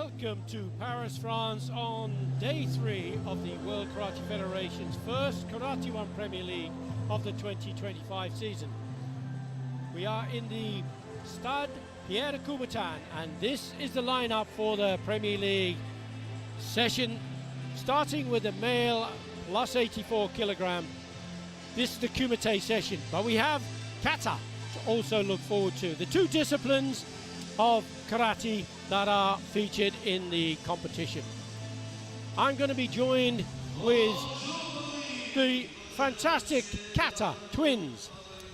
Welcome to Paris, France on day 3 of the World Karate Federation's first Karate1 Premier League of the 2025 season. We are in the Stade Pierre de Coubertin, and this is the lineup for the Premier League session, starting with the male plus 84 kilogram. This is the Kumite session, but we have Kata to also look forward to. The two disciplines of karate that are featured in the competition. I'm going to be joined with the fantastic Kata twins,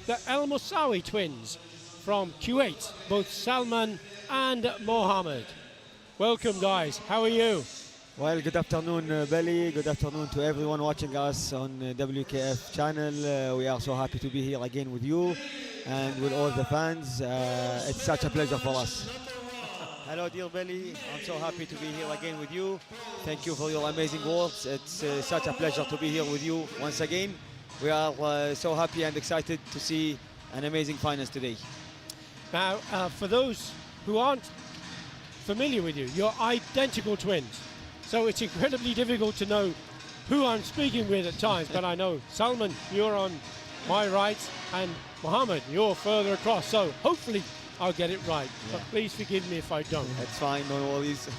the El Moussaoui twins from Kuwait, both Salman and Mohammed. Welcome guys, how are you? Well, good afternoon Belly, good afternoon to everyone watching us on WKF channel. We are so happy to be here again with you and with all the fans. It's such a pleasure for us. Hello dear Belly, I'm so happy to be here again with you. Thank you for your amazing words. It's such a pleasure to be here with you once again. We are so happy and excited to see an amazing finals today. Now, for those who aren't familiar with you, you're identical twins. So it's incredibly difficult to know who I'm speaking with at times, but I know Salman, you're on my right, and Mohammed, you're further across. So hopefully I'll get it right, but please forgive me if I don't. That's fine, no worries.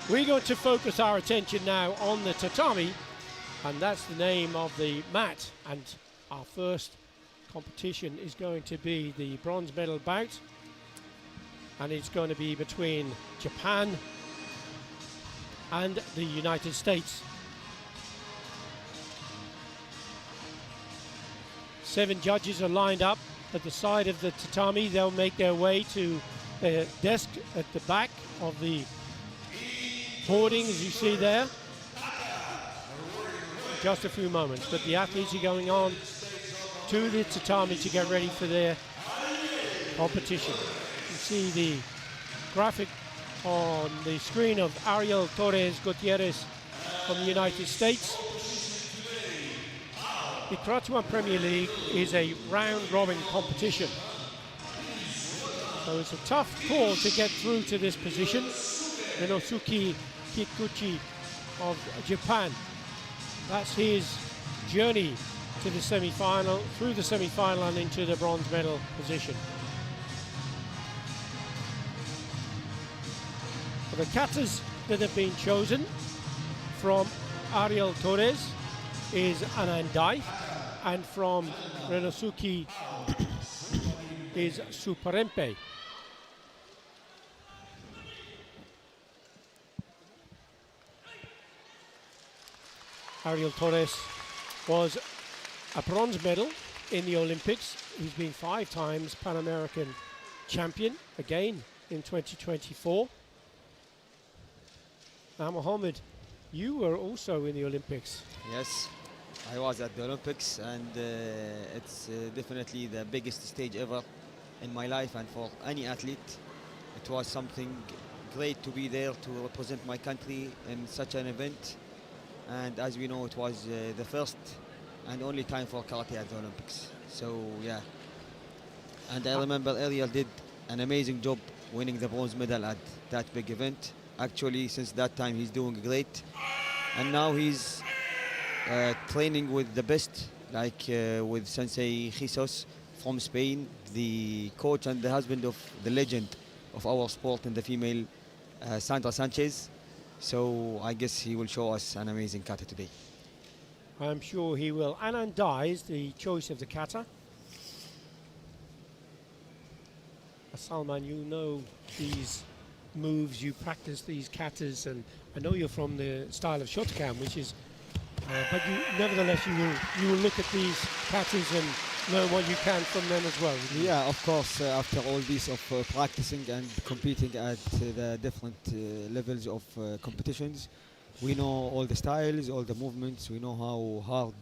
We're going to focus our attention now on the tatami, and that's the name of the mat. And our first competition is going to be the bronze medal bout, and it's going to be between Japan and the United States. 7 judges are lined up at the side of the tatami. They'll make their way to their desk at the back of the hoarding, as you see there. Just a few moments, but the athletes are going on to the tatami to get ready for their competition. You see the graphic on the screen of Ariel Torres Gutierrez from the United States. The Karate1 Premier League is a round-robin competition, so it's a tough call to get through to this position. Renosuke Kikuchi of Japan, that's his journey to the semi-final, through the semi-final and into the bronze medal position. For the katas that have been chosen from Ariel Torres is Anandai, and from Renosuke is Suparempe. Ariel Torres was a bronze medal in the Olympics. He's been 5 times Pan American champion, again in 2024. Now Mohammed, you were also in the Olympics. Yes, I was at the Olympics, and it's definitely the biggest stage ever in my life, and for any athlete it was something great to be there to represent my country in such an event. And as we know, it was the first and only time for karate at the Olympics. So yeah, and I remember Ariel did an amazing job winning the bronze medal at that big event. Actually, since that time he's doing great, and now he's training with the best, like with Sensei Jesus from Spain, the coach and the husband of the legend of our sport in the female, Sandra Sanchez. So I guess he will show us an amazing kata today. I'm sure he will. Anandai is the choice of the kata. Salman, you know these moves, you practice these katas, and I know you're from the style of Shotokan, which is, but you, nevertheless, you will look at these katas and learn what you can from them as well. Yeah, of course. After all this of practicing and competing at the different levels of competitions, we know all the styles, all the movements. We know how hard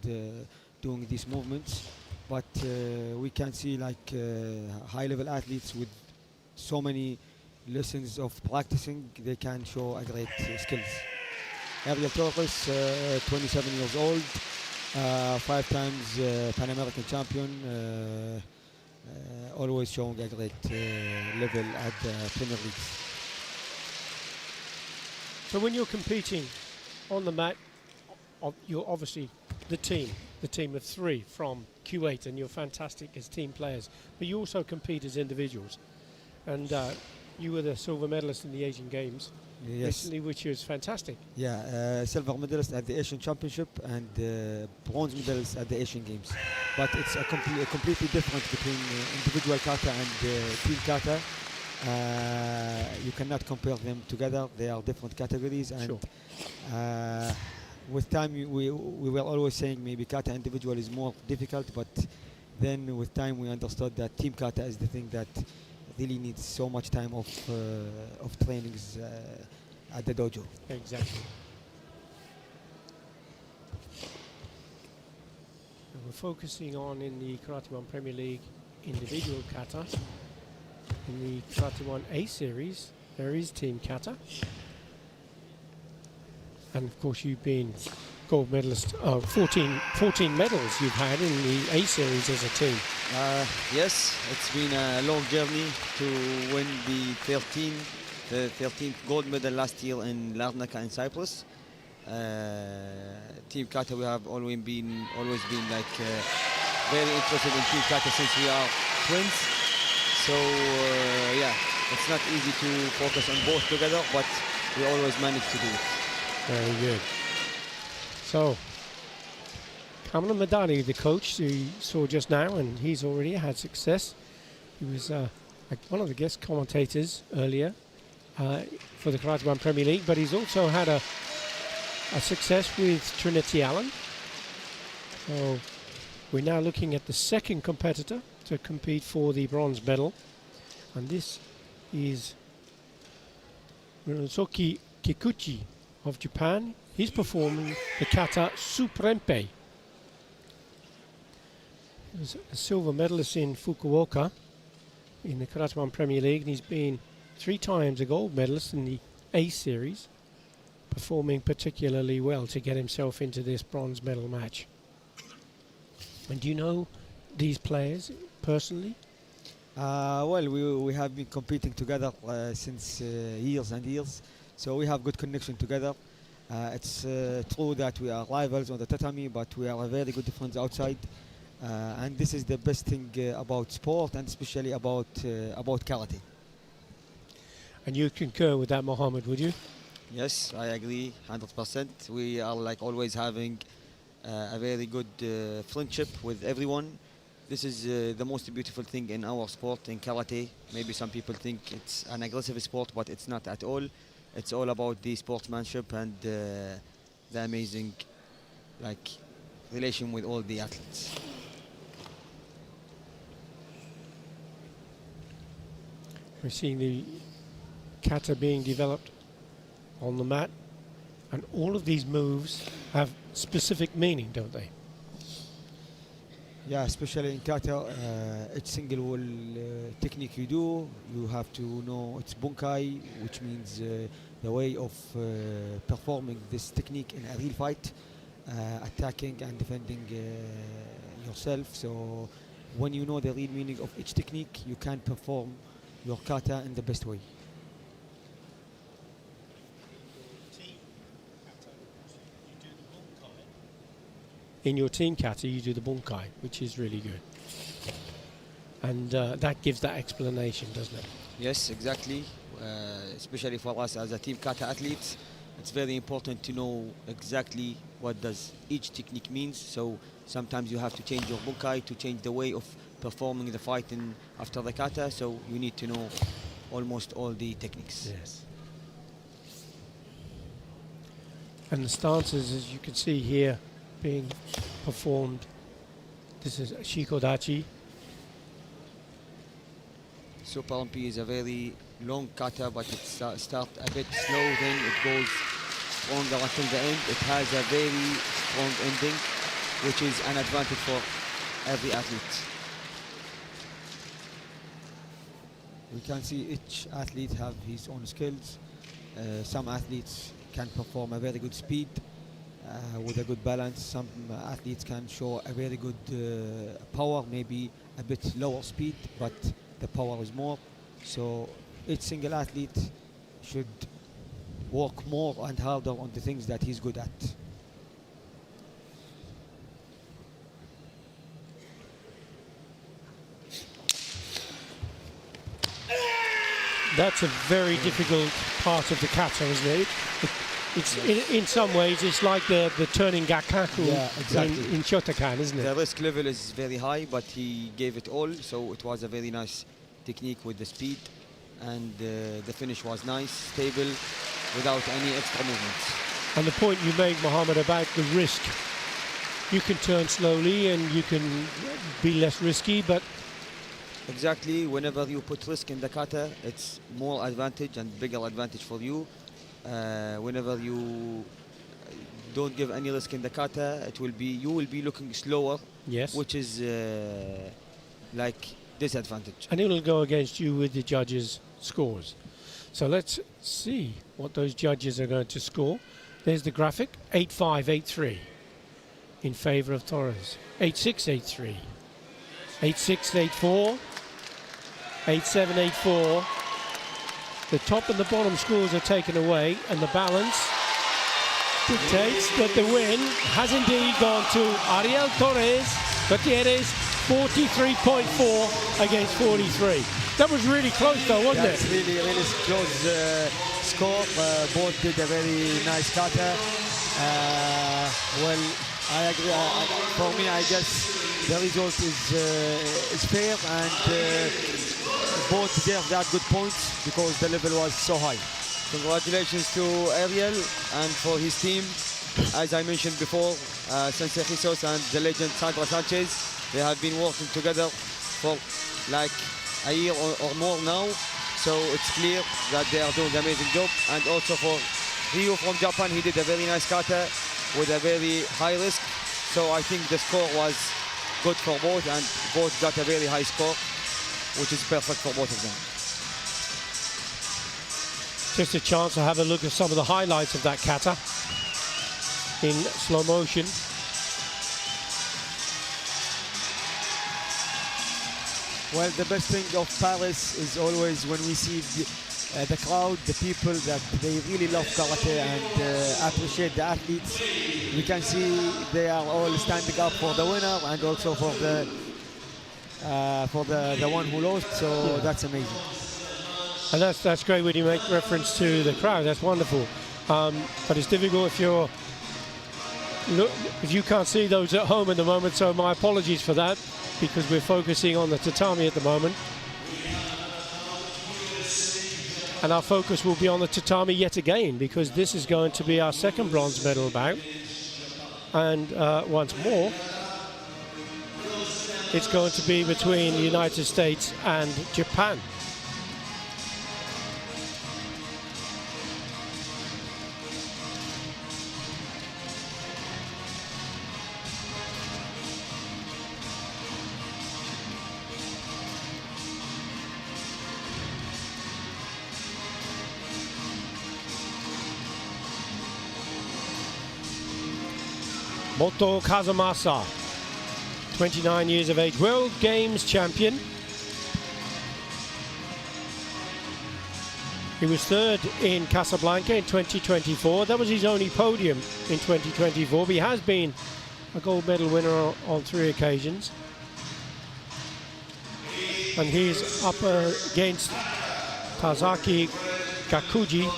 doing these movements, but we can see like high-level athletes with so many lessons of practicing, they can show a great skills. Ariel Torres, 27 years old, 5 times Pan American champion, always showing a great level at the Premier League. So when you're competing on the mat, you're obviously the team of three from Q8, and you're fantastic as team players. But you also compete as individuals. And you were the silver medalist in the Asian Games recently, which was fantastic. Yeah, silver medalist at the Asian Championship and bronze medalist at the Asian Games. But it's a completely different between individual kata and team kata. You cannot compare them together. They are different categories. And Sure. With time, we were always saying maybe kata individual is more difficult. But then with time, we understood that team kata is the thing that really needs so much time of trainings at the dojo. Exactly. And we're focusing on in the Karate1 Premier League individual kata. In the Karate1 A series, there is team kata. And of course, you've been gold medalist, 14 medals you've had in the A series as a team. Yes, it's been a long journey to win the 13th gold medal last year in Larnaca in Cyprus. Team Kata, we have always been like very interested in Team Kata since we are twins. So yeah, it's not easy to focus on both together, but we always manage to do it. Very good. So, Kamala Madani, the coach you saw just now, and he's already had success. He was one of the guest commentators earlier for the Karate1 Premier League, but he's also had a success with Trinity Allen. So, we're now looking at the second competitor to compete for the bronze medal, and this is Runosuke Kikuchi of Japan. He's performing the kata Suprempe. He was a silver medalist in Fukuoka in the Karate1 Premier League, and he's been 3 times a gold medalist in the A series, performing particularly well to get himself into this bronze medal match. And do you know these players personally? Well, we have been competing together since years and years, so we have good connection together. It's true that we are rivals on the tatami, but we are very good friends outside. And this is the best thing about sport, and especially about karate. And you concur with that, Mohammed, would you? Yes, I agree 100%. We are like always having a very good friendship with everyone. This is the most beautiful thing in our sport, in karate. Maybe some people think it's an aggressive sport, but it's not at all. It's all about the sportsmanship and the amazing relation with all the athletes. We're seeing the kata being developed on the mat, and all of these moves have specific meaning, don't they? Yeah, especially in kata, each single wall technique you do, you have to know it's bunkai, which means the way of performing this technique in a real fight, attacking and defending yourself. So when you know the real meaning of each technique, you can perform your kata in the best way. In your team kata, you do the bunkai, which is really good. And that gives that explanation, doesn't it? Yes, exactly. Especially for us as a team kata athletes, it's very important to know exactly what does each technique means. So sometimes you have to change your bunkai to change the way of performing the fight after the kata. So you need to know almost all the techniques. Yes. And the stances, as you can see here, being performed. This is Shikodachi. Super MP is a very long kata, but it starts a bit slow, then it goes stronger until the end. It has a very strong ending, which is an advantage for every athlete. We can see each athlete have his own skills. Some athletes can perform a very good speed with a good balance. Some athletes can show a very good power, maybe a bit lower speed, but the power is more. So each single athlete should work more and harder on the things that he's good at. That's a very difficult part of the kata, isn't it? It's in some ways it's like the turning gakkaku in Shotokan, isn't it? The risk level is very high, but he gave it all, so it was a very nice technique with the speed, and the finish was nice, stable, without any extra movements. And the point you made, Mohammed, about the risk, you can turn slowly and you can be less risky, but exactly, whenever you put risk in the kata, it's more advantage and bigger advantage for you. Whenever you don't give any risk in the kata, you will be looking slower, yes, which is like disadvantage. And it will go against you with the judges' scores. So let's see what those judges are going to score. There's the graphic, 8-5, 8-3 in favour of Torres. 8-6, 8-3, 8-6, 8-4, 8-7, 8-4. The top and the bottom scores are taken away, and the balance dictates that the win has indeed gone to Ariel Torres Gutierrez, 43.4 against 43. That was really close though, wasn't it? That's really, really close score. Both did a very nice kata. Well, I agree. For me, I guess the result is fair, and both deserve that good points because the level was so high. Congratulations to Ariel and for his team. As I mentioned before, Sensei Jesus and the legend Sandra Sanchez, they have been working together for like a year or more now. So it's clear that they are doing an amazing job. And also for Ryu from Japan, he did a very nice kata with a very high risk. So I think the score was good for both, and both got a very high score, which is perfect for both of them. Just a chance to have a look at some of the highlights of that kata in slow motion. Well, the best thing of Paris is always when we see the crowd, the people, that they really love karate and appreciate the athletes. We can see they are all standing up for the winner and also for the one who lost, so that's amazing. And that's great when you make reference to the crowd. That's wonderful. But it's difficult if you can't see those at home at the moment, so my apologies for that, because we're focusing on the tatami at the moment. And our focus will be on the tatami yet again, because this is going to be our second bronze medal bout. And once more, it's going to be between the United States and Japan. Moto Kazumasa, 29 years of age, World Games champion. He was third in Casablanca in 2024. That was his only podium in 2024, but he has been a gold medal winner on 3 occasions. And he's up against Tazaki Gakuji.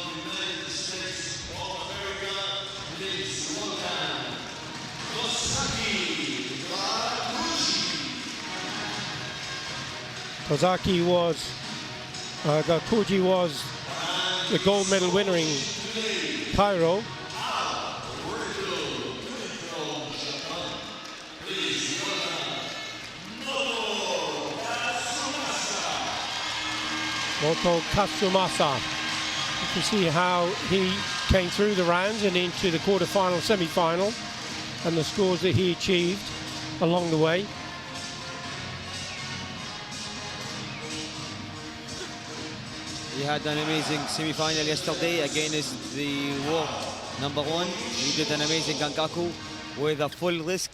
Gakuji was the gold medal winner in Cairo. Moto Kasumasa. You can see how he came through the rounds and into the quarterfinal, semi-final, and the scores that he achieved along the way. He had an amazing semi-final yesterday against the world #1. He did an amazing gangaku with a full risk,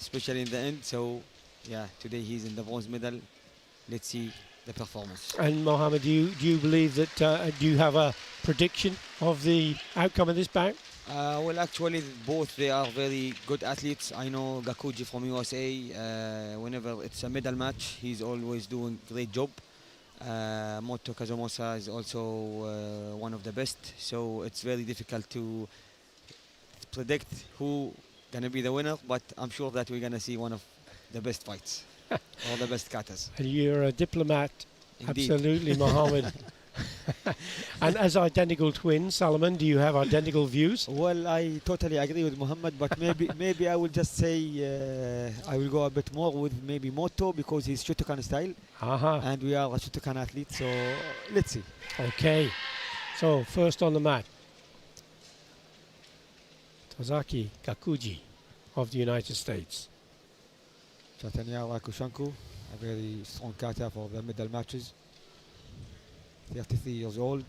especially in the end. So, yeah, today he's in the bronze medal. Let's see the performance. And Mohammed, do you believe that, do you have a prediction of the outcome of this bout? Well, actually, both they are very good athletes. I know Gakuji from USA. Whenever it's a medal match, he's always doing great job. Moto Kazumosa is also one of the best. So it's very difficult to predict who gonna be the winner. But I'm sure that we're gonna see one of the best fights or the best katas. And you're a diplomat. Indeed. Absolutely, Mohammed. And as identical twins, Salman, do you have identical views? Well, I totally agree with Muhammad, but maybe I will just say I will go a bit more with maybe Moto because he's Shotokan style, and we are a Shotokan athlete. So let's see. Okay. So first on the mat, Tozaki Gakuji of the United States. Chatanyara Kushanku, a very strong kata for the medal matches. 33 years old,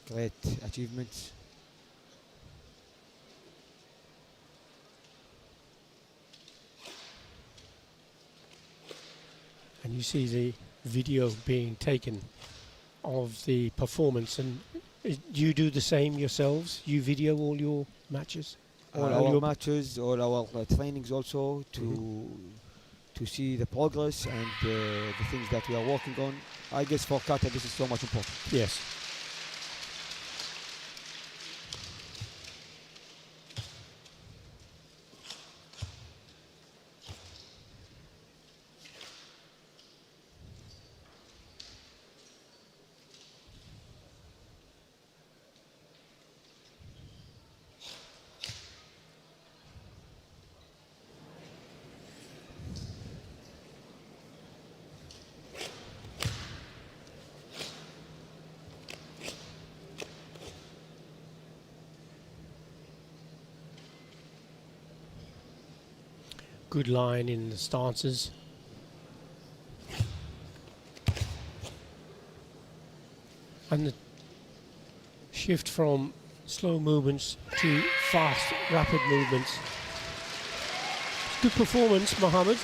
great achievements. And you see the video being taken of the performance, and do you do the same yourselves? You video all your matches? All our matches, all our trainings also to see the progress and the things that we are working on. I guess for kata this is so much important. Yes. Good line in the stances. And the shift from slow movements to fast, rapid movements. Good performance, Mohammed.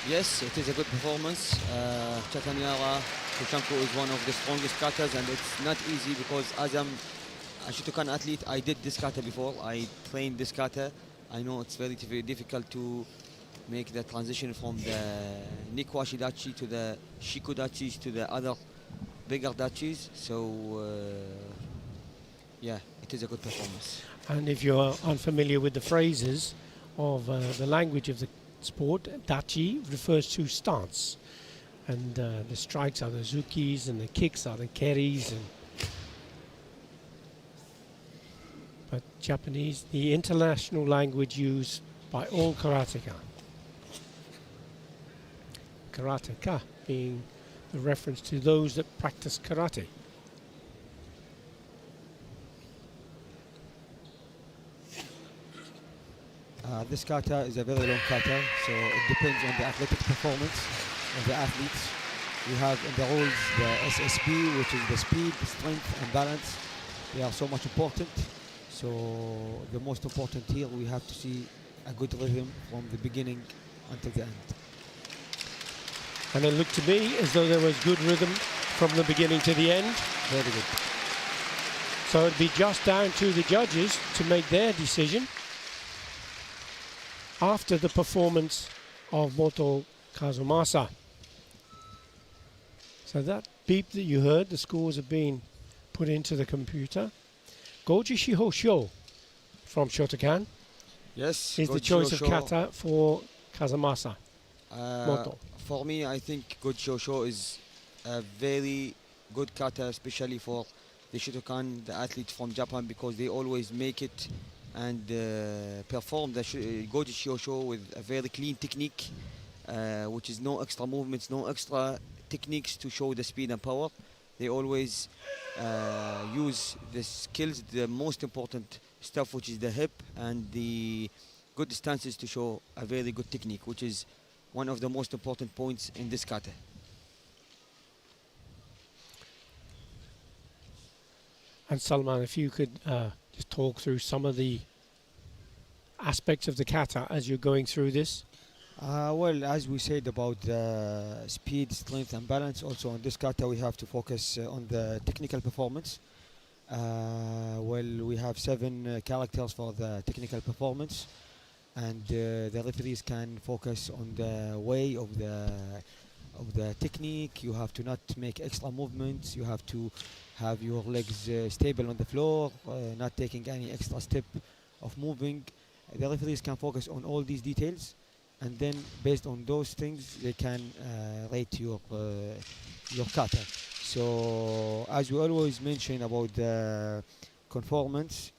Yes, it is a good performance. Chatanyara Kushanku is one of the strongest katas, and it's not easy because as I'm a Shotokan athlete, I did this kata before. I trained this kata. I know it's very difficult to make the transition from the Nikwashi dachi to the Shiku dachis to the other bigger dachis. So, yeah, it is a good performance. And if you're unfamiliar with the phrases of the language of the sport, dachi refers to stance. And the strikes are the zukis and the kicks are the keris. But Japanese, the international language used by all karateka. Karateka being the reference to those that practice karate. This kata is a very long kata, so it depends on the athletic performance of the athletes. We have in the rules the SSB, which is the speed, strength, and balance. They are so much important. So the most important here, we have to see a good rhythm from the beginning until the end. And it looked to me as though there was good rhythm from the beginning to the end. Very good. So it'd be just down to the judges to make their decision after the performance of Moto Kazumasa. So that beep that you heard, the scores have been put into the computer. Goji Shihosho from Shotokan Yes, is the choice of kata for Kazumasa. Moto. For me, I think good shosho is a very good kata, especially for the Shotokan, the athletes from Japan, because they always make it and perform the Goji Shosho with a very clean technique, which is no extra movements, no extra techniques to show the speed and power. They always use the skills, the most important stuff, which is the hip and the good stances to show a very good technique, which is one of the most important points in this kata. And Salman, if you could just talk through some of the aspects of the kata as you're going through this. Well, as we said about speed, strength, and balance, also on this kata we have to focus on the technical performance. Well, we have seven characters for the technical performance, and the referees can focus on the way of the technique. You have to not make extra movements. You have to have your legs stable on the floor, not taking any extra step of moving. The referees can focus on all these details, and then based on those things, they can rate your kata. So as we always mention about the conformance,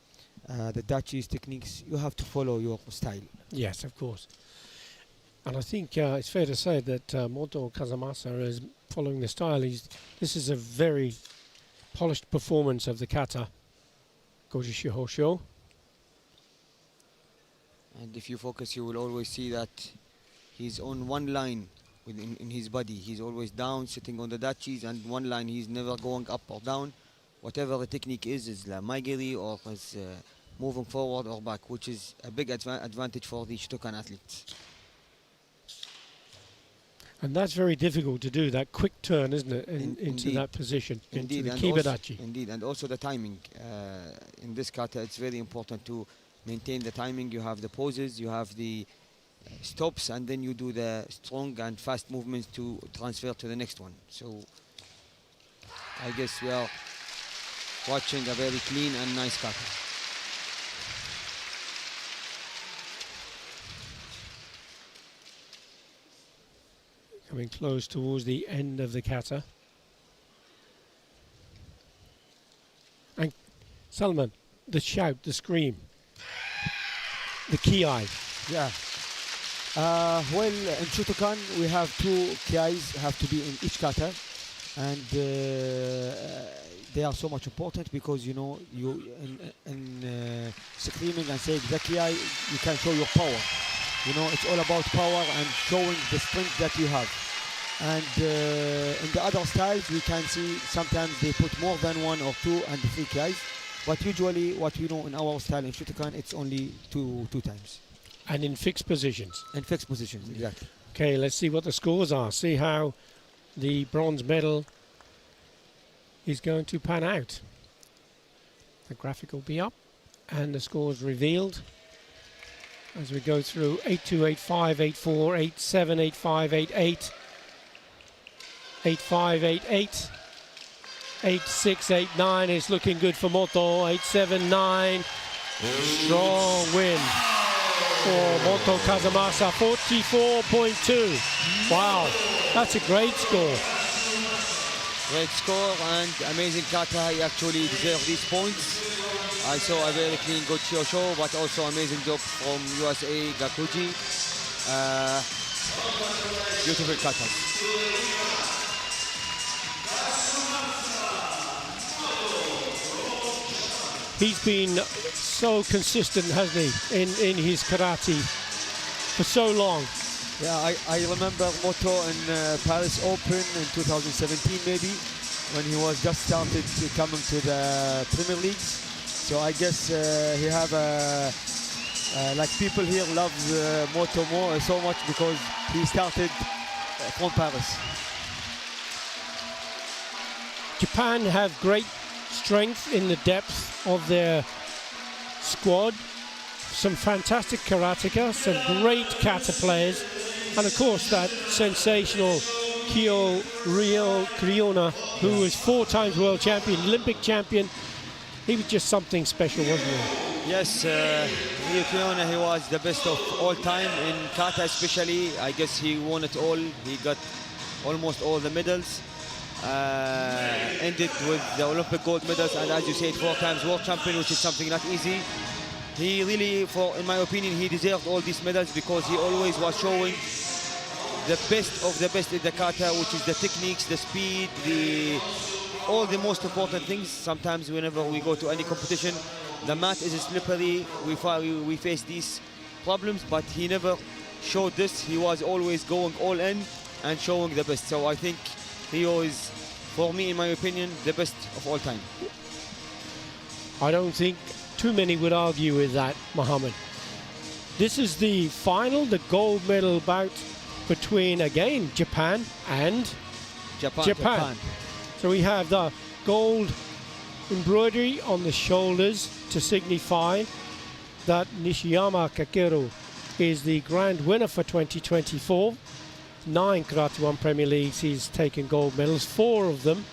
the Dutchies techniques, you have to follow your style. Yes, of course. And I think it's fair to say that Moto Kazamasa is following the style. This is a very polished performance of the kata. Goji Hosho. And if you focus, you will always see that he's on one line in his body. He's always down, sitting on the dachis, and one line. He's never going up or down. Whatever the technique is la maigiri or is moving forward or back, which is a big advantage for the Shotokan athletes. And that's very difficult to do, that quick turn, isn't it, into that position, Indeed, into the kibadachi. Indeed, and also the timing. In this kata, it's very important to maintain the timing. You have the poses, you have the stops, and then you do the strong and fast movements to transfer to the next one. So I guess we are watching a very clean and nice kata. Coming close towards the end of the kata. And Salman, the shout, the scream, the kiai. Yeah. Well, in Shotokan we have two kiais have to be in each kata, and they are so much important because you know you in screaming and saying the kiai, you can show your power. You know, it's all about power and showing the strength that you have. And in the other styles, we can see sometimes they put more than one or two and three kiais. But usually, what we know in our style in Shotokan, it's only two times. And in fixed positions. In fixed positions, exactly. Okay, let's see what the scores are. See how the bronze medal is going to pan out. The graphic will be up and the scores revealed as we go through 8-2, 8-5, 8-4, 8-7, 8-5, 8-8, 8-5, 8-8, 8-6, 8-9. It's looking good for Moto. 8-7, 9. Strong win for Moto Kazamasa. 44.2. Wow, that's a great score. Great score and amazing kata. He actually deserved these points. I saw a very clean good show, but also amazing job from USA Gakuji. Beautiful katas. He's been so consistent, hasn't he, in his karate for so long. Yeah, I remember Moto in Paris Open in 2017 maybe, when he was just started coming to the Premier Leagues. So I guess he have like people here love Moto more so much because he started from Paris. Japan have great strength in the depth of their squad. Some fantastic karateka, some great kata players, and of course that sensational Kyo Ryo Kriona, who was 4 times world champion, Olympic champion. He was just something special, wasn't he? Yes, Ryo Kriona, he was the best of all time in kata especially. I guess he won it all. He got almost all the medals. Ended with the Olympic gold medals, and as you said, 4 times world champion, which is something not easy. He really, in my opinion, he deserved all these medals because he always was showing the best of the best in the kata, which is the techniques, the speed, all the most important things. Sometimes whenever we go to any competition, the mat is slippery, we face these problems, but he never showed this. He was always going all in and showing the best. So I think Rio is, for me, in my opinion, the best of all time. I don't think too many would argue with that, Mohammed. This is the final, the gold medal bout between, again, Japan and Japan. So we have the gold embroidery on the shoulders to signify that Nishiyama Kakeru is the grand winner for 2024. 9 Karate1 Premier Leagues he's taken gold medals. 4 of them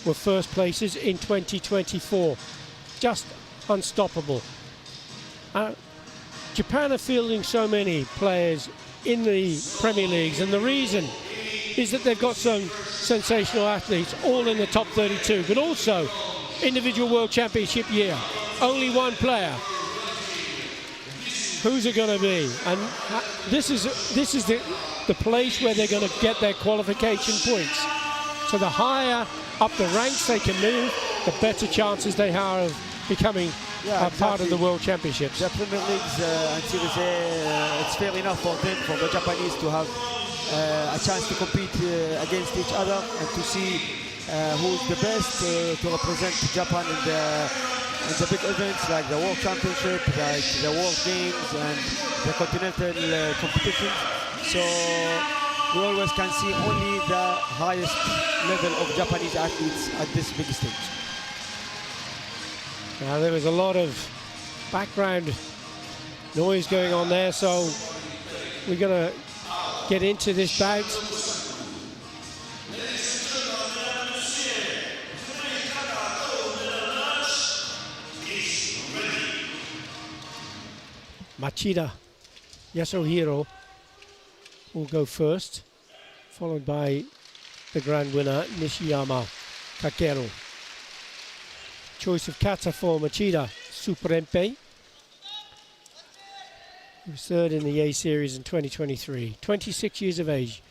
were first places in 2024. Just unstoppable. Japan are fielding so many players in the Premier Leagues, and the reason is that they've got some sensational athletes all in the top 32, but also individual world championship year. Only one player. Who's it going to be? And this is the place where they're going to get their qualification points. So the higher up the ranks they can move, the better chances they have of becoming part of the World Championships. The Premier Leagues and Series A, it's fair enough for them, for the Japanese, to have a chance to compete against each other and to see who's the best to represent Japan in the big events like the World Championship, like the World Games and the continental competitions. So we always can see only the highest level of Japanese athletes at this big stage. Now there was a lot of background noise going on there, so we're going to get into this bout. Machida Yasuhiro will go first, followed by the grand winner Nishiyama Kakeru. Choice of kata for Machida, Superempe. He was third in the A Series in 2023, 26 years of age.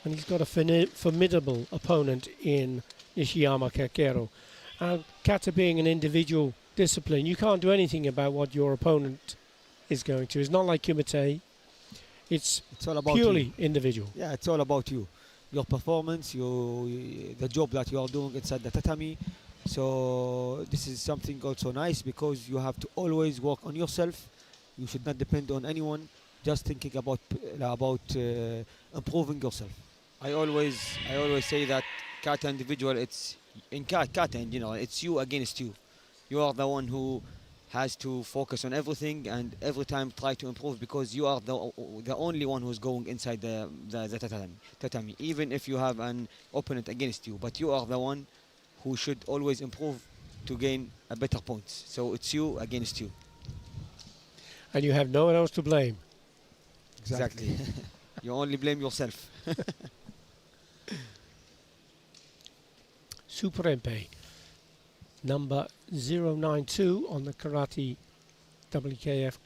And he's got a formidable opponent in Nishiyama Kakeru. Kata being an individual discipline, you can't do anything about what your opponent is going to. It's not like Kumite. It's all about purely individual. Yeah, it's all about you. Your performance, the job that you are doing inside the tatami. So this is something also nice because you have to always work on yourself. You should not depend on anyone. Just thinking about improving yourself. I always say that kata individual, it's in kata in general, it's you against you. You are the one who has to focus on everything and every time try to improve because you are the only one who's going inside the tatami. Even if you have an opponent against you, but you are the one who should always improve to gain a better points. So it's you against you. And you have no one else to blame. Exactly. You only blame yourself. Superempe, number 092 on the Karate WKF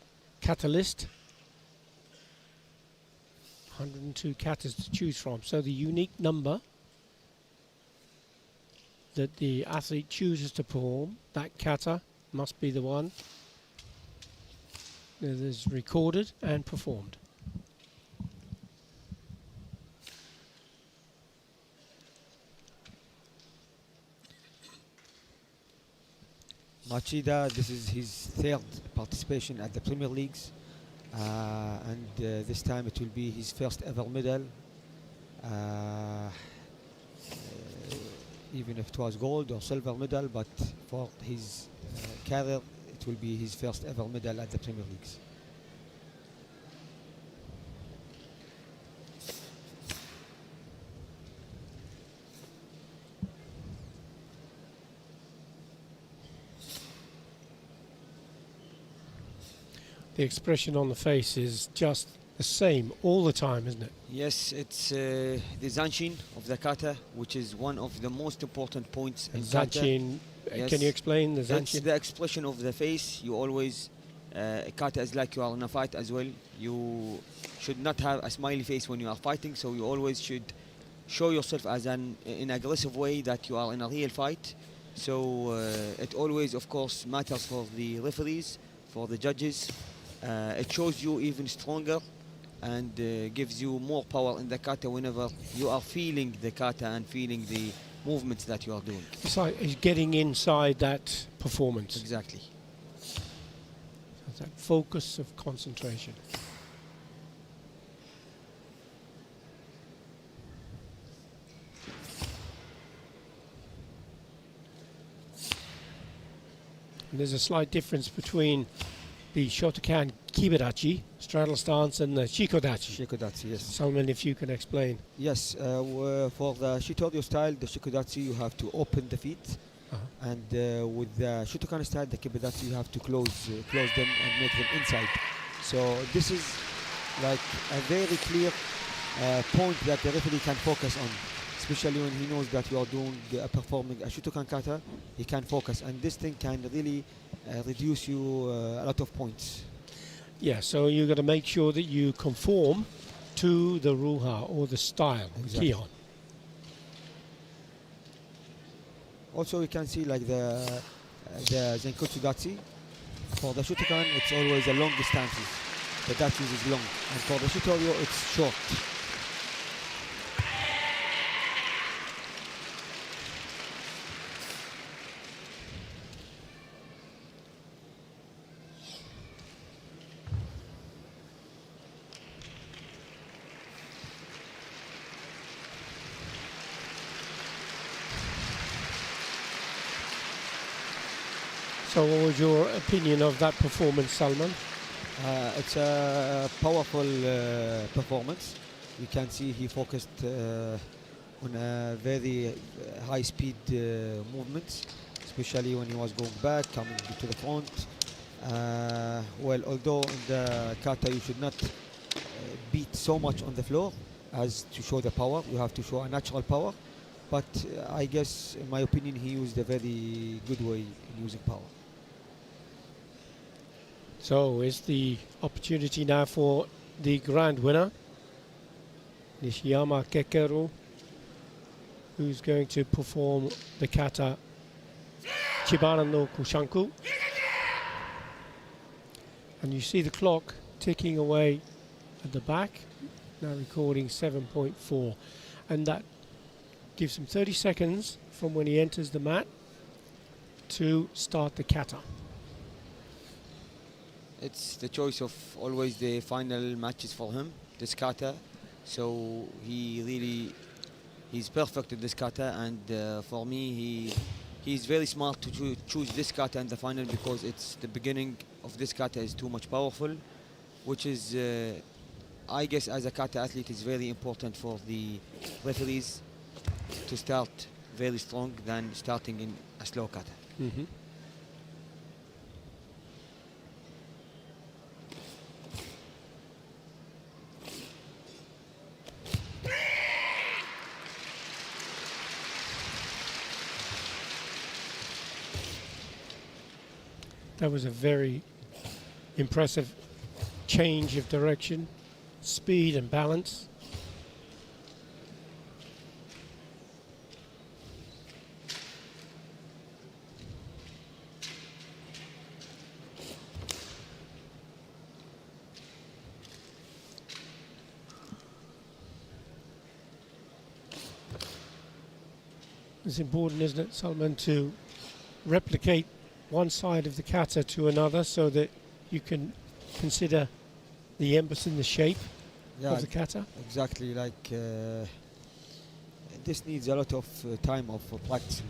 kata list. 102 katas to choose from. So the unique number that the athlete chooses to perform, that kata must be the one that is recorded and performed. Machida, this is his third participation at the Premier Leagues, and this time it will be his first ever medal. Even if it was gold or silver medal, but for his career, it will be his first ever medal at the Premier Leagues. The expression on the face is just the same all the time, isn't it? Yes, it's the zanshin of the kata, which is one of the most important points in kata. Zanshin, Yes. can you explain the It's zanshin? the expression of the face. You always, kata is like you are in a fight as well. You should not have a smiley face when you are fighting, so you always should show yourself as in an aggressive way that you are in a real fight. So it always, of course, matters for the referees, for the judges. It shows you even stronger and gives you more power in the kata whenever you are feeling the kata and feeling the movements that you are doing. It's like he's getting inside that performance. Exactly. that focus of concentration. And there's a slight difference between the Shotokan Kiberachi, straddle stance, and the Shikodachi. Shikodachi, yes. Salman, if you can explain. Yes, for the Shitoryu style, the Shikodachi, you have to open the feet. And with the Shotokan style, the Kiberachi, you have to close them and make them inside. So this is like a very clear point that the referee can focus on, especially when he knows that you are performing a Shotokan kata. He can focus, and this thing can really reduce you a lot of points. Yeah, so you've got to make sure that you conform to the ruha or the style, Exactly. Kion. Also, you can see like the Zenkotsu Dachi. For the Shotokan, it's always a long distances. The Dachis is long, and for the Shitoryu, it's short. So what was your opinion of that performance, Salman? It's a powerful performance. You can see he focused on a very high speed movements, especially when he was going back, coming to the front. Well, although in the kata you should not beat so much on the floor as to show the power, you have to show a natural power. But I guess, in my opinion, he used a very good way in using power. So is the opportunity now for the grand winner, Nishiyama Kekeru, who's going to perform the kata Chibara no Kushanku. And you see the clock ticking away at the back, now recording 7.4. And that gives him 30 seconds from when he enters the mat to start the kata. It's the choice of always the final matches for him, this kata. So he's perfect in this kata, and for me, he's very smart to choose this kata in the final, because it's the beginning of this kata is too much powerful, which is, I guess, as a kata athlete, is very important for the referees to start very strong than starting in a slow kata. Mm-hmm. That was a very impressive change of direction, speed and balance. It's important, isn't it, Salman, to replicate one side of the kata to another so that you can consider the emphasis in the shape of the kata. Exactly, like this needs a lot of time of practicing,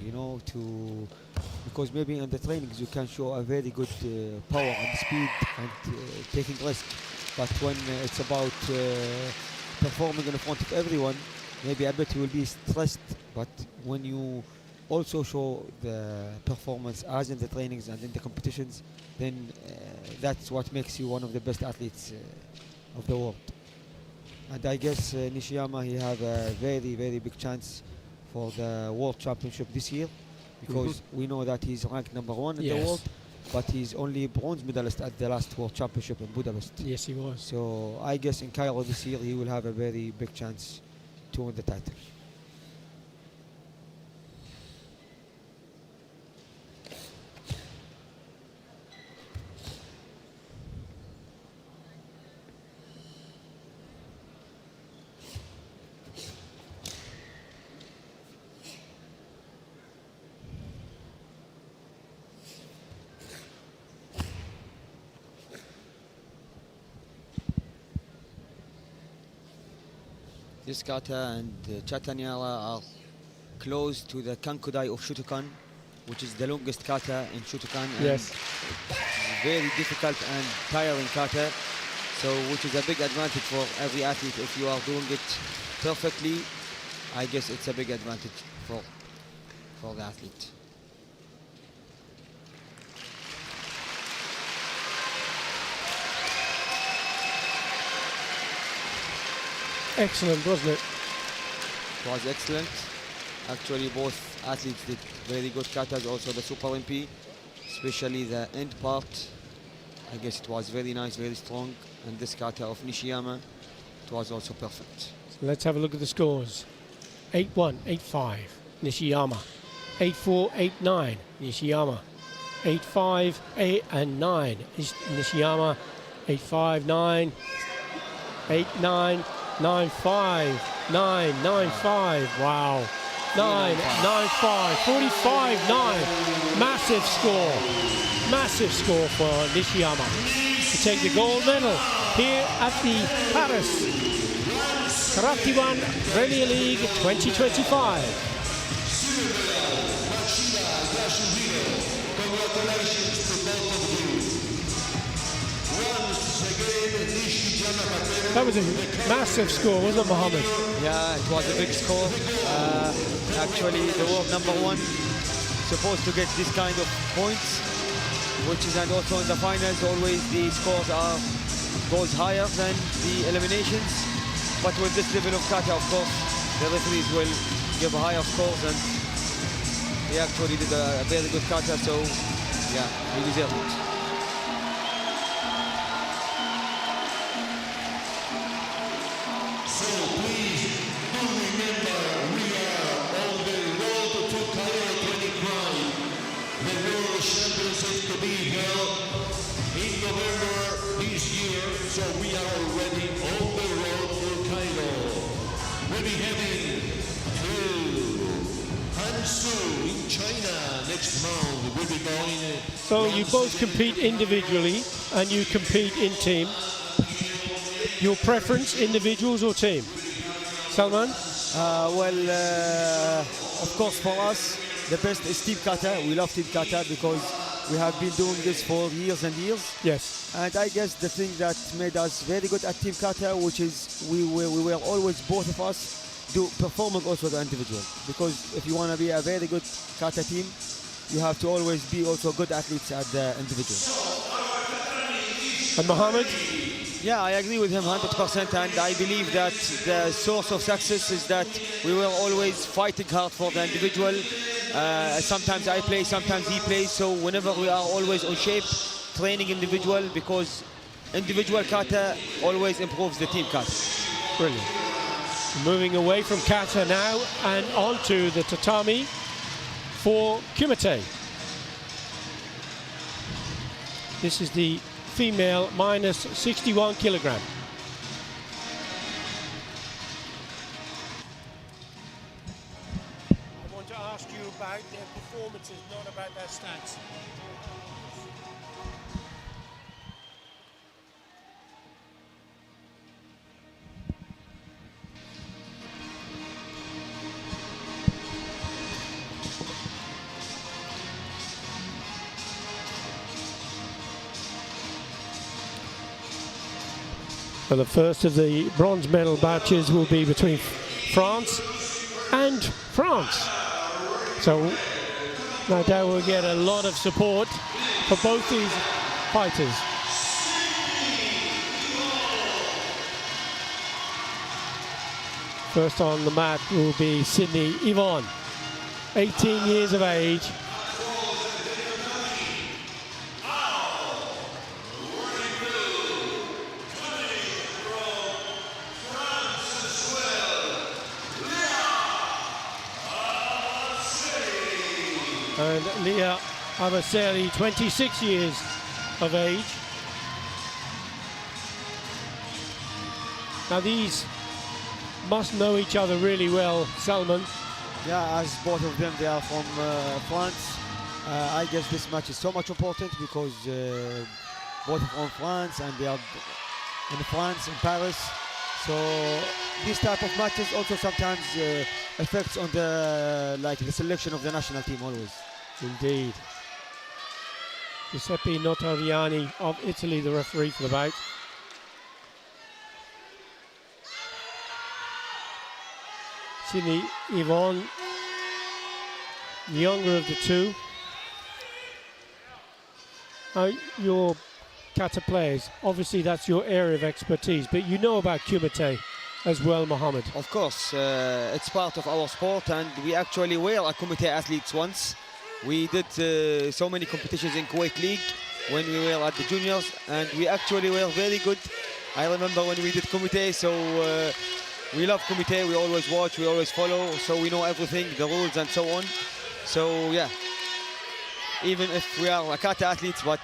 because maybe in the trainings you can show a very good power and speed and taking risk, but when it's about performing in front of everyone, maybe a bit you will be stressed, but when you also show the performance as in the trainings and in the competitions, then that's what makes you one of the best athletes of the world. And I guess Nishiyama, he have a very, very big chance for the World Championship this year, because we know that he's ranked #1 in the world, but he's only bronze medalist at the last World Championship in Budapest. Yes, he was. So I guess in Cairo this year he will have a very big chance to win the title. This kata and Chatanyala are close to the Kankudai of Shotokan, which is the longest kata in Shotokan. Yes. Very difficult and tiring kata, so which is a big advantage for every athlete. If you are doing it perfectly, I guess it's a big advantage for the athlete. Excellent, wasn't it? It was excellent. Actually, both athletes did very good katas, also the Super MP, especially the end part. I guess it was very nice, very strong. And this kata of Nishiyama, it was also perfect. So let's have a look at the scores. 8-1, 8-5, Nishiyama. 8-4, 8-9, Nishiyama. 8-5, 8 and 9, Nishiyama. 8-5, 9, 8-9, 9-5, 9, 9-5, wow. 9, 9-5, 45-9. Massive score for Nishiyama to take the gold medal here at the Paris Karate1 Premier League 2025. That was a massive score, wasn't it, Mohammed? Yeah, it was a big score. Actually, the world #1 supposed to get this kind of points, which is, and also in the finals, always the scores goes higher than the eliminations. But with this level of kata, of course, the referees will give higher scores, and he actually did a very good kata, so yeah, he deserved it. So you both compete individually and you compete in team. Your preference, individuals or team? Salman? Of course, for us, the best is team kata. We love team kata because we have been doing this for years and years. Yes. And I guess the thing that made us very good at team kata, which is we were always, both of us, performing also the individual. Because if you want to be a very good kata team, you have to always be also good athletes at the individual. And Mohammed? Yeah, I agree with him 100%, and I believe that the source of success is that we were always fighting hard for the individual. Sometimes I play, sometimes he plays, so whenever we are always on shape, training individual, because individual kata always improves the team kata. Brilliant. Moving away from kata now and on to the tatami for Kumite. This is the female minus 61 kilogram. I want to ask you about their performances, not about their stats. Well, the first of the bronze medal matches will be between France and France. So no doubt we'll get a lot of support for both these fighters. First on the mat will be Sydney Yvonne, 18 years of age. And Leah Avaseli, 26 years of age. Now these must know each other really well, Salman. Yeah, as both of them, they are from France. I guess this match is so much important because both are from France and they are in France, in Paris. So these type of matches also sometimes affects on the selection of the national team always. Indeed. Giuseppe Notoriani of Italy, the referee for the bout. Sydney Yvonne, the younger of the two. Your Kata players, obviously that's your area of expertise, but you know about Kumite as well, Mohammed. Of course, it's part of our sport, and we actually were a Kumite athletes once. We did so many competitions in Kuwait League when we were at the juniors, and we actually were very good. I remember when we did Kumite, so we love Kumite, we always watch, we always follow, so we know everything, the rules and so on. So yeah, even if we are Kata athletes, but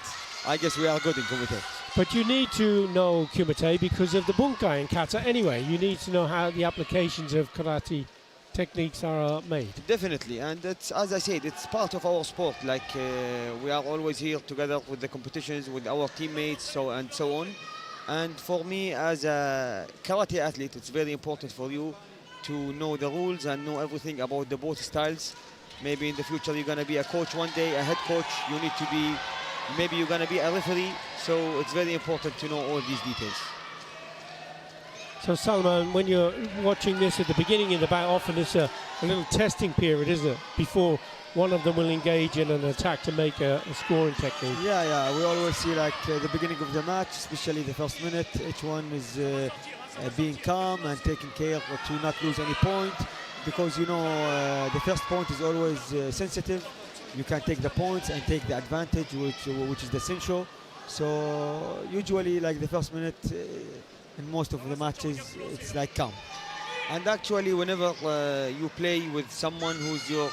I guess we are good in Kumite. But you need to know Kumite because of the bunkai in Kata anyway. You need to know how the applications of karate techniques are made. Definitely, and it's, as I said, it's part of our sport. Like we are always here together with the competitions, with our teammates, so on. And for me, as a karate athlete, it's very important for you to know the rules and know everything about the both styles. Maybe in the future you're gonna be a coach one day, a head coach. You need to be, maybe you're gonna be a referee. So it's very important to know all these details. So Salman, when you're watching this at the beginning of the bout, often it's a little testing period, isn't it? Before one of them will engage in an attack to make a scoring technique. Yeah, we always see like the beginning of the match, especially the first minute, each one is being calm and taking care to not lose any point, because you know the first point is always sensitive. You can take the points and take the advantage, which is the essential. So usually like the first minute in most of the matches, it's like calm. And actually, whenever you play with someone who's your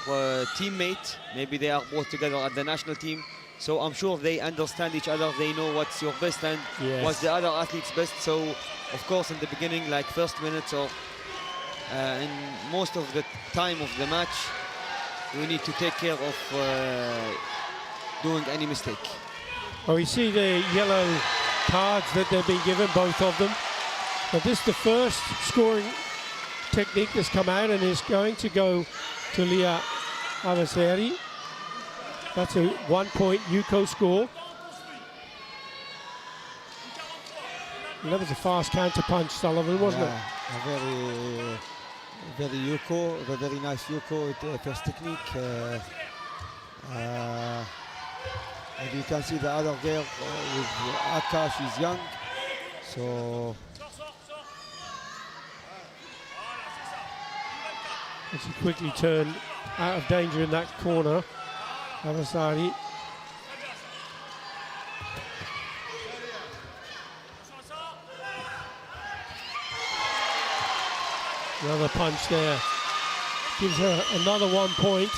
teammate, maybe they are both together at the national team, so I'm sure they understand each other, they know what's your best and what's the other athlete's best. So, of course, in the beginning, like first minutes or in most of the time of the match, we need to take care of doing any mistake. Well, we see the yellow cards that they've been given, both of them. But this is the first scoring technique that's come out and is going to go to Leah Avaseri. That's a 1-point Yuko score. And that was a fast counter punch, Sullivan, wasn't it? A very Yuko, a very nice Yuko first technique. And you can see the other girl with Aka, she's young. So and she quickly turned out of danger in that corner. Avasari. Another punch there. Gives her another 1 point.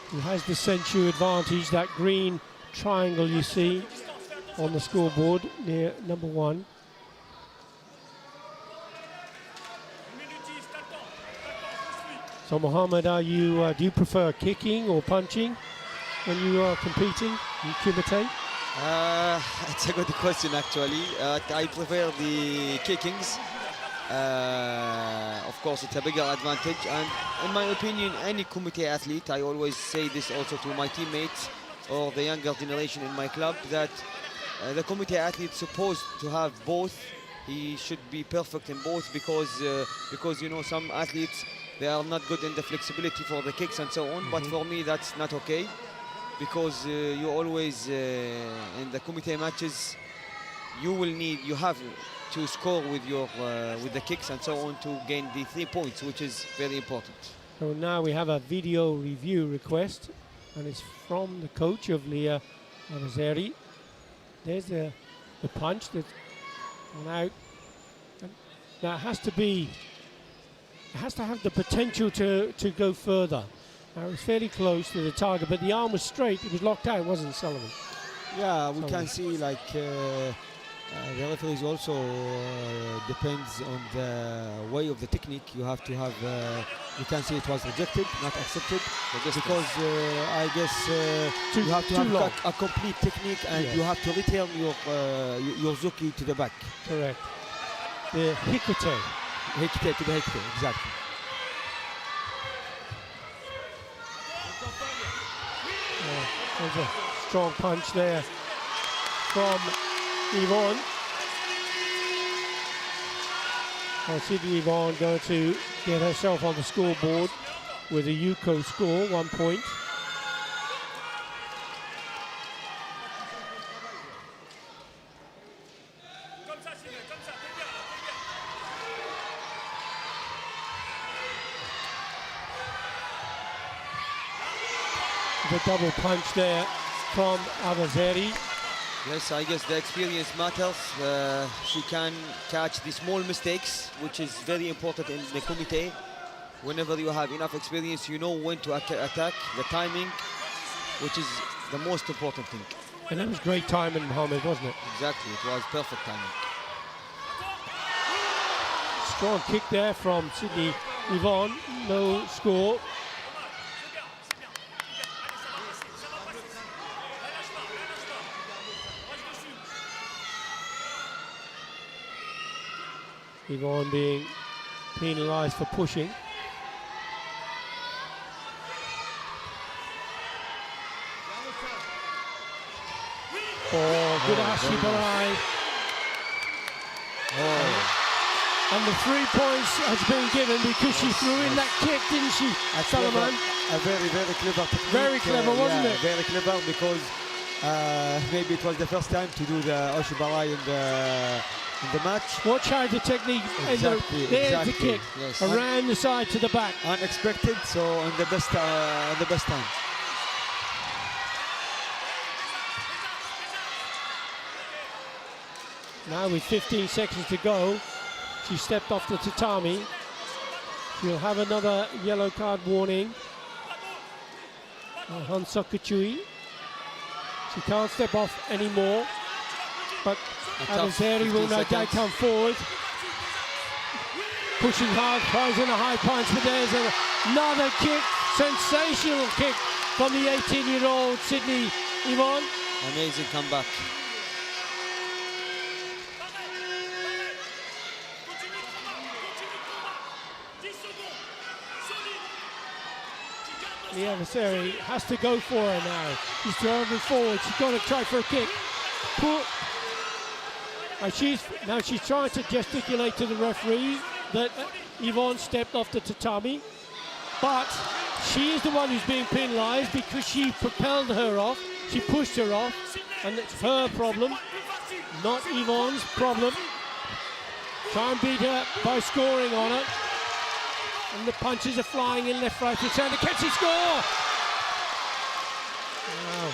Who has the Senchu advantage, that green triangle you see on the scoreboard near number 1. So Mohammed, do you prefer kicking or punching when you are competing in Kumite? It's a good question actually. I prefer the kickings. Of course, it's a bigger advantage, and in my opinion, any Kumite athlete, I always say this also to my teammates or the younger generation in my club, that the Kumite athlete is supposed to have both. He should be perfect in both, because you know, some athletes, they are not good in the flexibility for the kicks and so on. But for me, that's not okay, because you always in the Kumite matches, you have to score with your with the kicks and so on to gain the 3 points, which is very important. So now we have a video review request, and it's from the coach of Leah Avaseri. There's the punch that's gone out. And now it has to have the potential to go further. Now it was fairly close to the target, but the arm was straight. It was locked out, wasn't it, Sullivan? Yeah, we can see like The referees also depends on the way of the technique. You have to have, you can say it was rejected, not accepted, because I guess you have to have a complete technique, and you have to return your zuki to the back. Correct. The hikite. Hikite to the hikite, exactly. There's a strong punch there from Yvonne. Well, Sydney Yvonne going to get herself on the scoreboard with a Yuko score, 1 point. The double punch there from Avazeri. Yes, I guess the experience matters. She can catch the small mistakes, which is very important in the Kumite. Whenever you have enough experience, you know when to attack, the timing, which is the most important thing. And that was great timing, Mohammed, wasn't it? Exactly, it was perfect timing. Strong kick there from Sydney Yvonne, no score. Yvonne being penalised for pushing. Oh, good Ashibarai. And the 3 points has been given because she threw in that kick, didn't she, Salomon? A very, very clever technique. Very clever, wasn't it? Very clever, because maybe it was the first time to do the Oshibarai in the match. Watch how the technique, exactly, there's the kick, yes. Around the side to the back. Unexpected, so on the best time. Now with 15 seconds to go, she stepped off the tatami. She'll have another yellow card warning. Hansoku Chui. She can't step off anymore, but Adazeri will no doubt come forward. Pushing hard, tries in a high punch, but there's another kick. Sensational kick from the 18-year-old Sydney Yvonne. Amazing comeback. The adversary has to go for her now. She's driving forward. She's got to try for a kick. And she's trying to gesticulate to the referee that Yvonne stepped off the tatami, but she is the one who's being penalised because she propelled her off. She pushed her off, and it's her problem, not Yvonne's problem. Try and beat her by scoring on her. And the punches are flying in left, right, return to catch and score! Wow.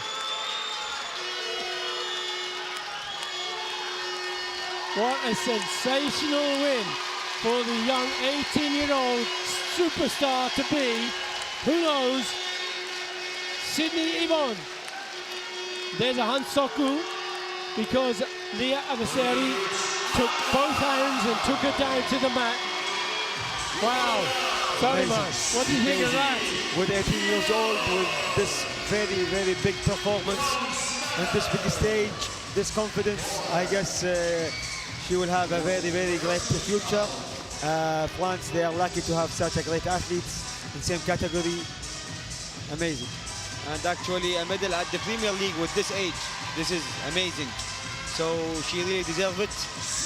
What a sensational win for the young 18-year-old superstar to be. Who knows? Sydney Yvonne. There's a Hansoku because Leah Avaseri took both hands and took her down to the mat. Wow. Salomon, what do you think of that? With 18 years old, with this very, very big performance on this big stage, this confidence, I guess she will have a very, very great future. France, they are lucky to have such a great athletes in the same category. Amazing. And actually a medal at the Premier League with this age, this is amazing. So she really deserves it.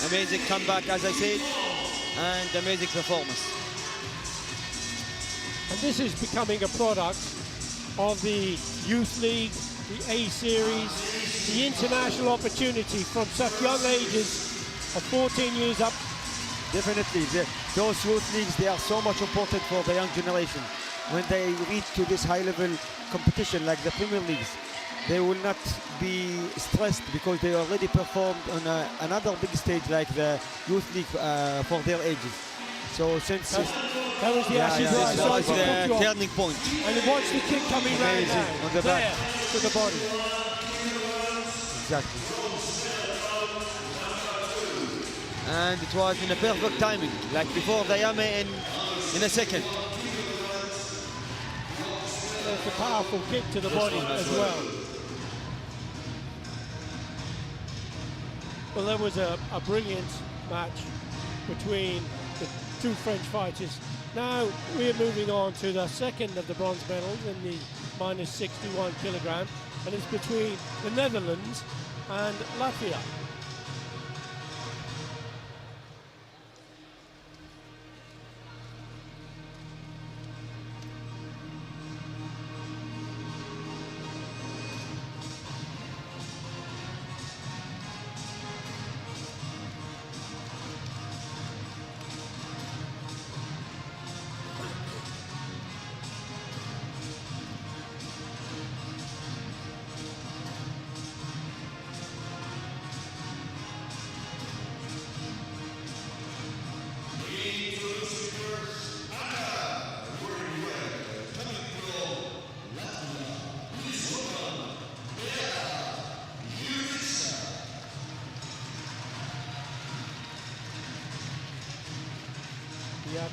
Amazing comeback, as I said, and amazing performance. And this is becoming a product of the Youth League, the A Series, the international opportunity from such young ages of 14 years up. Definitely, those youth leagues, they are so much important for the young generation. When they reach to this high-level competition like the Premier Leagues, they will not be stressed because they already performed on another big stage like the Youth League for their ages. So since that was the this was the turning point. And watch the kick coming round now. On the back to the body. Exactly. and it was in a perfect timing, like before the yame in a second. There's a powerful kick to the body as well. Well, there was a brilliant match between the two French fighters. Now we're moving on to the second of the bronze medals in the minus 61 kilogram, and it's between the Netherlands and Latvia.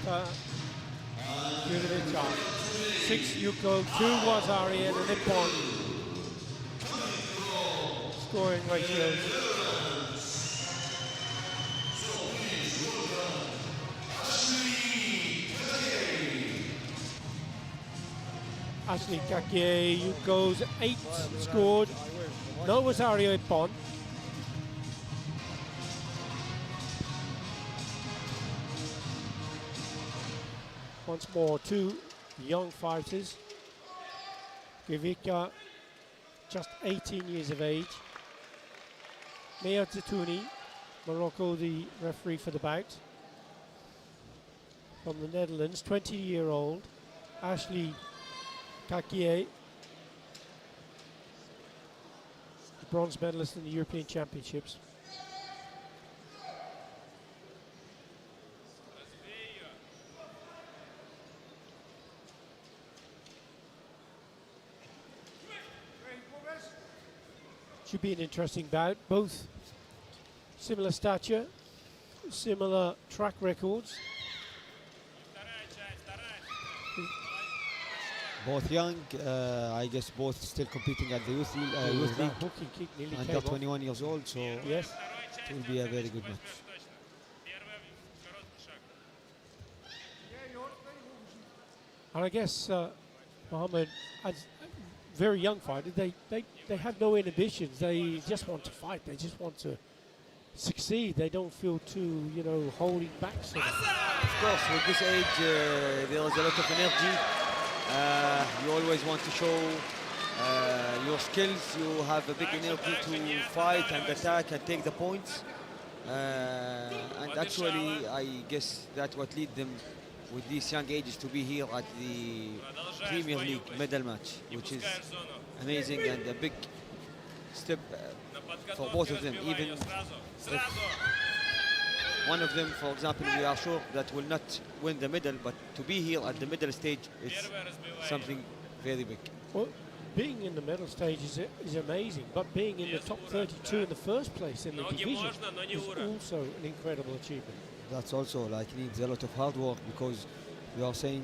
Kata, 6 Yuko, 2 Wazari and a Nippon. Scoring ratios. Ashley Kakie, Yuko's 8 scored. No Wazari Nippon. Once more, 2 young fighters. Givika, just 18 years of age. Mea Zatouni, Morocco, the referee for the bout. From the Netherlands, 20-year-old. Ashley Kakie, the bronze medalist in the European Championships. Should be an interesting bout. Both similar stature, similar track records. Both young, I guess both still competing at the youth league, Hooking kick nearly under came off. 21 years old, so Yes. it will be a very good match. And I guess Mohammed, as very young fighter, they have no inhibitions. They just want to fight. They just want to succeed. They don't feel too, holding back. So Of course, with this age, there is a lot of energy. You always want to show your skills. You have a big energy to fight and attack and take the points. And actually, I guess that's what lead them with these young ages to be here at the Premier League medal match, which is amazing and a big step for both of them. Even if one of them, for example, we are sure that will not win the medal, but to be here at the medal stage is something very big. well, being in the medal stage is amazing, but being in the top 32 in the first place in the division is also an incredible achievement. That's also needs a lot of hard work, because you are saying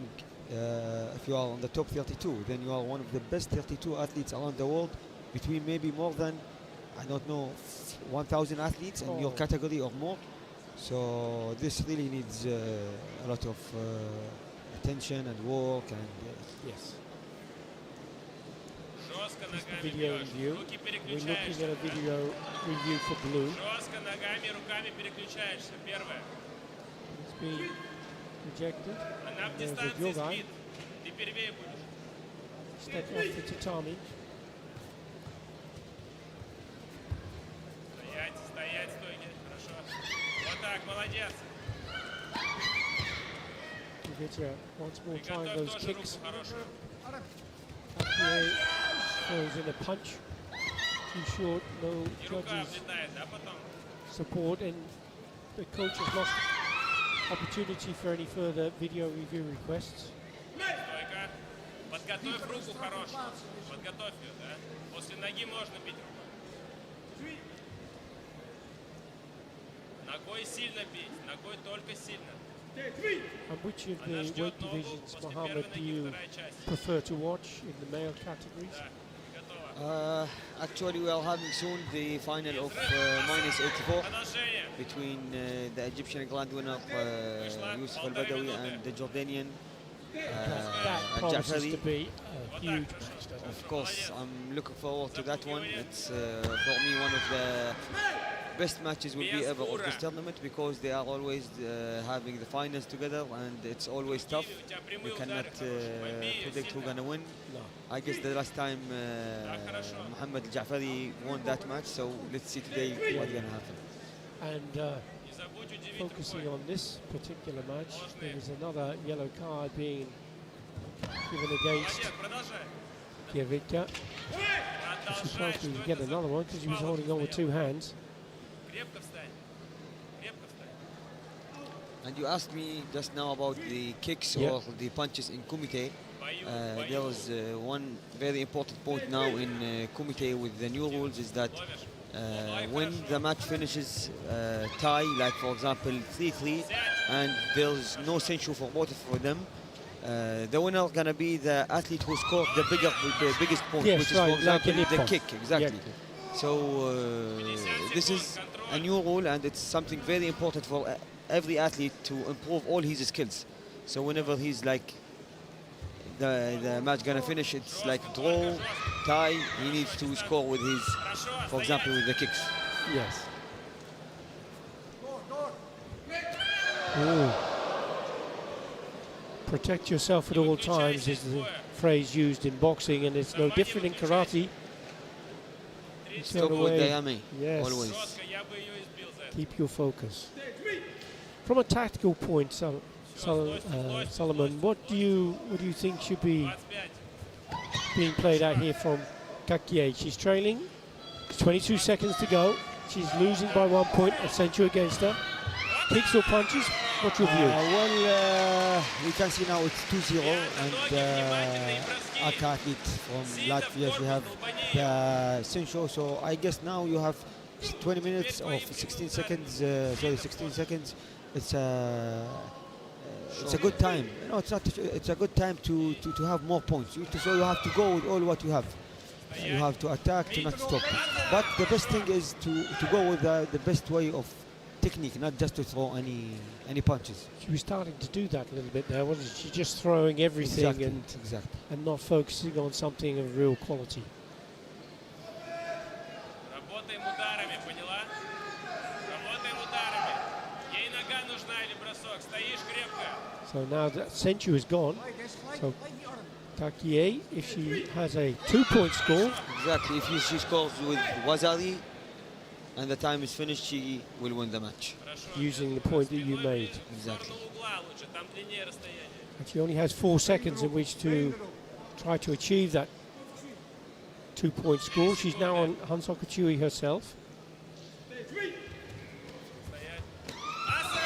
if you are on the top 32, then you are one of the best 32 athletes around the world, between maybe more than, I don't know, 1,000 athletes in your category or more. So this really needs a lot of attention and work. And yes. This is the video review. We're looking at a video review for blue. It's been rejected. There's a your guy. Step off the tatami. Kivitya once more trying those kicks. Kakie throws in a punch. Too short, no judges' support, and the coach has lost opportunity for any further video review requests. Подготовь руку хорошую. Подготовь ее, да? После ноги можно бить рукой. Ногой сильно бить, ногой только сильно. And which of the weight divisions, Mohammed, do you prefer to watch in the male categories? Actually, we are having soon the final of minus 84 between the Egyptian grand winner Yusuf Al-Badawi and the Jordanian That promises to Al-Jafari. be a huge match, doesn't it? Of course, I'm looking forward to that one. It's for me one of the best matches will be ever of this tournament, because they are always having the finals together, and it's always tough. You cannot predict who's gonna win. No. I guess the last time Muhammad Al-Jafari won that match, so let's see today what's gonna happen. And focusing on this particular match, there was another yellow card being given against Kievitka. He's supposed to get another one because he was holding on with two hands. Крепко встань. Крепко встань. And you asked me just now about the kicks Yeah. or the punches in Kumite. There was one very important point now in Kumite with the new rules, is that when the match finishes tie, like for example 3-3, and there's no censure for both of them, the winner gonna be the athlete who scored the biggest point, Yes, which is right, for example like in the Ippon. kick, exactly. Yeah. So this is a new rule, and it's something very important for every athlete to improve all his skills. So whenever he's like the match gonna finish, it's like draw, tie, he needs to score with his, for example, with the kicks. Yes. Ooh. Protect yourself at all times is the phrase used in boxing, and it's no different in karate. Stop Turn with away. the yami, Yes. always. Жестко, я бы ее избил за это. Keep your focus. From a tactical point, Solomon, what do you think should be 25. being played out here from Kakie? She's trailing. There's 22 seconds to go. She's losing by 1 point. I sent you against her. Kicks or punches? What's your view? We can see now it's 2-0, and Aka athlete from Latvia, we have the Sencho, so I guess now you have 20 minutes or 16 seconds, 16 seconds. It's a good time. No, it's not. It's a good time to have more points. So you have to go with all what you have. You have to attack, to not stop. But the best thing is to go with the best way of technique, not just to throw any punches. She was starting to do that a little bit there, wasn't she? Just throwing everything Exactly. and not focusing on something of real quality. Работаем ударами, поняла? Работаем ударами. Ей нога нужна или бросок. Стоишь крепко. So now that Senchu is gone, so Kakie, if she has a 2-point score, Exactly. If she scores with Wazari and the time is finished, she will win the match. Хорошо. using the point that you made. В Exactly. сторону угла лучше, там длиннее расстояние. And she only has 4 seconds in which to try to achieve that 2-point score. She's now on Hansoku Chui herself. Стоять. Аса!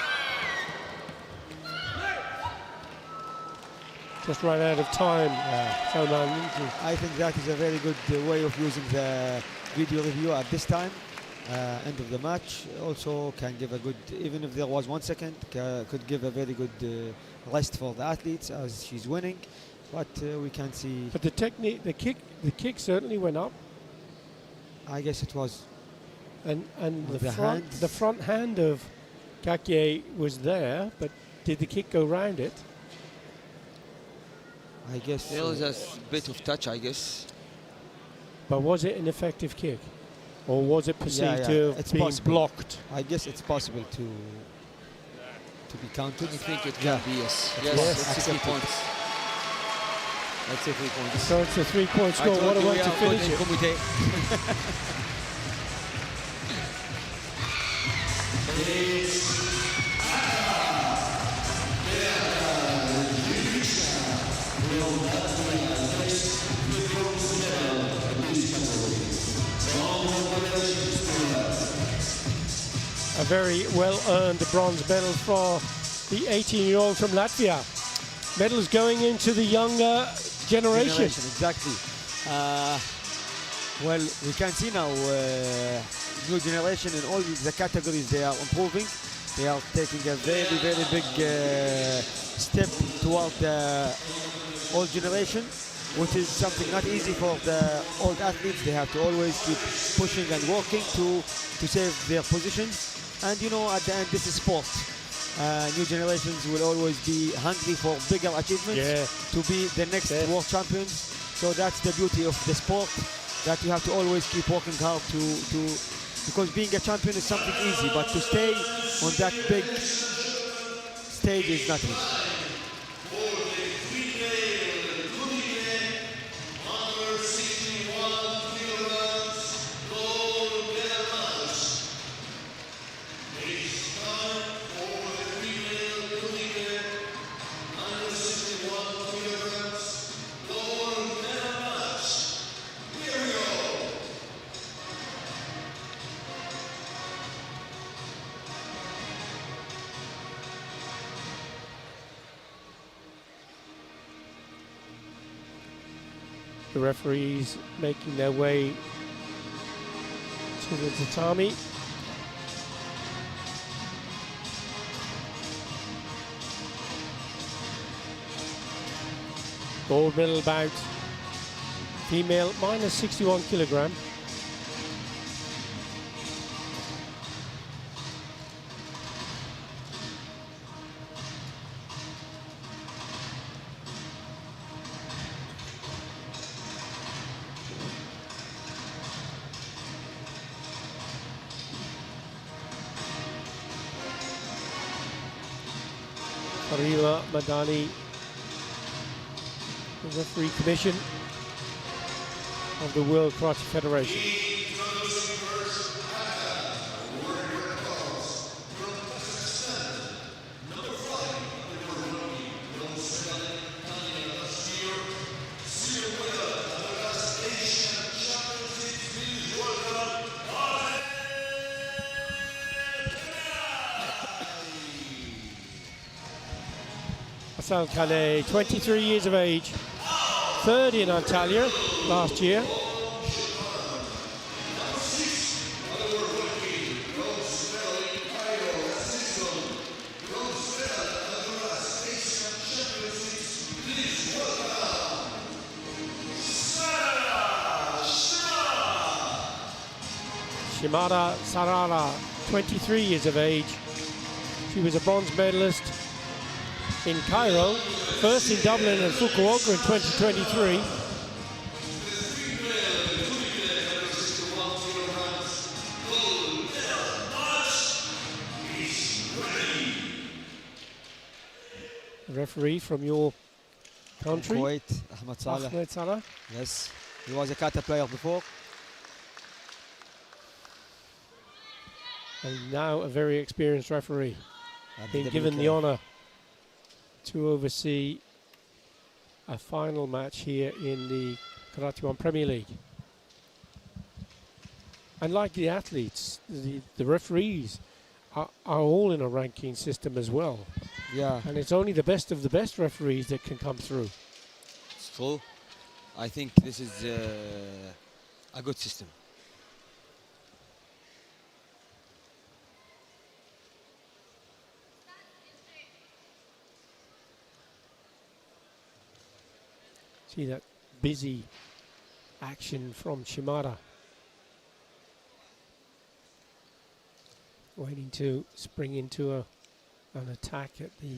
Just ran out of time, Salman. I think that is a very good way of using the video review at this time. End of the match also can give a good, even if there was 1 second, could give a very good rest for the athletes as she's winning. But we can see. But the technique, the kick certainly went up, I guess it was. and With the the hands. front hand of Kakie was there, but did the kick go round it? I guess. There was a bit of touch, I guess. But was it an effective kick, or was it perceived to have it's been possible. blocked? I guess it's possible to be counted. I think it can be, yes. Yes, Yes. it's 3 points. Let's say 3 points. So it's a 3-point I score. told What a you way we to are good finish in it. Kumite. A very well-earned bronze medal for the 18-year-old from Latvia. Medals going into the younger generation. Exactly. Well, we can see now new generation in all the categories. They are improving. They are taking a very, very big step toward the old generation, which is something not easy for the old athletes. They have to always keep pushing and working to save their positions. And you know, at the end, this is sport. New generations will always be hungry for bigger achievements to be the next world champions. So that's the beauty of the sport, that you have to always keep working hard to because being a champion is something easy, but to stay on that big stage is not easy. The referees making their way to the tatami. Gold medal bout, female minus 61 kilogram. Madani, the referee commission of the World Karate Federation. Kane, 23 years of age, third in Antalya last year. Shimada Sarara, 23 years of age. She was a bronze medalist in Cairo, first in Dublin and Fukuoka in 2023. The referee from your country, Kuwait, Ahmed Salah. Yes, he was a Kata player before. And now a very experienced referee, being given the honour to oversee a final match here in the Karate1 Premier League. And like the athletes, the referees are all in a ranking system as well. Yeah. And it's only the best of the best referees that can come through. It's true. I think this is a good system. See that busy action from Shimada. Waiting to spring into an attack at the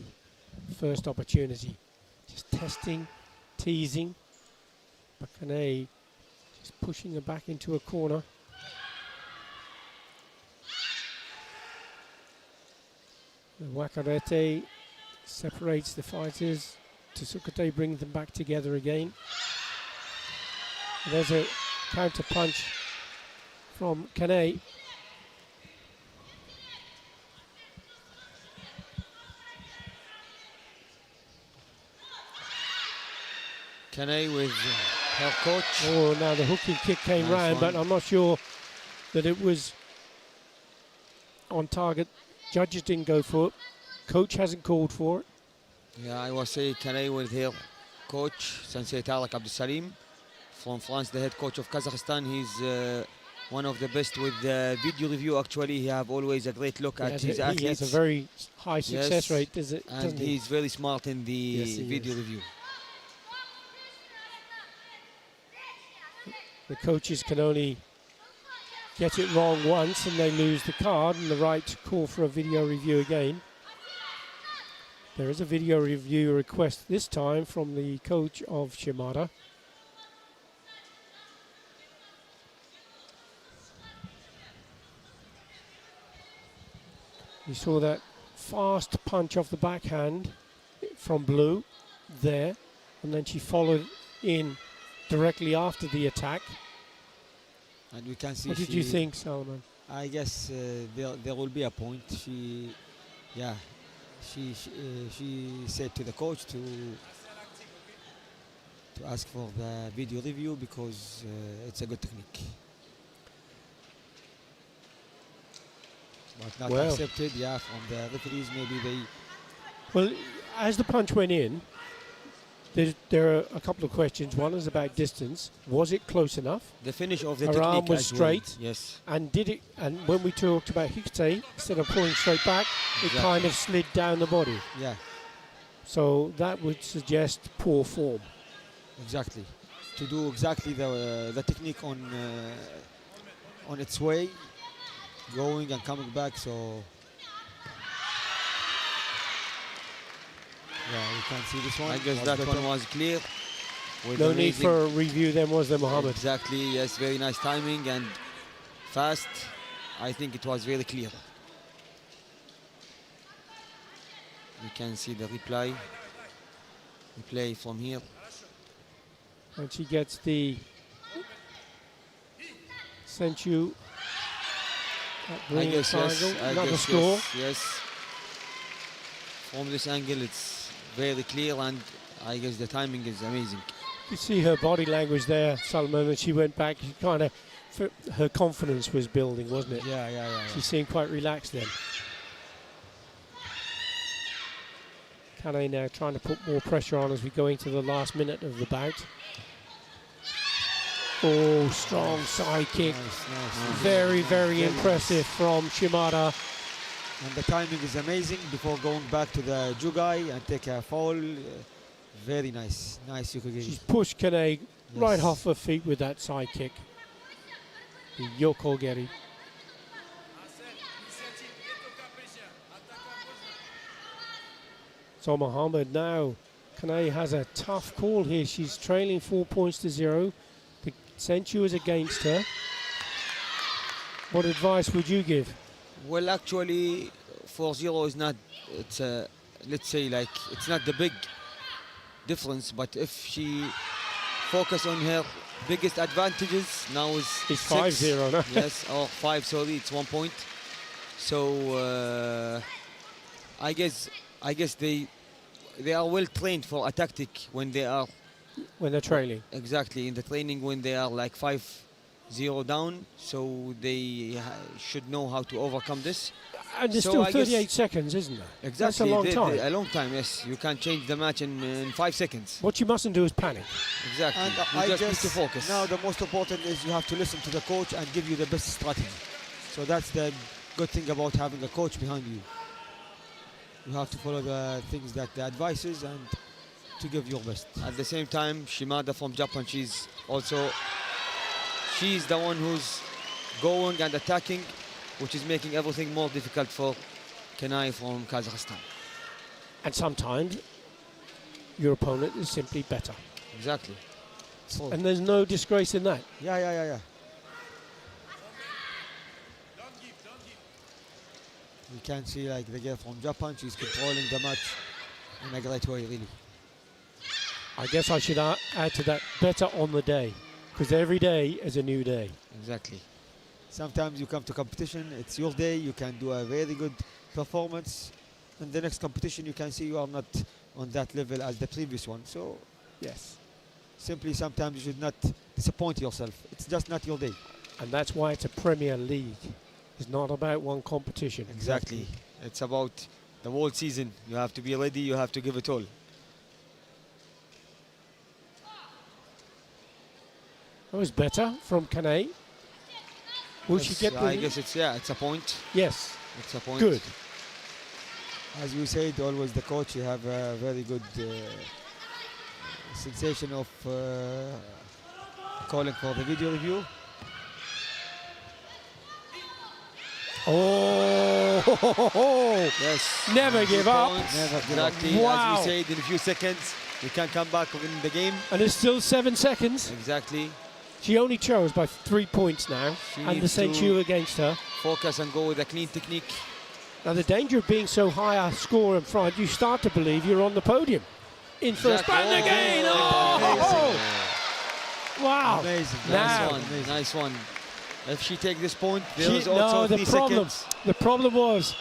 first opportunity. Just testing, teasing. Bakane just pushing her back into a corner. The Wakarete separates the fighters. Tsukate brings them back together again. There's a counter punch from Kane. Kane with her coach. Oh, now the hooking kick came round, but I'm not sure that it was on target. Judges didn't go for it. Coach hasn't called for it. Yeah, I was saying Kane with her coach, Sensei Tariq Abdul Salim, from France, the head coach of Kazakhstan. He's one of the best with video review. Actually, he have always a great look at his athletes. He has a very high success rate, and doesn't he? he's very smart in the Yes, he video is. review. The coaches can only get it wrong once and they lose the card and the right to call for a video review again. There is a video review request this time from the coach of Shimada. You saw that fast punch off the backhand from Blue there, and then she followed in directly after the attack. And we can see. What did you think, Salman? I guess there will be a point. She said to the coach to ask for the video review because it's a good technique. But not Well. accepted, from the referees. Maybe they. Well, as the punch went in, there are a couple of questions. One is about distance. Was it close enough? The finish of the Her technique arm was as well. straight. Yes. And did it? And when we talked about Hikte, instead of pulling straight back, it Exactly. kind of slid down the body. Yeah, So that would suggest poor form. exactly. To do exactly the technique on its way, going and coming back. So. Yeah, we can see this one. I guess was that better. one was clear. with No need amazing- for a review then, was there, Mohammed? Exactly, yes, very nice timing and fast. I think it was very clear. You can see the replay from here. And she gets the Senchu I green guess triangle. yes. I Another guess score. yes. From this angle, it's very clear, and I guess the timing is amazing. You see her body language there, Salman, when she went back. She kind of, her confidence was building, wasn't it? Yeah. She seemed quite relaxed then. Kane now trying to put more pressure on as we go into the last minute of the bout. Oh, strong side kick. Nice. Very, very impressive from Shimada. And the timing is amazing before going back to the Jugai and take a foul. Very nice. Nice Yukogiri. She's pushed Kane right Yes. off her feet with that side kick. The Yokogeri. So Mohammed now, Kane has a tough call here. She's trailing 4 points to 0. The Senchu is against her. What advice would you give? Well, actually, 4-0 is not, it's let's say like, it's not the big difference, but if she focus on her biggest advantages, now is It's 6. 5-0 now. Yes, or 5, sorry, it's 1 point. So, I guess they are well trained for a tactic when they are When they're trailing. exactly in the training when they are like 5-0 down, so they should know how to overcome this. And there's So still I guess- 38 seconds, isn't there? Exactly, That's a long time. a long time. Yes, you can't change the match in 5 seconds. What you mustn't do is panic. Exactly, And you I just need guess to focus. now the most important is you have to listen to the coach and give you the best strategy. So that's the good thing about having a coach behind you. You have to follow the things that the advice is and to give your best. At the same time, Shimada from Japan, she's the one who's going and attacking, which is making everything more difficult for Kenai from Kazakhstan. And sometimes your opponent is simply better. Exactly. So, And there's no disgrace in that. yeah. You can see like the girl from Japan, she's controlling the match in a great way, really. I guess I should add to that, better on the day. Because every day is a new day. Exactly. Sometimes you come to competition, it's your day, you can do a very good performance. And the next competition you can see you are not on that level as the previous one. So Yes. simply sometimes you should not disappoint yourself. It's just not your day. And that's why it's a Premier League. It's not about one competition. Exactly. It's about the whole season. You have to be ready, you have to give it all. That was better from Kane. Will she get the... I guess it's a point. Yes. It's a point. Good. As you said, always the coach, you have a very good sensation of calling for the video review. Oh, Yes. Never give up. Points. Never give up. Exactly. Wow. As we said, in a few seconds, we can come back in the game. And it's still 7 seconds. Exactly. She only chose by 3 points now. She And the needs to Senchu against her. focus and go with a clean technique. Now the danger of being so high a score in front, you start to believe you're on the podium. In first, Exactly. and again! Oh! Wow! Amazing. Now- Nice one. Amazing. Nice one. If she takes this point, there She- is also no, 3 the seconds. problem was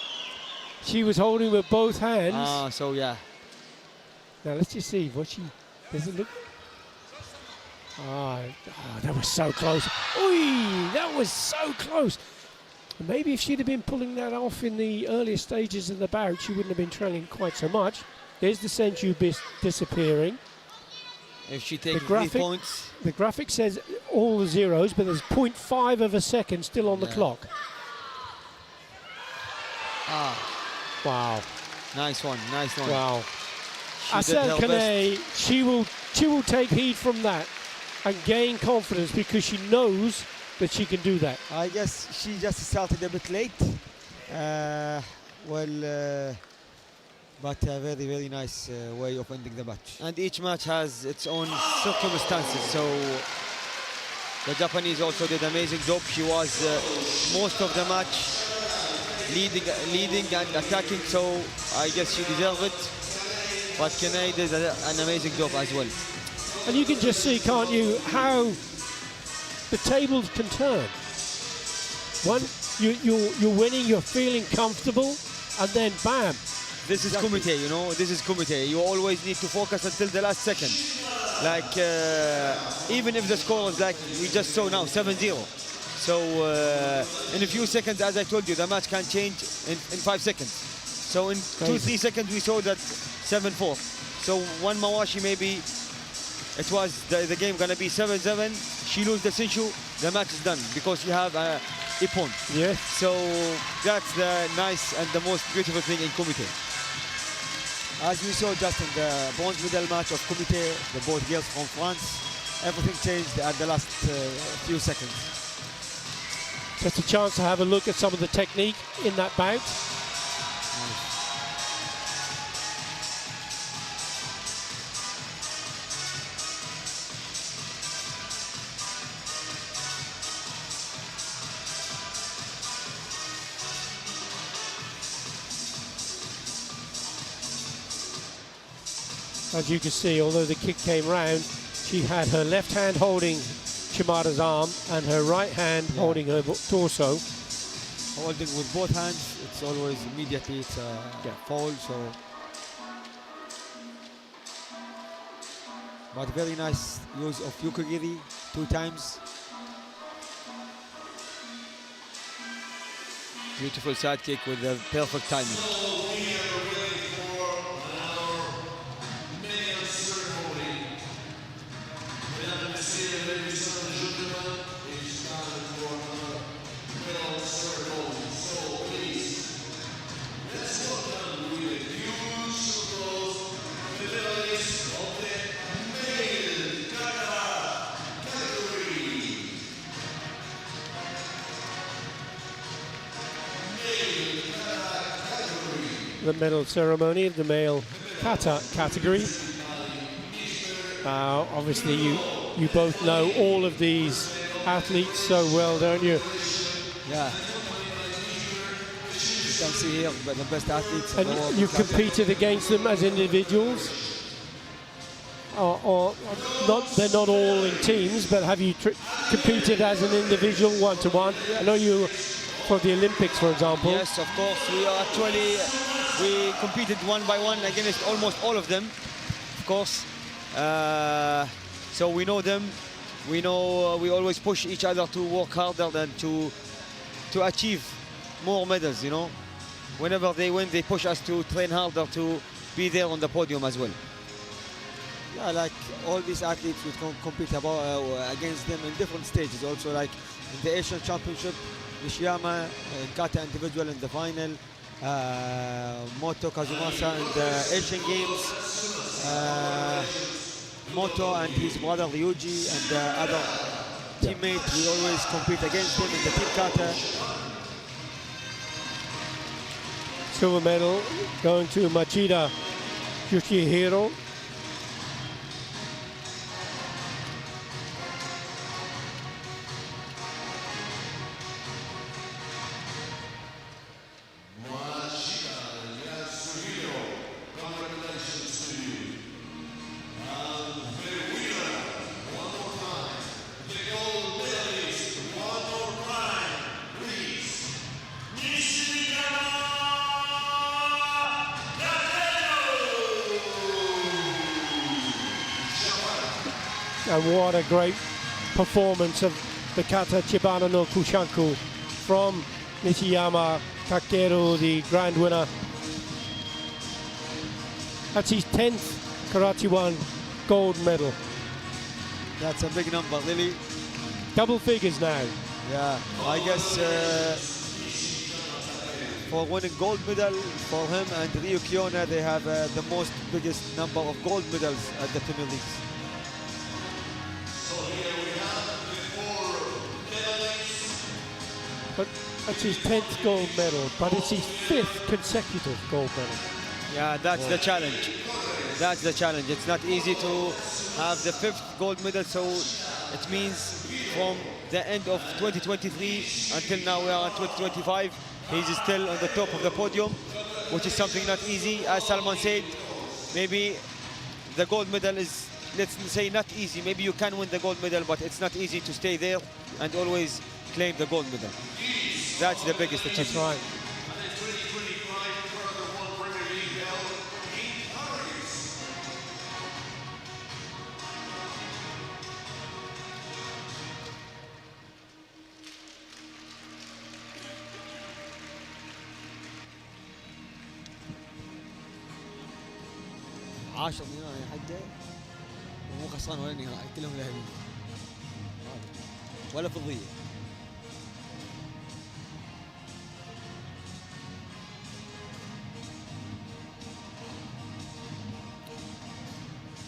she was holding with both hands. So yeah. Now let's just see what she does it look. That was so close. Oi, that was so close. Maybe if she'd have been pulling that off in the earlier stages of the bout, she wouldn't have been trailing quite so much. There's the Senchu disappearing. If she takes 3 graphic- points, The graphic says all the zeros, but there's 0.5 of a second still on the Yeah. clock. Wow, nice one. Nice one. wow. She did Asel her best. Kane, she will take heed from that and gain confidence because she knows that she can do that. I guess she just started a bit late. But a very, very nice way of ending the match. And each match has its own circumstances. So the Japanese also did an amazing job. She was most of the match leading and attacking. So I guess she deserved it. But Kane did an amazing job as well. And you can just see, can't you, how the tables can turn. One, you're winning, you're feeling comfortable, and then bam. This is Kumite, you know, this is Kumite. You always need to focus until the last second. Like, even if the score is like we just saw now, 7-0. So, in a few seconds, as I told you, the match can change in 5 seconds. So, in 2-3 seconds, we saw that 7-4. So, one Mawashi maybe, it was the game gonna be 7-7. She lose the Senchu, the match is done because you have a Ippon. Yeah. So, that's the nice and the most beautiful thing in Kumite. As we saw just in the bronze medal match of Kumite, the both girls from France, everything changed at the last few seconds. Just a chance to have a look at some of the technique in that bout. As you can see, although the kick came round, she had her left hand holding Shimada's arm and her right hand holding her torso. Holding with both hands, it's always immediately it's a foul. So, but very nice use of Yukogiri 2 times. Beautiful side kick with the perfect timing. The medal ceremony of the male Kata category. Obviously, you both know all of these athletes so well, don't you? Yeah. You can see here the best athletes. And in the world. you competed against them as individuals? Or not? They're not all in teams, but have you competed as an individual, one-to-one? I know you for the Olympics, for example. Yes, of course. We competed 1 by 1 against almost all of them, of course. So we know them. We know we always push each other to work harder than to achieve more medals, you know. Whenever they win, they push us to train harder to be there on the podium as well. Yeah, like all these athletes would compete against them in different stages. Also, like in the Asian Championship, Nishiyama in Kata individual in the final, Moto Kazumasa in the Asian Games, Moto and his brother Ryuji and the other teammate, we always compete against them in the team Kata. Silver medal going to Machida Yoshihiro. And what a great performance of the Kata Chibana no Kushanku from Nishiyama Takeru, the grand winner. That's his 10th Karate1 gold medal. That's a big number, really. Double figures now. Yeah, I guess for winning gold medal for him and Ryu Kiona, they have the most biggest number of gold medals at the Premier Leagues. But that's his 10th gold medal, but it's his 5th consecutive gold medal. Yeah, that's the challenge. That's the challenge. It's not easy to have the 5th gold medal, so it means from the end of 2023 until now we are in 2025, he's still on the top of the podium, which is something not easy. As Salman said, maybe the gold medal is, let's say, not easy. Maybe you can win the gold medal, but it's not easy to stay there and always claim the gold medal. That's the biggest achievement. That's right. عاشر نهائي حقه ومو خسران ولا نهائي كلهم ذهبيين ولا فضيه.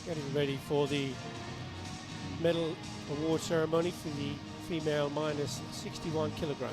Getting ready for the medal award ceremony for the female minus 61 kilogram.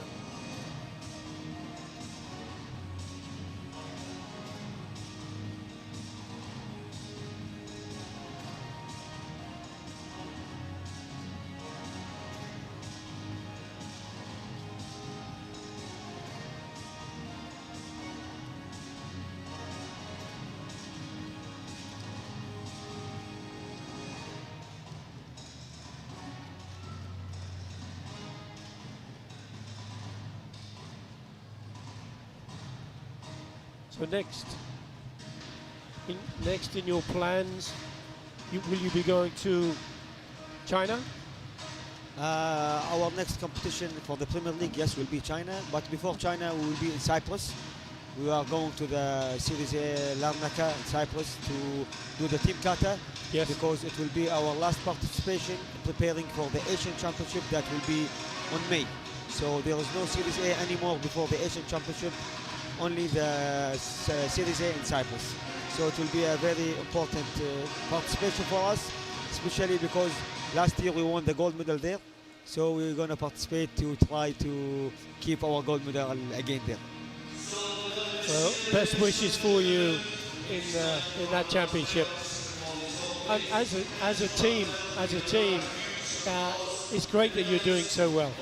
So next in your plans, will you be going to China? Our next competition for the Premier League, yes, will be China. But before China, we will be in Cyprus. We are going to the Series A Larnaca in Cyprus to do the Team Kata. Yes. Because it will be our last participation, preparing for the Asian Championship that will be on May. So there is no Series A anymore before the Asian Championship, only the Series A in Cyprus. So it will be a very important participation for us, especially because last year we won the gold medal there. So we're going to participate to try to keep our gold medal again there. Well, best wishes for you in that championship. And as a team, it's great that you're doing so well.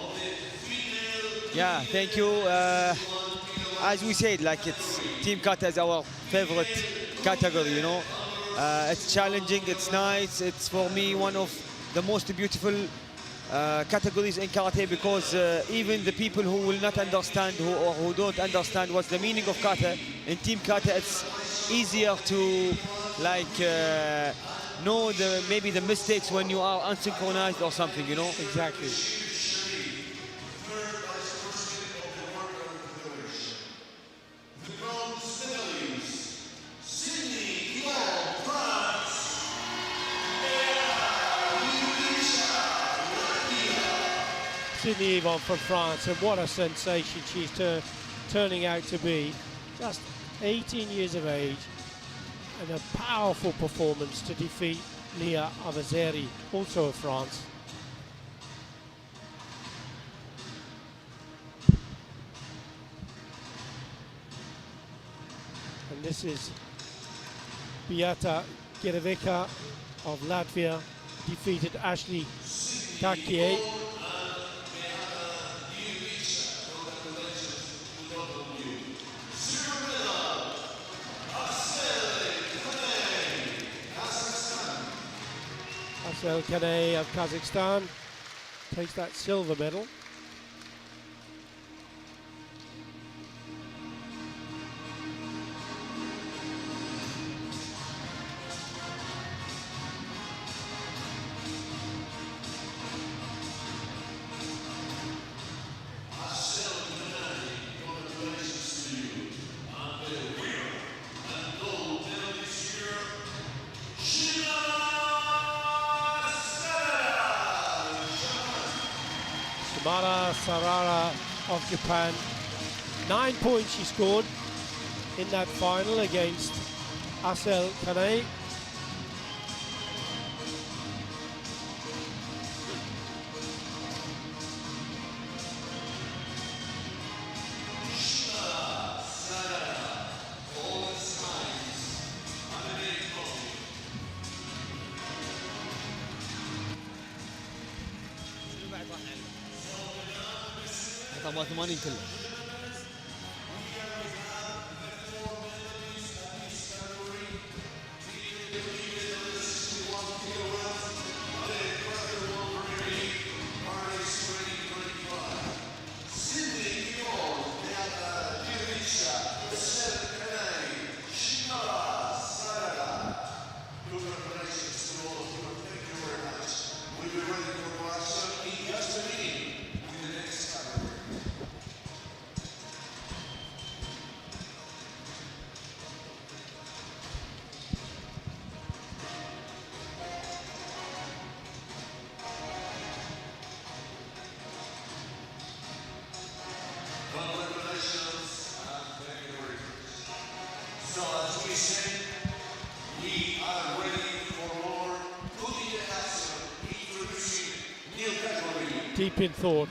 Yeah, thank you. As we said, like, it's Team Kata is our favorite category, you know. It's challenging, it's nice, it's for me one of the most beautiful categories in karate, because even the people who will not understand or who don't understand what's the meaning of kata, in Team Kata it's easier to know maybe the mistakes when you are unsynchronized or something, you know. Exactly. Sydney Yvonne from France, and what a sensation she's turning out to be. Just 18 years of age, and a powerful performance to defeat Lia Avazeri, also of France. And this is Beata Gereveka of Latvia, defeated Ashley Takier. Asel Kanay of Kazakhstan takes that silver medal. Mara Sarara of Japan. 9 points she scored in that final against Asel Kanay. طبعا 80 كله. Deep in thought.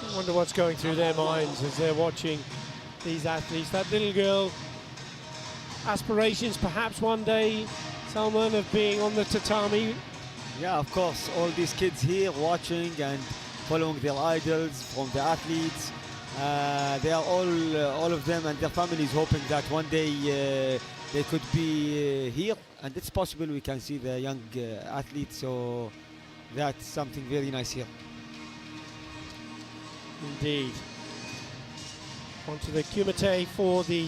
I wonder what's going through their minds as they're watching these athletes. That little girl, aspirations perhaps one day, Salman, of being on the tatami. Yeah, of course, all these kids here watching and following their idols from the athletes. They are all of them and their families hoping that one day they could be here, and it's possible we can see the young athletes, so that's something very nice here. Indeed. Onto the Kumite for the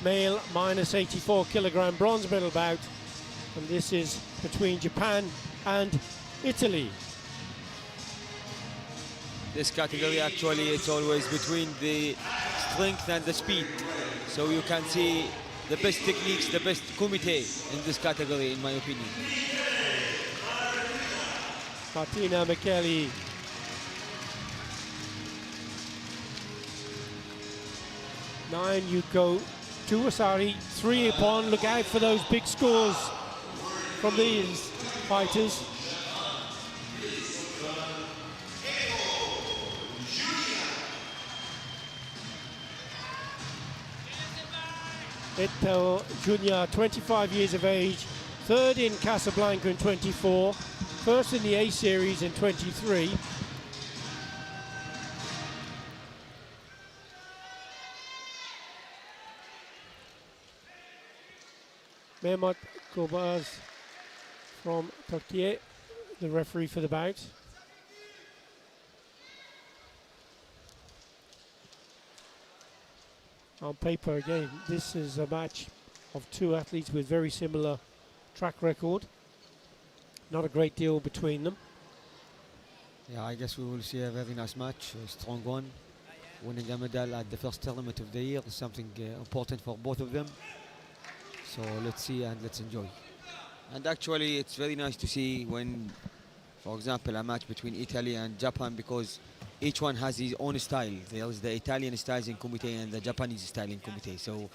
male minus 84 kilogram bronze medal bout, and this is between Japan and Italy. This category actually it's always between the strength and the speed, so you can see the best techniques, the best kumite in this category, in my opinion. Martina Micheli. Nine Yuko, 2 Wasari, 3 Ippon. Look out for those big scores from these fighters. Ito Junior, 25 years of age, 3rd in Casablanca in 24, 1st in the A Series in 23. Mehmet Gobaz from Turkey, the referee for the bout. On paper again, this is a match of 2 athletes with very similar track record. Not a great deal between them. Yeah, I guess we will see a very nice match, a strong one, winning a medal at the first tournament of the year is something important for both of them. So let's see and let's enjoy. And actually, it's very nice to see when, for example, a match between Italy and Japan, because each one has his own style. There is the Italian styles in Kumite and the Japanese style in Kumite. So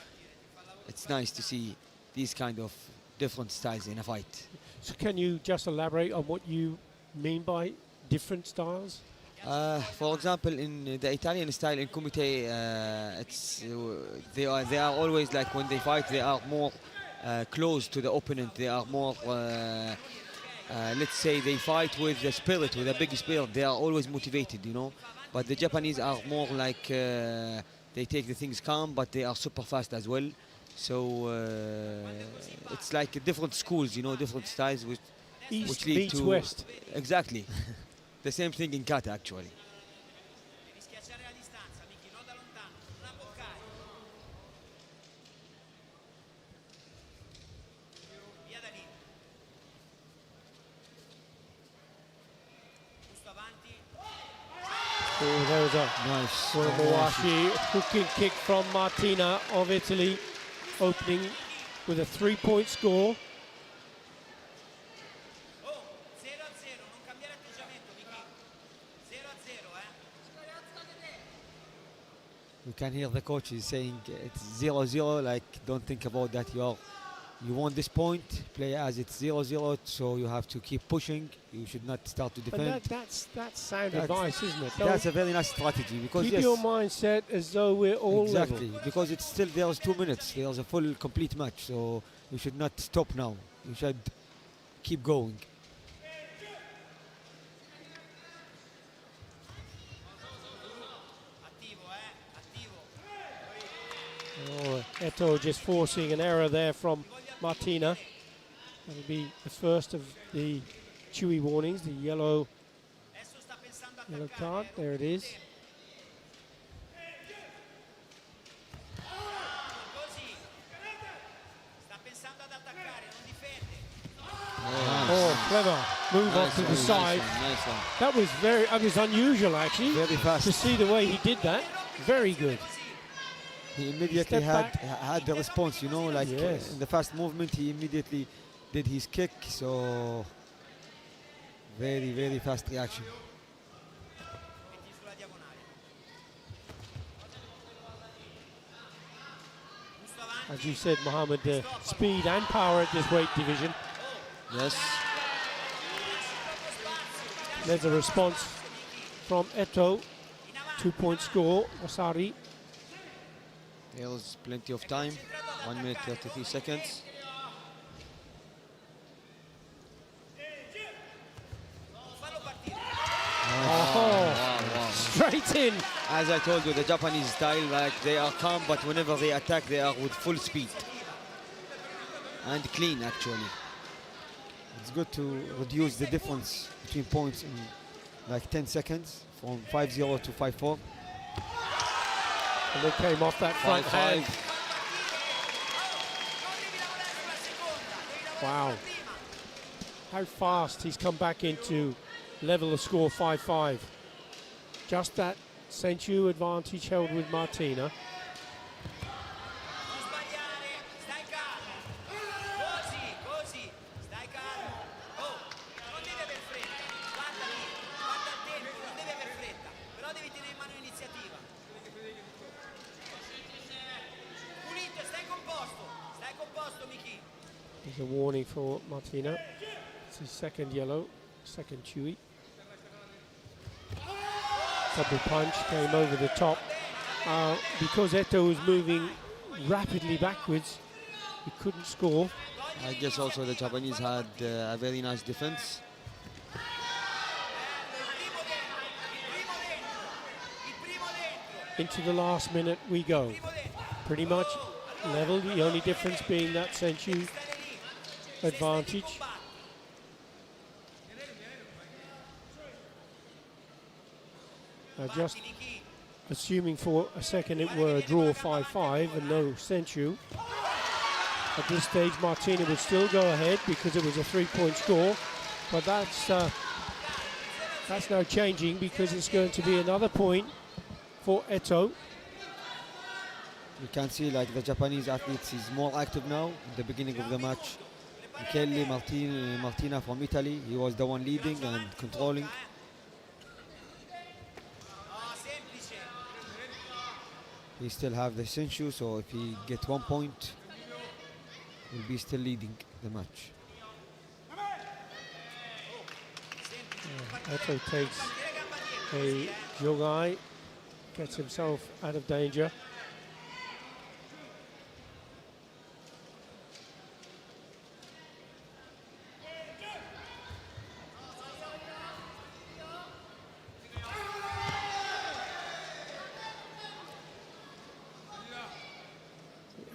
it's nice to see these kind of different styles in a fight. So can you just elaborate on what you mean by different styles? For example, in the Italian style in Kumite, they are always like when they fight, they are more close to the opponent. They are more, let's say, they fight with the spirit, with a big spirit. They are always motivated, you know. But the Japanese are more like they take the things calm, but they are super fast as well. So it's like different schools, you know, different styles, which East lead meets to West. Exactly. The same thing in Kata, actually. Oh, there was a Nice. Mawashi hooking kick from Martina of Italy, opening with a 3-point score. You can hear the coach is saying it's 0-0, like don't think about that. You won this point, play as it's 0-0, so you have to keep pushing. You should not start to defend. And that's sound advice, isn't it? That's a very nice strategy, because keep yes, your mindset as though we're all exactly, level. because it's still, there's 2 minutes, there's a full complete match, so you should not stop now. You should keep going. Oh, Eto just forcing an error there from Martina. That'll be the first of the chewy warnings, the yellow card. There it is. Oh, clever move off to the side. Nice one. That was unusual actually. Very fast. To see the way he did that. Very good. He immediately Step had the response, you know, like Yes. in the fast movement, he immediately did his kick, so very, very fast reaction. As you said, Mohammed, speed and power at this weight division. Yes. There's a response from Eto. 2-point score, Wasari. There was plenty of time. 1 minute 33 seconds. Oh, straight in. As I told you, the Japanese style, like they are calm, but whenever they attack, they are with full speed. And clean, actually. It's good to reduce the difference between points in like 10 seconds, from 5-0 to 5-4. And they came off that front 5-5. hand. Wow. How fast he's come back into level the score 5-5. Just that Senchu advantage held with Martina. There's a warning for Martina. It's his second yellow, second chewy. Double punch came over the top. Because Eto was moving rapidly backwards, he couldn't score. I guess also the Japanese had a very nice defense. Into the last minute we go. Pretty much level, the only difference being that Senchu advantage. Just assuming for a second it were a draw 5-5 and no Senchu. At this stage Martina would still go ahead because it was a 3-point score, but that's now changing because it's going to be another point for Eto. You can see like the Japanese athletes is more active now. In the beginning of the match, Michele Martina from Italy, he was the one leading and controlling. He still have the Senshu, so if he get 1 point, he'll be still leading the match. Eto takes a Jogai, gets himself out of danger.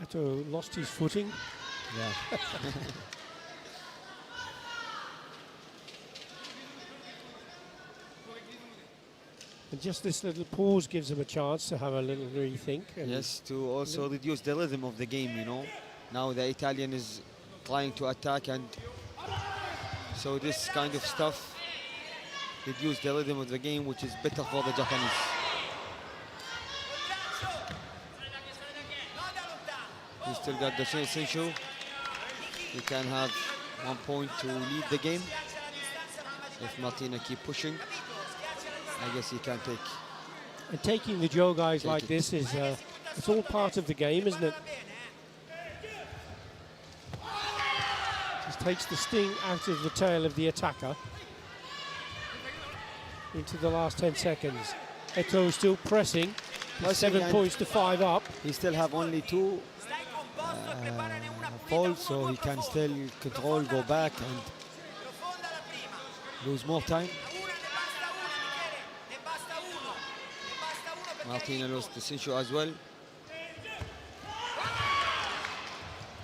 Eto lost his footing. Yeah. And just this little pause gives him a chance to have a little rethink. And Yes, to also reduce the rhythm of the game, you know. Now the Italian is trying to attack, and so this kind of stuff reduce the rhythm of the game, which is better for the Japanese. He still got the Senshu. He can have 1 point to lead the game. If Martina keep pushing, I guess he can take. And taking the Jogais Take like it. this is, it's all part of the game, isn't it? Just takes the sting out of the tail of the attacker. Into the last 10 seconds. Eto still pressing. He's 7 and points to 5 up. He still have only 2 falls, so he can still control, go back, and lose more time. Martina lost the Senshu as well.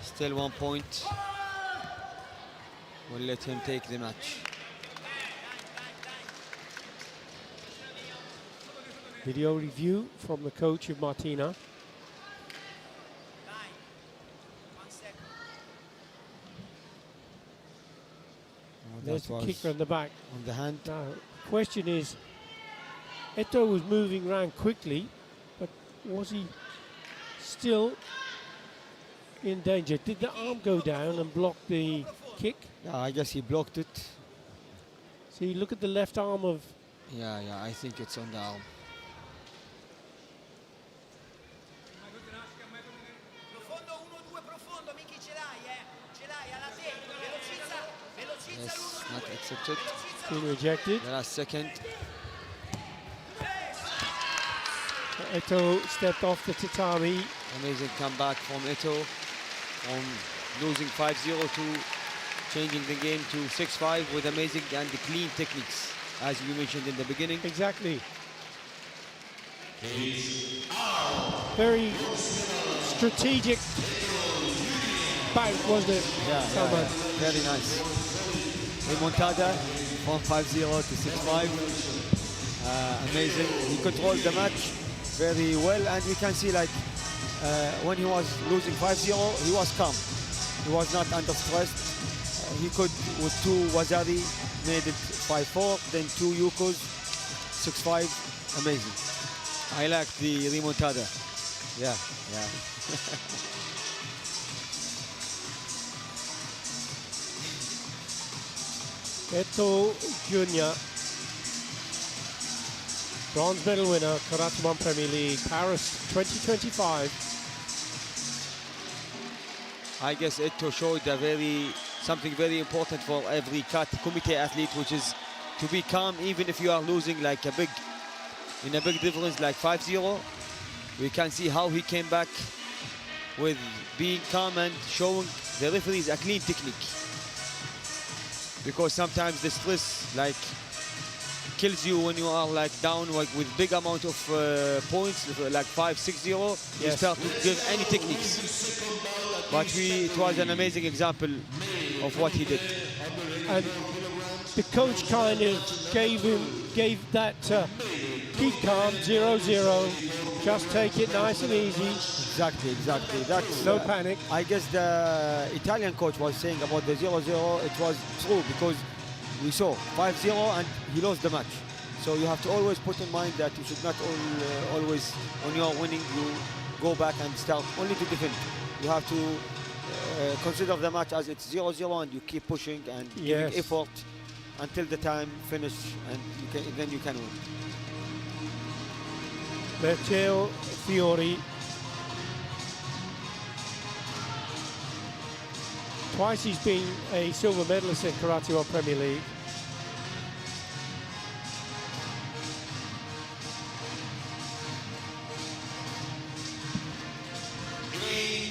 Still 1 point. We'll let him take the match. Video review from the coach of Martina. There's the kick on the back. On the hand. Now, question is, Eto was moving around quickly, but was he still in danger? Did the arm go down and block the kick? Yeah, I guess he blocked it. See, look at the left arm of... Yeah, I think it's on the arm. Yes, not accepted. Been rejected. The last second. Eto stepped off the tatami. Amazing comeback from Eto. From losing 5-0 to changing the game to 6-5 with amazing and clean techniques, as you mentioned in the beginning. Exactly. Very strategic bout, wasn't it? Yeah, Salman? very nice. Remontada from 5-0 to 6-5. Amazing. He controlled the match very well, and you can see like when he was losing 5-0, he was calm. He was not under stress. He could, with 2 Wazari, made it 5-4, then 2 Yukos, 6-5. Amazing. I like the remontada. Yeah. Eto Jr., bronze medal winner, Karate1 Premier League, Paris 2025. I guess Eto showed something very important for every Kumite athlete, which is to be calm even if you are losing like a big difference like 5-0. We can see how he came back with being calm and showing the referees a clean technique. Because sometimes the stress like kills you when you are like down like with big amount of points, like 5-6-0. You Yes. start to give any techniques. But it was an amazing example of what he did. And the coach kind of gave that keep calm, 0-0, just take it nice and easy. Exactly. That's No panic. I guess the Italian coach was saying about the 0-0. It was true because we saw 5-0 and he lost the match. So you have to always put in mind that you should not always, when you are winning, you go back and start only to defend. You have to consider the match as it's 0-0 and you keep pushing and giving effort until the time finish, and then you can win. Matteo Fiori. Twice he's been a silver medalist in Karate1 Premier League.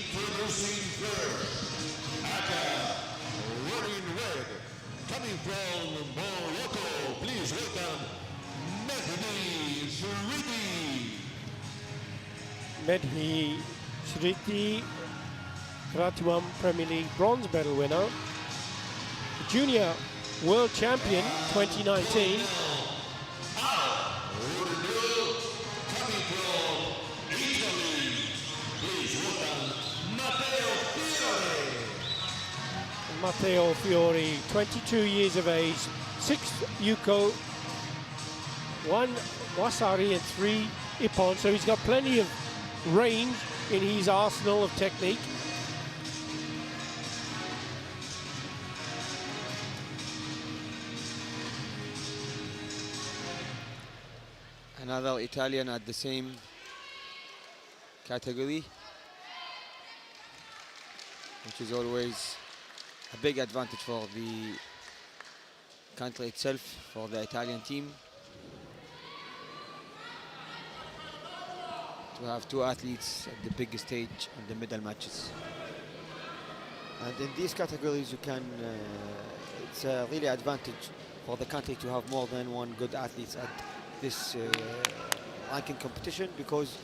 Introducing first, Kata, running red, coming from Morocco. Please welcome Medhi Shriti. Medhi Shriti, Karate1 Premier League bronze medal winner, junior world champion 2019. Coming from Italy. Please welcome Matteo Fiore. Matteo Fiori, 22 years of age, 6 Yuko, 1 Wasari and 3 Ippon, so he's got plenty of range in his arsenal of technique. Another Italian at the same category, which is always a big advantage for the country itself, for the Italian team, to have 2 athletes at the biggest stage and the medal matches. And in these categories, you can, it's a really advantage for the country to have more than 1 good athletes at this ranking competition, because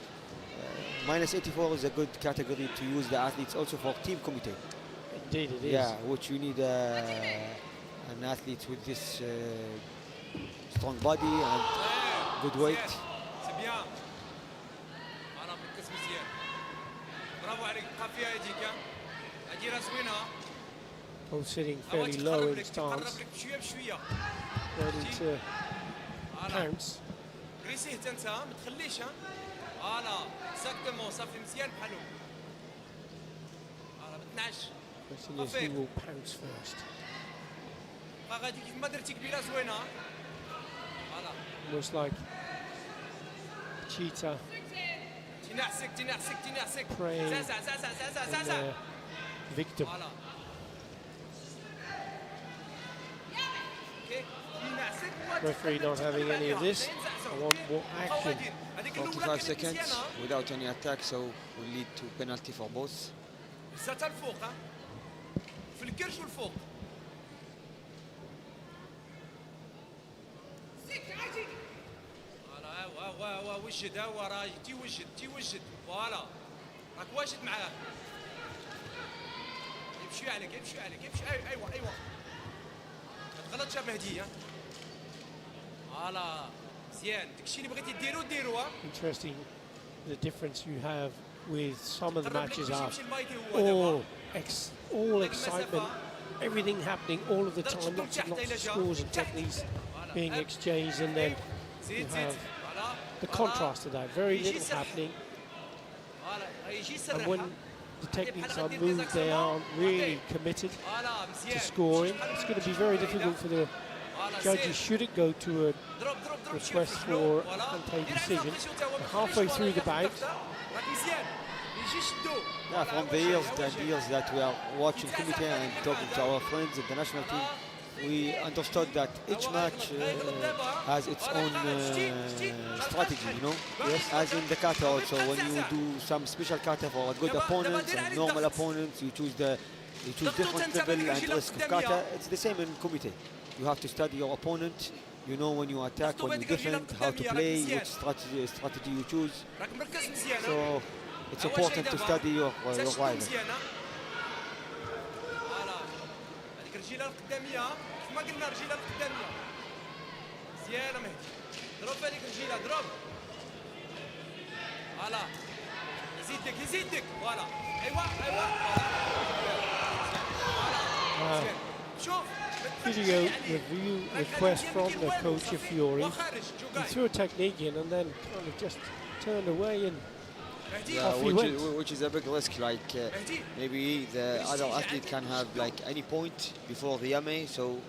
-84 is a good category to use the athletes also for team comite. Indeed it is. Yeah, which you need an athlete with this strong body and good weight. C'est bien. أنا بركز مزيان. برافو عليك، بقى فيها يديك. أديرها زوينة. Both sitting fairly low in stance, بشوية بشوية. ready to pounce. ريسيه انت ما تخليش ها. فوالا اكزاكتومون صافي مزيان بحالو. فوالا ب 12. Question is who will pounce first. غادي كيف ما درتي كبيره زوينه. فوالا Almost like cheetah تنعسك تنعسك تنعسك. praying زعزع زعزع زعزع on زعزع. their victim. فوالا. Referee not having any of this. I want more action. 45 seconds without any attack, so will lead to penalty for both. زادها الفوق ها. في الكرش والفوق. فوالا وا وجد ها هو راه تيوجد فوالا راك واجد معاه. يمشي عليك يمشي عليك يمشي ايوا ما تغلطش مهدي ها. فوالا مزيان داكشي اللي بغيتي ديرو ها. Interesting the difference you have with some of the matches are all excitement, everything happening all of the time, lots of scores and techniques being exchanged, and then you have the contrast to that, very little happening. And when the techniques are moved, they aren't really committed to scoring. It's going to be very difficult for the judges, should it go to a request for anti-decision. Halfway through the bout, Yeah, from the years that we are watching Kumite and talking to our friends at the national team, we understood that each match has its own strategy, you know. Yes. As in the kata also, when you do some special kata for good opponents and normal opponents, you choose different level and risk of kata. It's the same in Kumite. You have to study your opponent. You know when you attack, when you defend, how to play, which strategy you choose. So it's important to study your rival. هذيك الرجيله القداميه كيف ما قلنا الرجيله القداميه مزيانه مهدي ضرب هذيك الرجيله ضرب فوالا يزيدك فوالا ايوا فوالا مزيان شوف video review request from the coach of Fiori. خارج he threw a technique in and then kind of just turned away and Yeah, off he went. which is a big risk. Like maybe the other athlete can have like any point before the yame. So You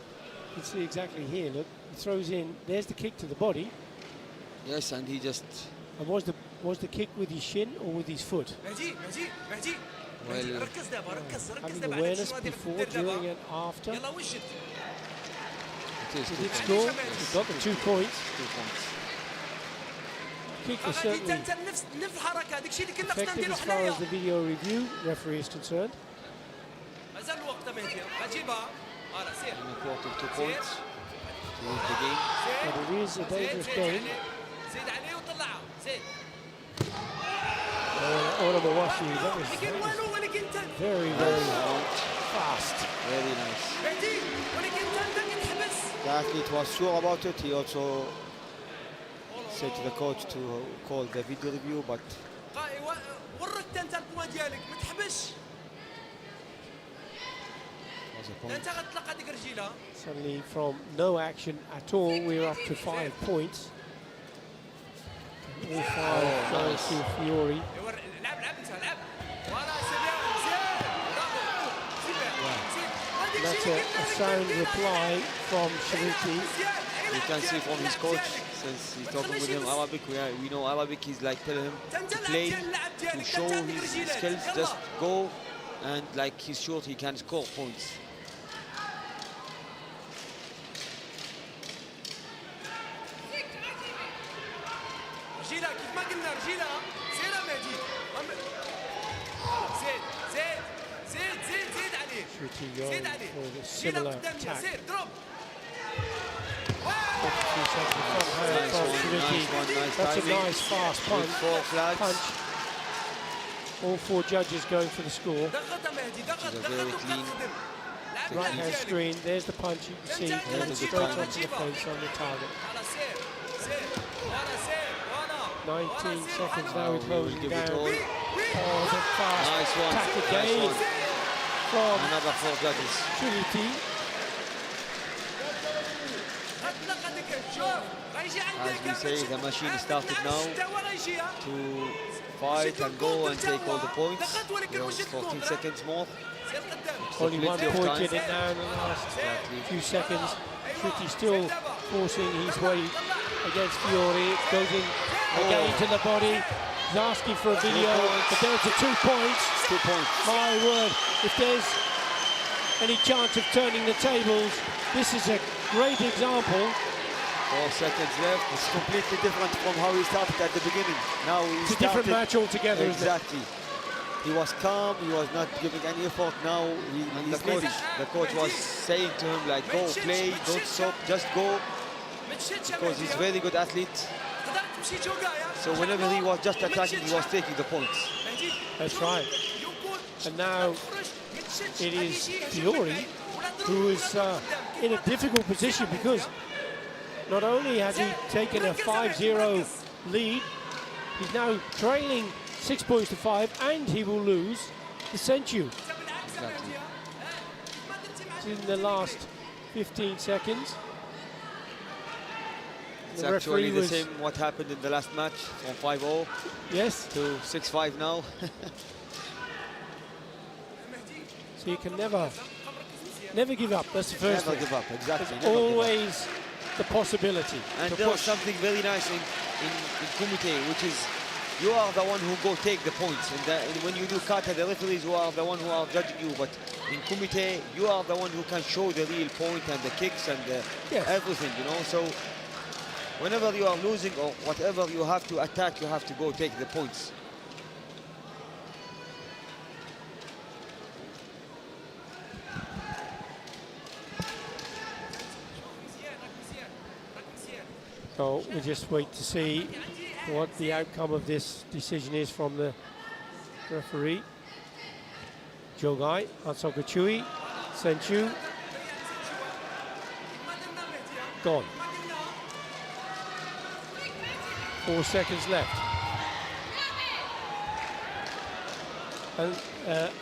can see exactly here, look, he throws in, there's the kick to the body. yes, and he just And was the kick with his shin or with his foot? well. ركز دابا ركز Having دابا على awareness شنو غادي before, دير during دابا. and after. يلا وجد. It is He 2 did points. score, he got the 2 points. 2 points. Kick was غادي certainly انت نفس الحركه هذاك الشيء اللي كنا خصنا effective نديرو as far حنايا. as the video review referee is concerned. مازال الوقت مهدي غتجيبها. فوالا سير. In a quarter, 2 points to win the game. But it is a dangerous game. زيد عليه وطلعها زيد. Oramawashi, that ما كاين was والو ولكن انت very, very fast. Very nice. مهدي ولكن انت كتحبس. The athlete was sure about it. He also said to the coach to call the video review, but وركت انت البوان ديالك ما تحبسش. was a point. انت غتطلق هذيك الرجيله. Suddenly from no action at all, we're up to 5 points. All 5 going to Fiore. لعب انت لعب. فوالا سي بيان مزيان. برافو. سي بيان. هذيك That's الشيء a sound reply from Shariki. You can see from his coach, since he's talking with him Arabic, we know Arabic, he's like telling him to play, to show his skills, just go, and like he's sure he can score points. رجيله كيف ما قلنا رجيله سير مهدي زيد زيد زيد زيد زيد عليه Shariki going زيد عليه for the رجيله similar قدام attack. سير ضرب 52 seconds front hand from Shariki. That's a nice fast punch. 4 flags. Punch. All 4 judges going for the score. ضغط مهدي ضغط She's a ضغط very وبقى clean تخدم لعب Right اللعب hand ديالك. screen, there's the punch you can see, There's straight the onto punch. the face on the target. فوالا سير سير فوالا سير فوالا 19 سير seconds وحنا. now with We will closing give it down. all. Oh, the fast Nice one. attack Nice again one. from Another 4 judges. Trinity. غتطلق هذيك شوف غيجي عندك As we say, the machine started now to fight and go and take all the points. There's 14 seconds more. سير قدام Only one plenty of point time. in it now in the last Exactly. few seconds. Trinity still forcing his way against Fiore. It goes in again to the body. He's asking for a video, but there's the 2 points. 2 points. My word, if there's any chance of turning the tables, this is a great example. 4 seconds left. It's completely different from how he started at the beginning. Now he It's a started different match altogether, isn't it? exactly. He was calm. He was not giving any effort. Now he's leading. The coach was saying to him like, "Go play, don't stop, just go," ما تشدش because he's a very good athlete. تقدر تمشي جوكايا So whenever he was just attacking, he was taking the points. That's right. And now it is Fiore who is in a difficult position because not only has he taken a 5-0 lead, he's now trailing 6 points to 5, and he will lose the Senchu in the last 15 seconds. It's The actually referee the was- same what happened in the last match from 5-0 Yes, to 6-5 now. so you can never give up. That's the first Never thing. give up. Exactly. There's never give up. always the possibility And to there was push. something very nice in Kumite, which is you are the one who go take the points. And when you do Kata, the referees who are the one who are judging you. But in Kumite, you are the one who can show the real point and the kicks and Yes. everything, you know. So whenever you are losing or whatever you have to attack, you have to go take the points. So we just wait to see what the outcome of this decision is from the referee. Jogai, Hansoka Chui, Senchu. Gone. 4 seconds left. And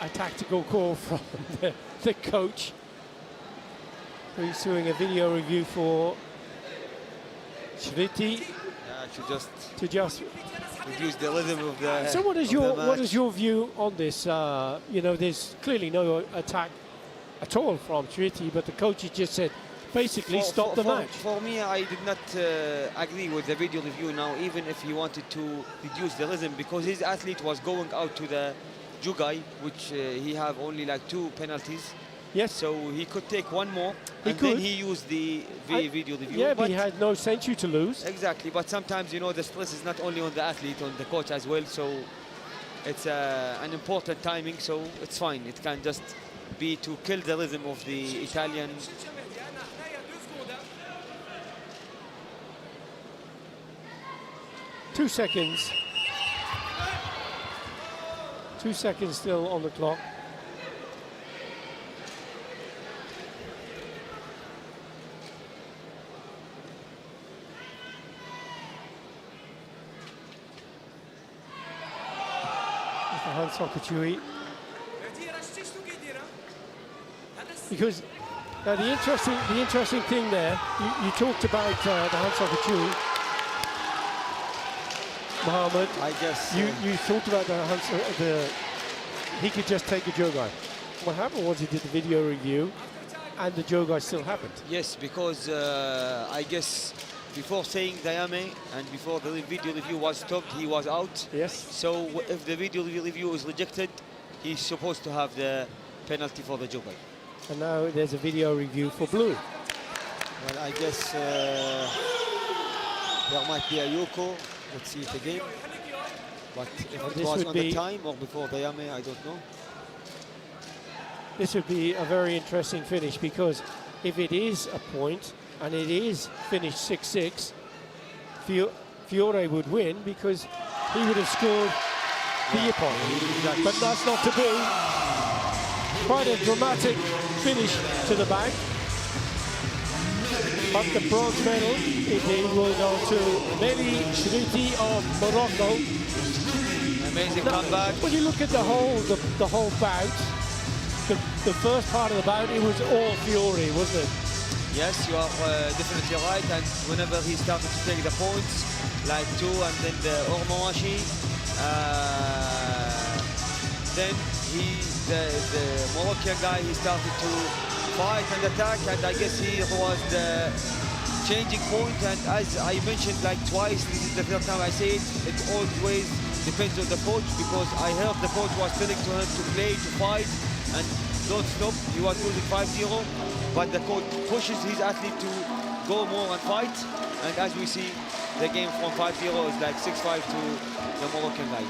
a tactical call from the coach, who's doing a video review for Shriti To just to just. reduce the rhythm of the. So what is of the what is match. your view on this? You know, there's clearly no attack at all from Shriti, but the coach just said basically stop the match. For me, I did not agree with the video review now, even if he wanted to reduce the rhythm, because his athlete was going out to the jugai, which he have only like 2 penalties. Yes. So he could take one more, He and could. then he used the video review. Yeah, but but he had no century to lose. exactly, but sometimes, you know, the stress is not only on the athlete, on the coach as well, so it's an important timing, so it's fine. It can just be to kill the rhythm of the Italian. شفت يا مهدي انا هنايا 2 سكوند 2 seconds. 2 seconds still on the clock. Mr. Hans Sokachui. مهدي راه شتي شنو كيدير هذا Because the interesting thing there, you talked about the Hans Sokachui, Mohammed. I guess You talked about he could just take a jogai. What happened was he did the video review, and the jogai still happened. yes, because I guess before saying Dayame and before the video review was stopped, he was out. Yes. So if the video review is rejected, he's supposed to have the penalty for the jogai. And now there's a video review for blue. Well, I guess there might be a Yoko. Let's see it again. But if it this was would on the be- time or before Dayame, I don't know. This would be a very interesting finish, because if it is a point and it is finished 6-6, Fiore would win because he would have scored the Ippon. But that's not to be. Quite a dramatic finish to the back. But the bronze medal indeed will go to Mehdi Shriti of Morocco. Amazing Now, comeback. when you look at the whole bout, the first part of the bout, it was all Fiore, wasn't it? Yes, you are definitely right. And whenever he started to take the points, like 2 and then the Ormawashi, then the Moroccan guy, he started to fight and attack, and I guess he was the changing point. And as I mentioned like twice, this is the third time I say it, it always depends on the coach, because I heard the coach was telling to him to play, to fight, and don't stop. He was losing 5-0, but the coach pushes his athlete to go more and fight, and as we see, the game from 5-0 is like 6-5 to the Moroccan guy.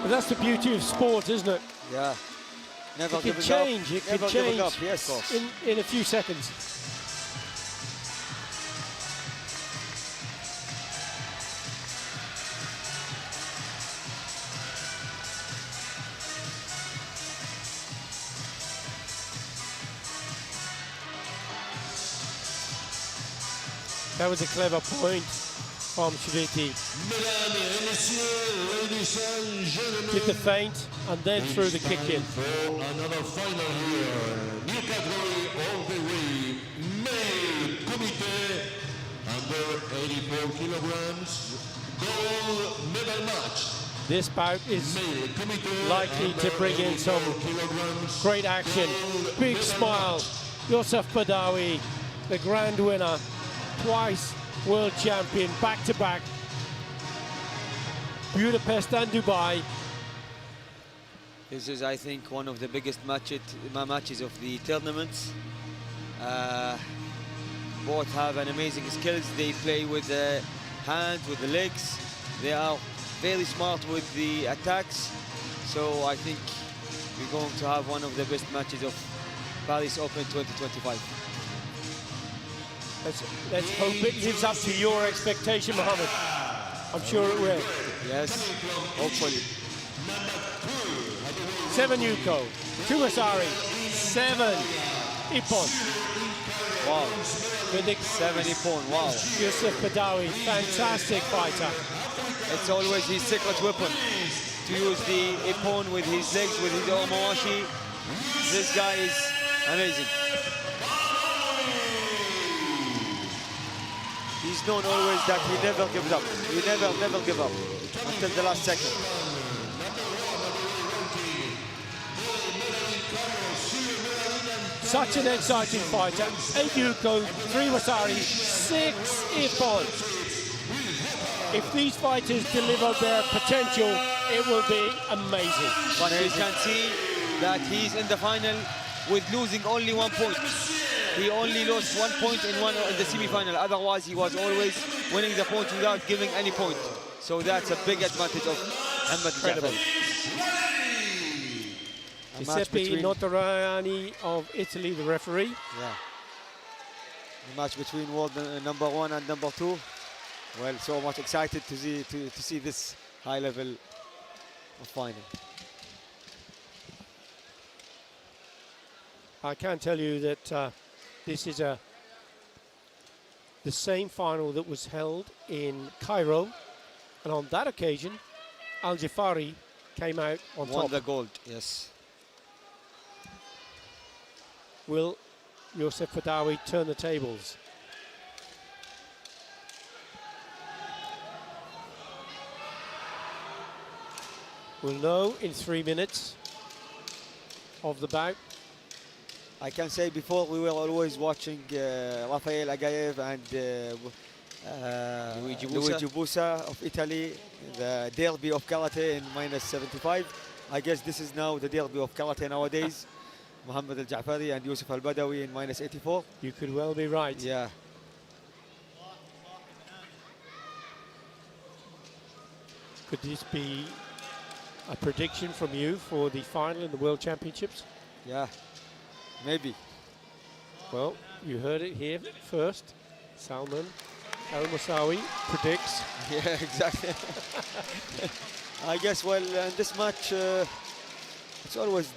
But that's the beauty of sport, isn't it? Yeah. Never It can giving change. up. It can Never giving change up. Yes, of course. in a few seconds. That was a clever point from Shriti. Mesdames et messieurs, ladies and gentlemen, Did the feint and then threw the kick in. for another final here. New category all the way, male Kumite, under 84 kilograms, gold medal match. This bout is Male Kumite, likely to under bring in 84 some kilograms, great action. gold Big medal smile. match. Yosef Badawi, the grand winner, twice world champion, back to back. Budapest and Dubai. This is, I think, one of the biggest matches of the tournaments. Both have an amazing skills. They play with the hands, with the legs. They are very smart with the attacks. So I think we're going to have one of the best matches of Paris Open 2025. Let's hope it lives up to your expectation, Mohammed. I'm sure it will. Yes, hopefully. 7 Yuko, 2 Asari, 7 Ippon. Wow, Vindic 70 pound, wow. Yusuf Badawi, fantastic fighter. It's always his secret weapon, to use the ippon with his legs, with his omowashi. This guy is amazing. He's he's known always that he never gives up. He never give up until the last second. Such an exciting fighter. 8 Yuko, 3 Wasari, 6 Ippons. If these fighters deliver their potential, it will be amazing. But you can see that he's in the final with losing only 1 point. He only lost 1 point in the semi-final. Otherwise, he was always winning the point without giving any point. So that's a big advantage of Mohamed Jafari. Giuseppe Notarani of Italy, the referee. Yeah. The match between world number 1 and number 2. Well, so much excited to see this high level of final. I can tell you that this is the same final that was held in Cairo, and on that occasion, Al Jafari came out on top. Won the gold, yes. Will Youssef Badawi turn the tables? We'll know in 3 minutes of the bout. I can say before we were always watching Rafael Agaev and Luigi Busa of Italy, the derby of karate in -75. I guess this is now the derby of karate nowadays. Mohamed Al Jafari and Yusuf Al Badawi in -84. You could well be right. Yeah. Could this be a prediction from you for the final in the World Championships? Yeah, maybe. Well, you heard it here first. Salman Al Moussaoui predicts. Yeah, exactly. I guess, well, in this match, it's always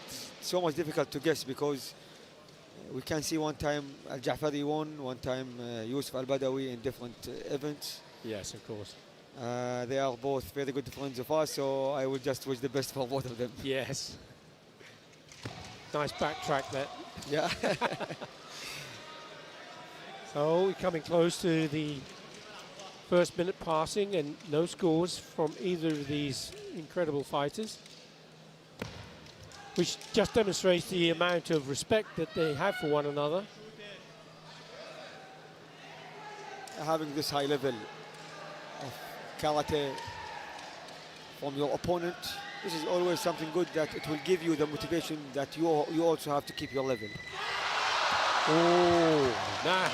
so much difficult to guess because we can see one time Al Jafari won, one time Yusuf Al Badawi in different events. Yes, of course. They are both very good friends of us, so I will just wish the best for both of them. Yes. Nice backtrack there. Yeah. So we're coming close to the first minute passing and no scores from either of these incredible fighters, which just demonstrates the amount of respect that they have for one another. Having this high level of karate from your opponent, this is always something good, that it will give you the motivation that you also have to keep your level. Oh, now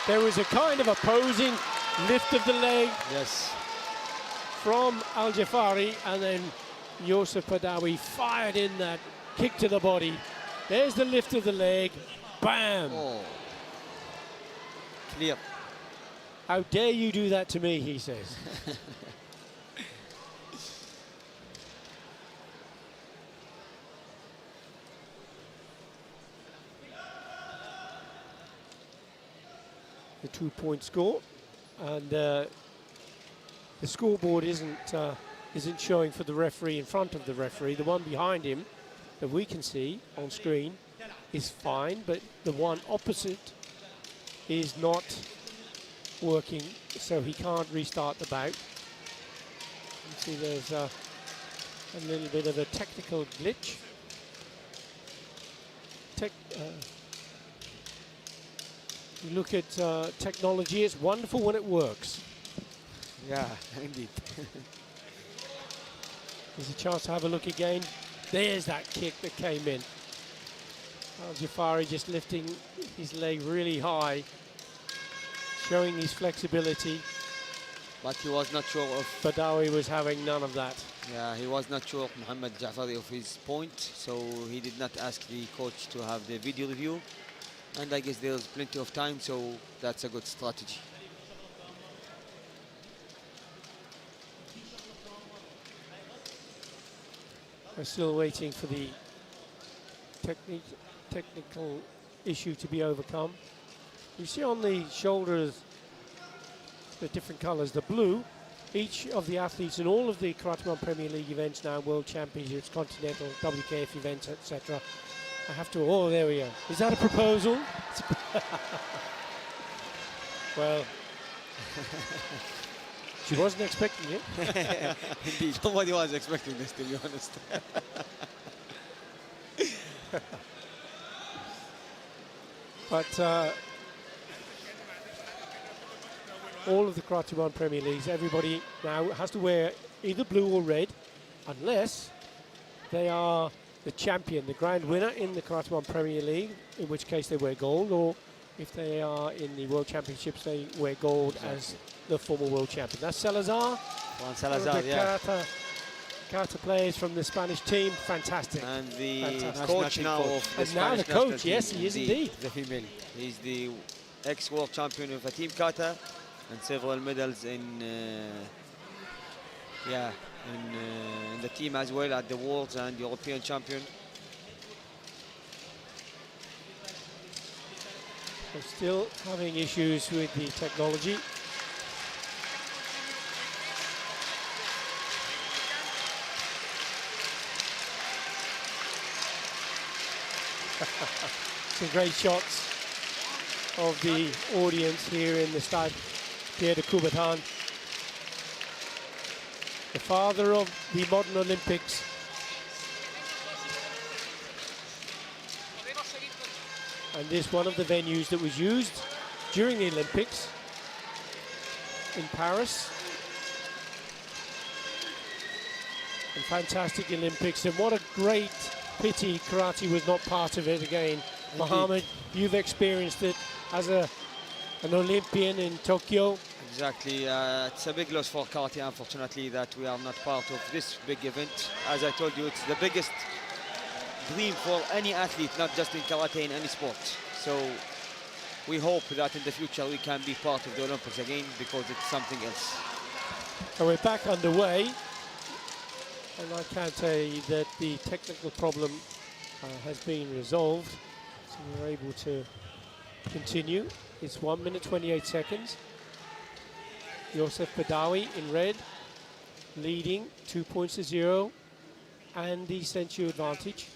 there was a kind of opposing lift of the leg. Yes. From Al Jafari, and then Youssef Badawi fired in that kick to the body. There's the lift of the leg. Bam! Oh. Clear. How dare you do that to me, he says. The 2-point score, and the scoreboard isn't showing for the referee in front of the referee. The one behind him that we can see on screen is fine, but the one opposite is not working, so he can't restart the bout. You see there's a little bit of a technical glitch. You look at technology, it's wonderful when it works. Yeah, indeed. There's a chance to have a look again. There's that kick that came in. Al Jafari just lifting his leg really high, showing his flexibility. But he was not sure of... Badawi was having none of that. Yeah, he was not sure, Mohamed Jafari, of his point, so he did not ask the coach to have the video review. And I guess there's plenty of time, so that's a good strategy. We're still waiting for the technical issue to be overcome. You see on the shoulders the different colors, the blue. Each of the athletes in all of the Karate1 Premier League events now, World Championships, Continental, WKF events, etc. I have to, oh, there we go. Is that a proposal? Well, She wasn't expecting it. Indeed, nobody was expecting this, to be honest. But all of the Karate1 Premier Leagues, everybody now has to wear either blue or red, unless they are the champion, the grand winner in the Karate1 Premier League, in which case they wear gold, or if they are in the World Championships, they wear gold as the former world champion. That's Salazar. Juan Salazar, the yeah. Kata players from the Spanish team, fantastic. And the Fantastic. coach now of the And now the Spanish national coach, team, yes, he is indeed. the female. He's the ex-world champion of the team Kata, and several medals in in the team as well, at the Worlds and European champion. We're still having issues with the technology. Some great shots of the audience here in the Stade Pierre de Coubertin. The father of the modern Olympics. And this one of the venues that was used during the Olympics in Paris. And fantastic Olympics, and what a great pity karate was not part of it again. Indeed. Mohammed, you've experienced it as an Olympian in Tokyo. Exactly, it's a big loss for karate, unfortunately, that we are not part of this big event. As I told you, it's the biggest dream for any athlete, not just in karate, in any sport. So we hope that in the future we can be part of the Olympics again, because it's something else. So we're back underway, and I can say that the technical problem has been resolved, so we're able to continue. It's 1 minute 28 seconds. Joseph Badawi in red, leading 2 points to 0, and the Senshu advantage.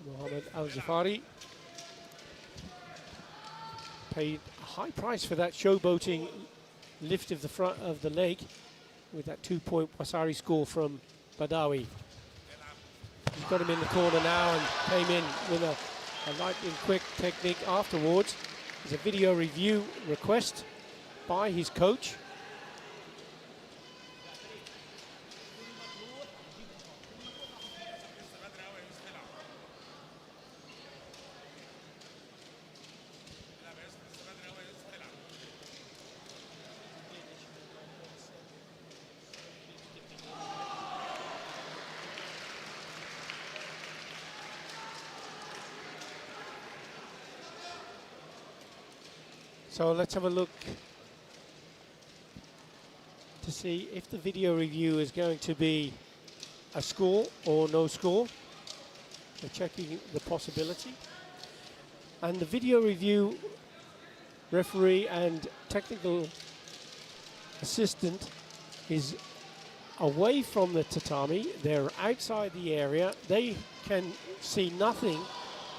Mohammed Al-Jafari paid a high price for that showboating lift of the front of the leg with that 2-point Wasari score from Badawi. He's got him in the corner now and came in with a lightning quick technique afterwards. There's a video review request by his coach. So let's have a look to see if the video review is going to be a score or no score. We're checking the possibility. And the video review referee and technical assistant is away from the tatami. They're outside the area. They can see nothing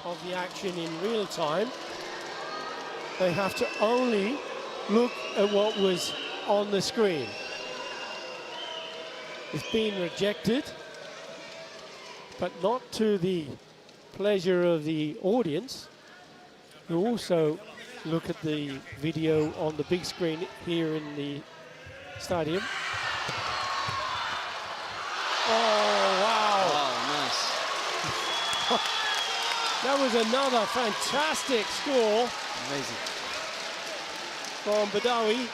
of the action in real time. They have to only look at what was on the screen. It's been rejected, but not to the pleasure of the audience, who also look at the video on the big screen here in the stadium. Oh, wow. Wow, nice. That was another fantastic score. Amazing. From Badawi.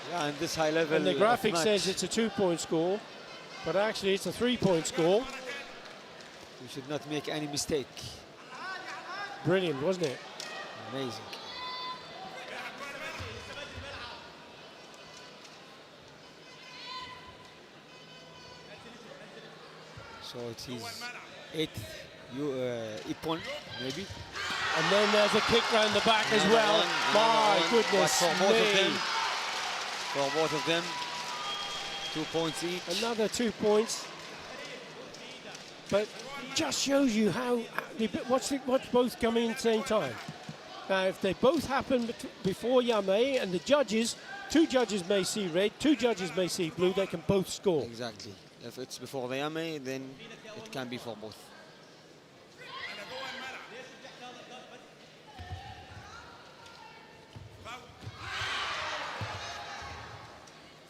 Yeah, and this high level. And the graphic says it's a 2-point score, but actually it's a 3-point score. We should not make any mistake. Brilliant, wasn't it? Amazing. So it's his 8th point, maybe. And then there's a kick round the back as well. My goodness for both of them. me. For both of them, 2 points each. Another 2 points. But just shows you how what's both coming at the same time. Now, if they both happen before Yame, and the judges, 2 judges may see red, 2 judges may see blue, they can both score. Exactly. If it's before the Yame, then it can be for both.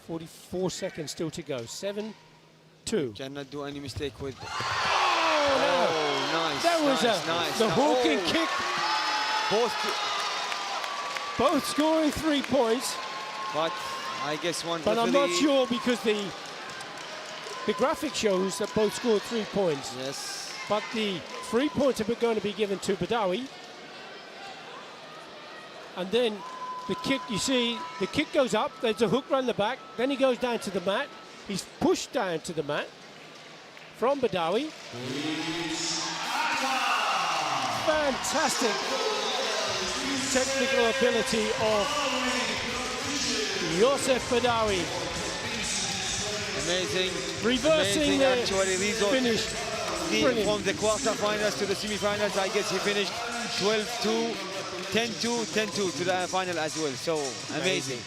44 seconds still to go. 7-2. Cannot do any mistake with. Oh, nice. that was nice. the hooking kick. Both scoring 3 points. But I guess one. But I'm not sure because the graphic shows that both scored 3 points. Yes. But the 3 points are going to be given to Badawi. And then the kick, you see, the kick goes up, there's a hook round the back, then he goes down to the mat. He's pushed down to the mat from Badawi. Fantastic technical ability of Yosef Badawi. Amazing. Reversing the actually result. Finish. Brilliant. From the quarterfinals to the semifinals, I guess he finished 12-2, 10-2, 10-2 to the final as well. So amazing.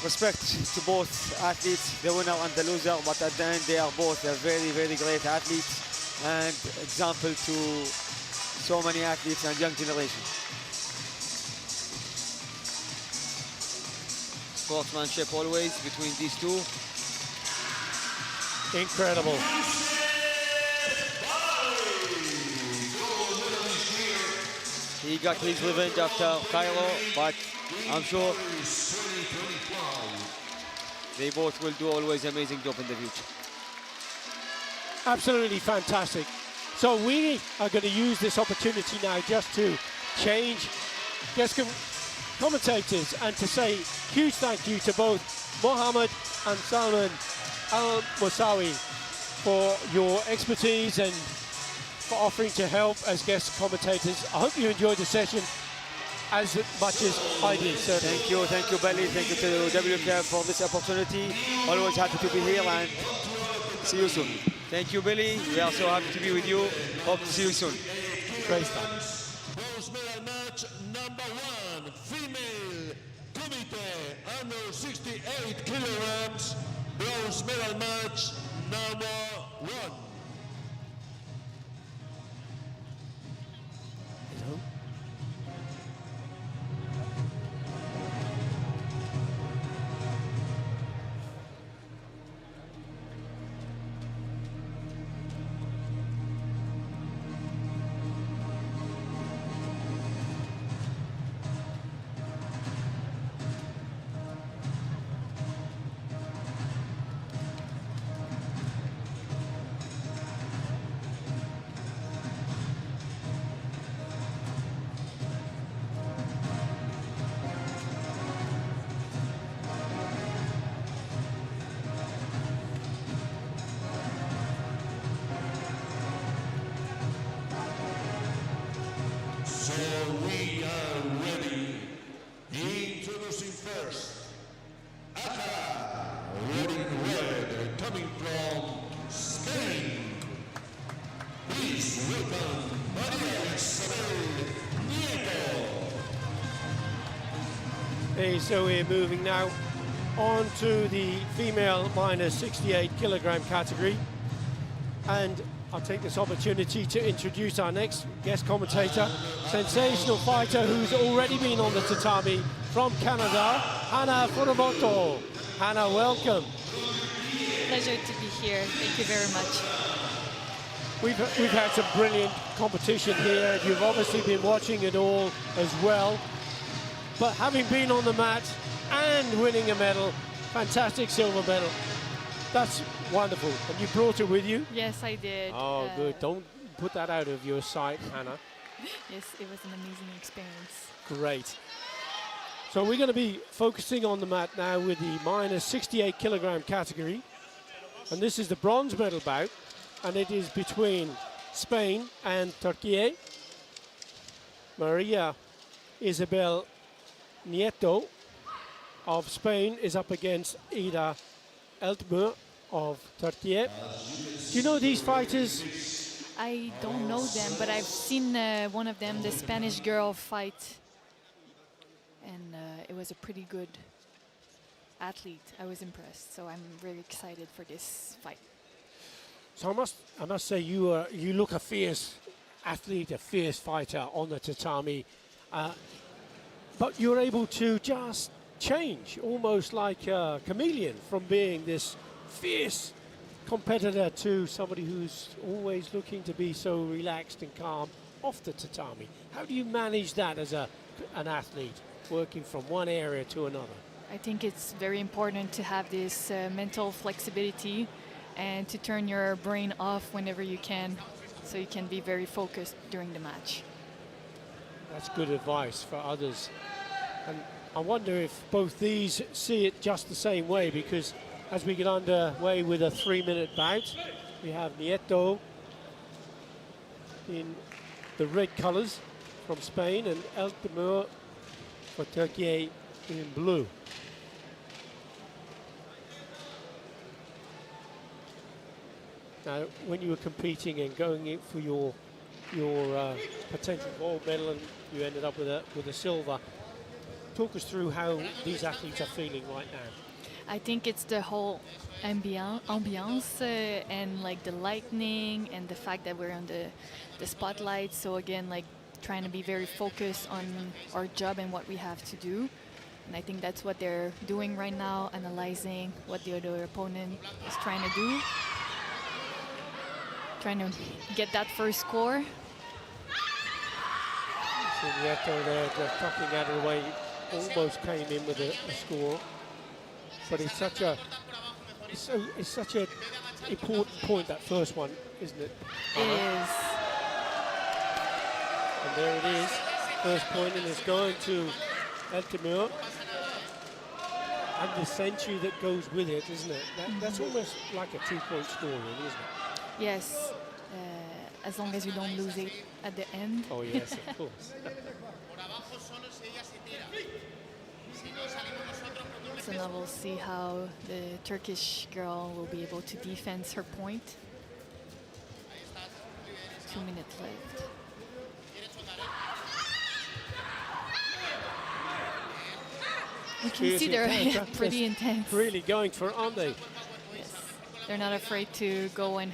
Respect to both athletes, the winner and the loser, but at the end they are both very, very great athletes and example to so many athletes and young generation. Sportsmanship always between these two. Incredible. He got his revenge after Cairo, but I'm sure they both will do always amazing job in the future. Absolutely fantastic. So we are going to use this opportunity now just to change guest commentators and to say huge thank you to both Mohammed and Salman Al-Mosawi for your expertise and for offering to help as guest commentators. I hope you enjoyed the session as much as I did, sir. Thank you, Belly. Thank you to WKF for this opportunity. Always happy to be here and see you soon. Thank you, Billy. We are so happy to be with you. Hope to see you soon. Great stuff. Bronze medal match #1, female Kumite under 68 kilograms. Bronze medal match #1. We are ready. Introducing first, Kata, wearing red, coming from Spain. Please welcome Maria Isabel Nieto. Hey, so we're moving now on to the female minus 68 kilogram category. And I'll take this opportunity to introduce our next guest commentator, sensational fighter who's already been on the tatami from Canada, Hana Furumoto. Hana, welcome. Pleasure to be here. Thank you very much. We've had some brilliant competition here. You've obviously been watching it all as well. But having been on the mat and winning a medal, fantastic silver medal. That's wonderful. And you brought it with you? Yes, I did. Oh, good. Don't put that out of your sight, Hannah. Yes, it was an amazing experience. Great. So we're going to be focusing on the mat now with the minus 68 kilogram category. And this is the bronze medal bout. And it is between Spain and Turkey. Maria Isabel Nieto of Spain is up against Ida Eltmer of Turkey. Do you know these fighters? I don't know them, but I've seen one of them, the Spanish girl, fight. And it was a pretty good athlete. I was impressed, so I'm very excited for this fight. So I must say you look a fierce athlete, a fierce fighter on the tatami, but you're able to just change almost like a chameleon from being this fierce competitor to somebody who's always looking to be so relaxed and calm off the tatami. How do you manage that as an athlete, working from one area to another? I think it's very important to have this mental flexibility and to turn your brain off whenever you can, so you can be very focused during the match. That's good advice for others. And I wonder if both these see it just the same way, because as we get underway with a 3-minute bout, we have Nieto in the red colours from Spain and El Temur for Turkey in blue. Now, when you were competing and going in for your potential gold medal and you ended up with a silver, talk us through how these athletes are feeling right now. I think it's the whole ambiance and like the lightning and the fact that we're on the spotlight. So again, like trying to be very focused on our job and what we have to do. And I think that's what they're doing right now, analyzing what the other opponent is trying to do. Trying to get that first score. So Nieto there just tucking out of the way, almost came in with a score. But it's such a important point, that first one, isn't it? It is. And there it is, first point, and it's going to El Temur. And the century that goes with it, isn't it? That's almost like a 2-point score, really, isn't it? Yes, as long as you don't lose it at the end. Oh yes, of course. So now we'll see how the Turkish girl will be able to defend her point. 2 minutes left. You can see they're pretty intense. Really going for it, aren't they? Yes, they're not afraid to go and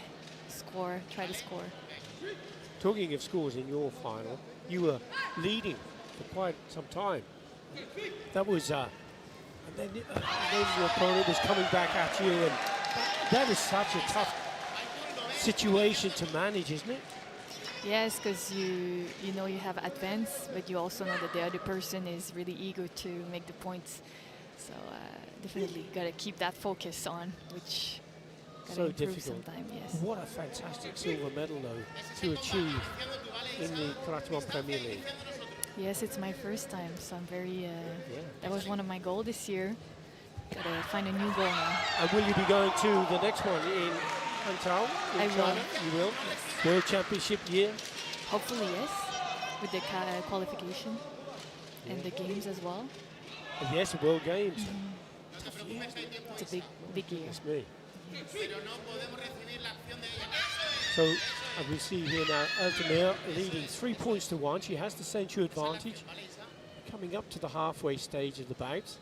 score, try to score. Talking of scores in your final, you were leading for quite some time. That was, and then your opponent was coming back at you, and that is such a tough situation to manage, isn't it? Yes, because you know you have advance, but you also know that the other person is really eager to make the points. So definitely got to keep that focus on, which So difficult. Sometime, yes. What a fantastic silver medal, though, to achieve in the Karate1 Premier League. Yes, it's my first time, so I'm very. That was one of my goals this year. Got to find a new goal now. And will you be going to the next one in Hangzhou? I will. You will? Yes. World Championship year? Hopefully, yes. With the qualification and the games as well. Yes, World Games. It's a big year. That's me. So, as we see here now, El Temur leading 3 points to 1. She has the century advantage. Coming up to the halfway stage of the bout.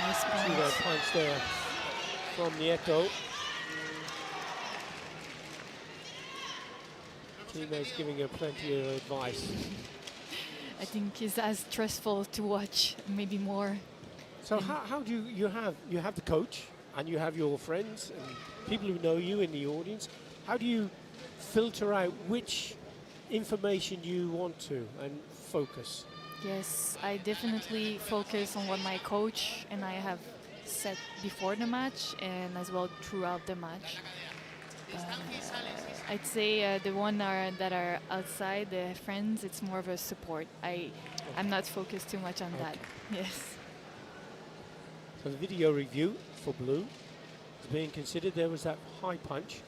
Nice Punch there from Nieto. Teammates giving her plenty of advice. I think it's as stressful to watch, maybe more. So how do you have the coach and you have your friends and people who know you in the audience. How do you filter out which information you want to and focus? Yes, I definitely focus on what my coach and I have said before the match and as well throughout the match. I'd say the one that are outside, the friends, it's more of a support. I'm not focused too much on that. Yes. So the video review for blue is being considered. There was that high punch.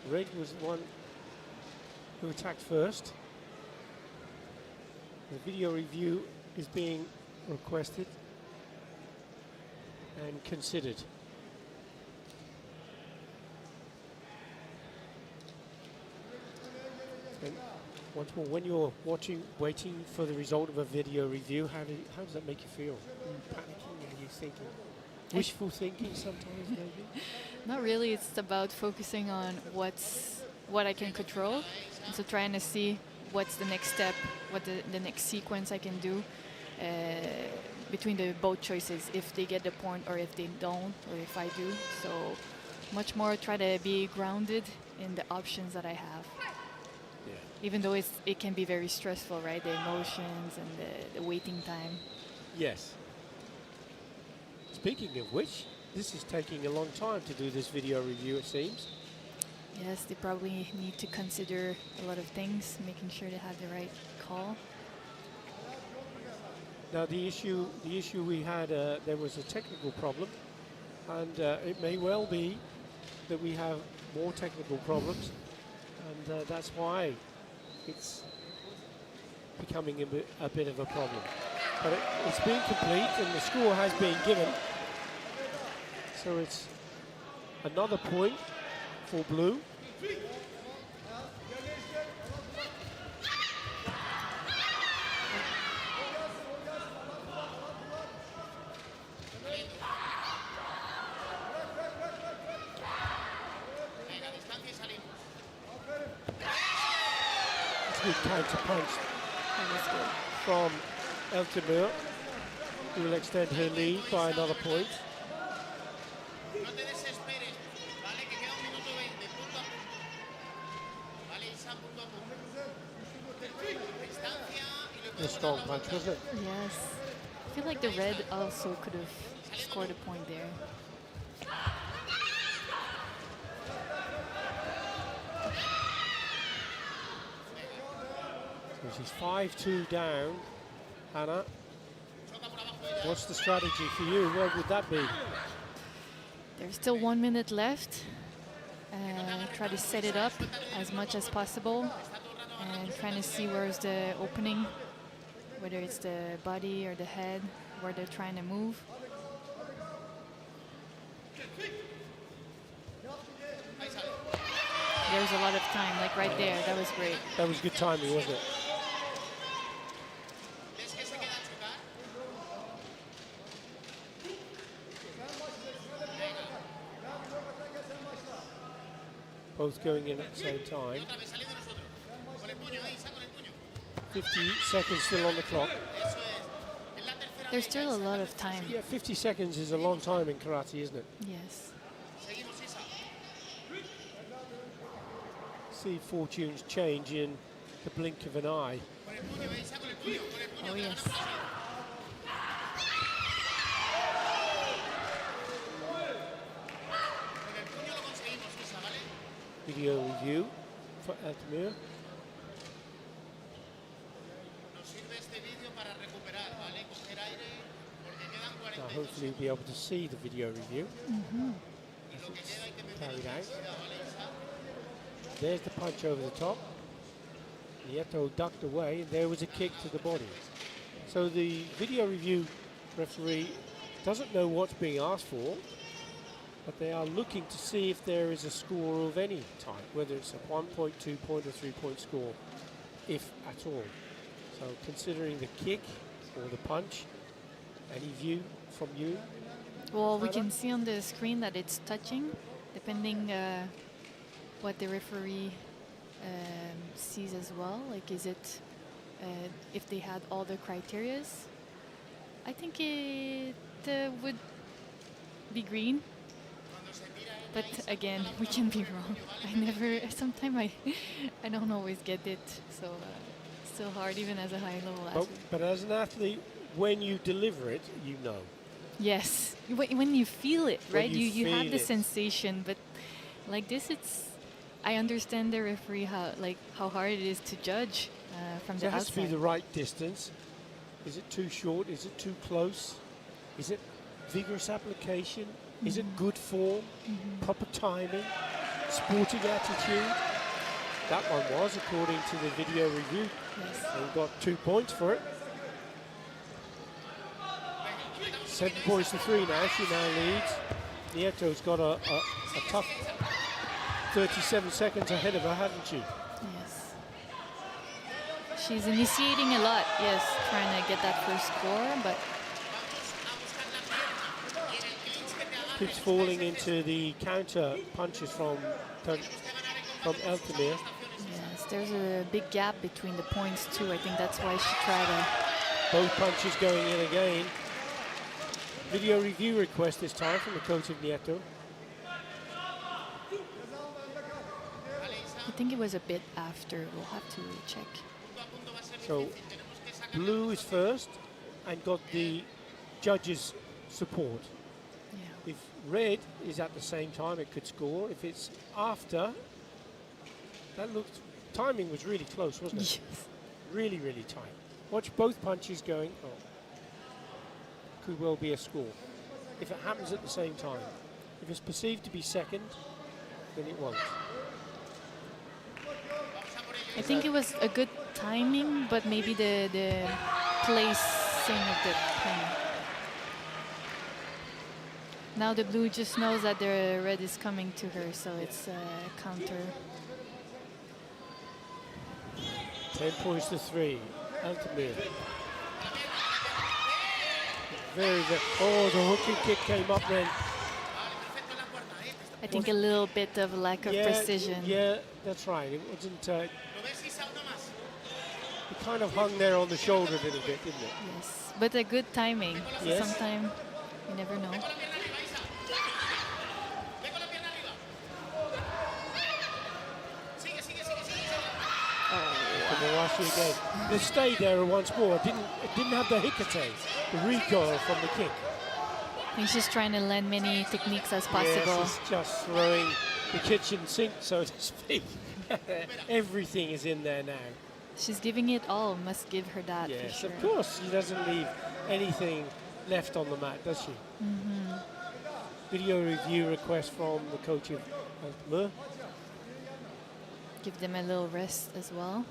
Red was the one who attacked first. The video review is being requested and considered. And once more, when you're waiting for the result of a video review, how does that make you feel? Are you panicking? Are you thinking? Wishful thinking sometimes, maybe? Not really. It's about focusing on what I can control, and so trying to see what's the next step, what the next sequence I can do between the both choices, if they get the point or if they don't, or if I do. So much more try to be grounded in the options that I have. Yeah. Even though it can be very stressful, right? The emotions and the waiting time. Yes. Speaking of which, this is taking a long time to do this video review, it seems. Yes, they probably need to consider a lot of things, making sure they have the right call. Now the issue we had, there was a technical problem, and it may well be that we have more technical problems, and that's why it's becoming a bit of a problem. But it's been complete, and the score has been given. So it's another point for blue. It's a good counter punch from Eltimur, who will extend her lead by another point. A strong punch, wasn't it? Yes. I feel like the red also could have scored a point there. So she's 5-2 down. Hannah, what's the strategy for you? What would that be? There's still 1 minute left. Try to set it up as much as possible and trying to see where's the opening, whether it's the body or the head, where they're trying to move. There's a lot of time, like right there. That was great. That was good timing, wasn't it? Both going in at the same time. 50 seconds still on the clock. There's still a lot of time. Yeah, 50 seconds is a long time in karate, isn't it? Yes. See fortunes change in the blink of an eye. Oh, yes. Video review for Eltimur. Now hopefully we'll be able to see the video review. Carried out. There's the punch over the top. Nieto ducked away, and there was a kick to the body. So the video review referee doesn't know what's being asked for, but they are looking to see if there is a score of any type, whether it's a 1 point, 2 point, or 3 point score, if at all. So considering the kick or the punch, any view from you? Well, we can see on the screen that it's touching, depending what the referee sees as well. Like, is it if they had all the criterias? I think it would be green. But again, we can be wrong. Sometimes I don't always get it. So it's still hard, even as a high-level athlete. But as an athlete, when you deliver it, you know. Yes, when you feel it, right? You have the it. sensation, but like this, I understand the referee how hard it is to judge from So the it has to be outside. the right distance. Is it too short? Is it too close? Is it vigorous application? Is it good form? Proper timing? sporting attitude. That one was, according to the video review. Yes. And got 2 points for it. 7 points to 3 now. She now leads. Nieto's got a tough 37 seconds ahead of her, hasn't she? Yes. She's initiating a lot, yes, trying to get that first score, but keeps falling into the counter punches from Altamir. yes, there's a big gap between the points too. I think that's why she tried to. Both punches going in again. Video review request this time from the coach of Nieto. I think it was a bit after. We'll have to check. So blue is first and got the judges' support. Yeah. If red is at the same time, it could score. If it's after, that looked, timing was really close, wasn't it? Yes. Really, really tight. Watch both punches going. Oh, could well be a score. If it happens at the same time. If it's perceived to be second, then it won't. I think it was a good timing, but maybe the placing of the pin. Now the blue just knows that the red is coming to her, so it's a counter. 10 points to 3. Altamir. Very, oh, the hooking kick came up then. I think a little bit of lack of precision. Yeah, that's right. It wasn't. It kind of hung there on the shoulder a little bit, didn't it? Yes, but a good timing. Yes. Sometimes you never know. Marashi again. They stayed there once more. It didn't have the hikate, the recoil from the kick. I think she's trying to learn many techniques as possible. Yes, she's just throwing the kitchen sink, so to speak. Everything is in there now. She's giving it all. Must give her that. Yes, for sure. of course. She doesn't leave anything left on the mat, does she? Mm-hmm. Video review request from the coach of Altamir. Give them a little rest as well.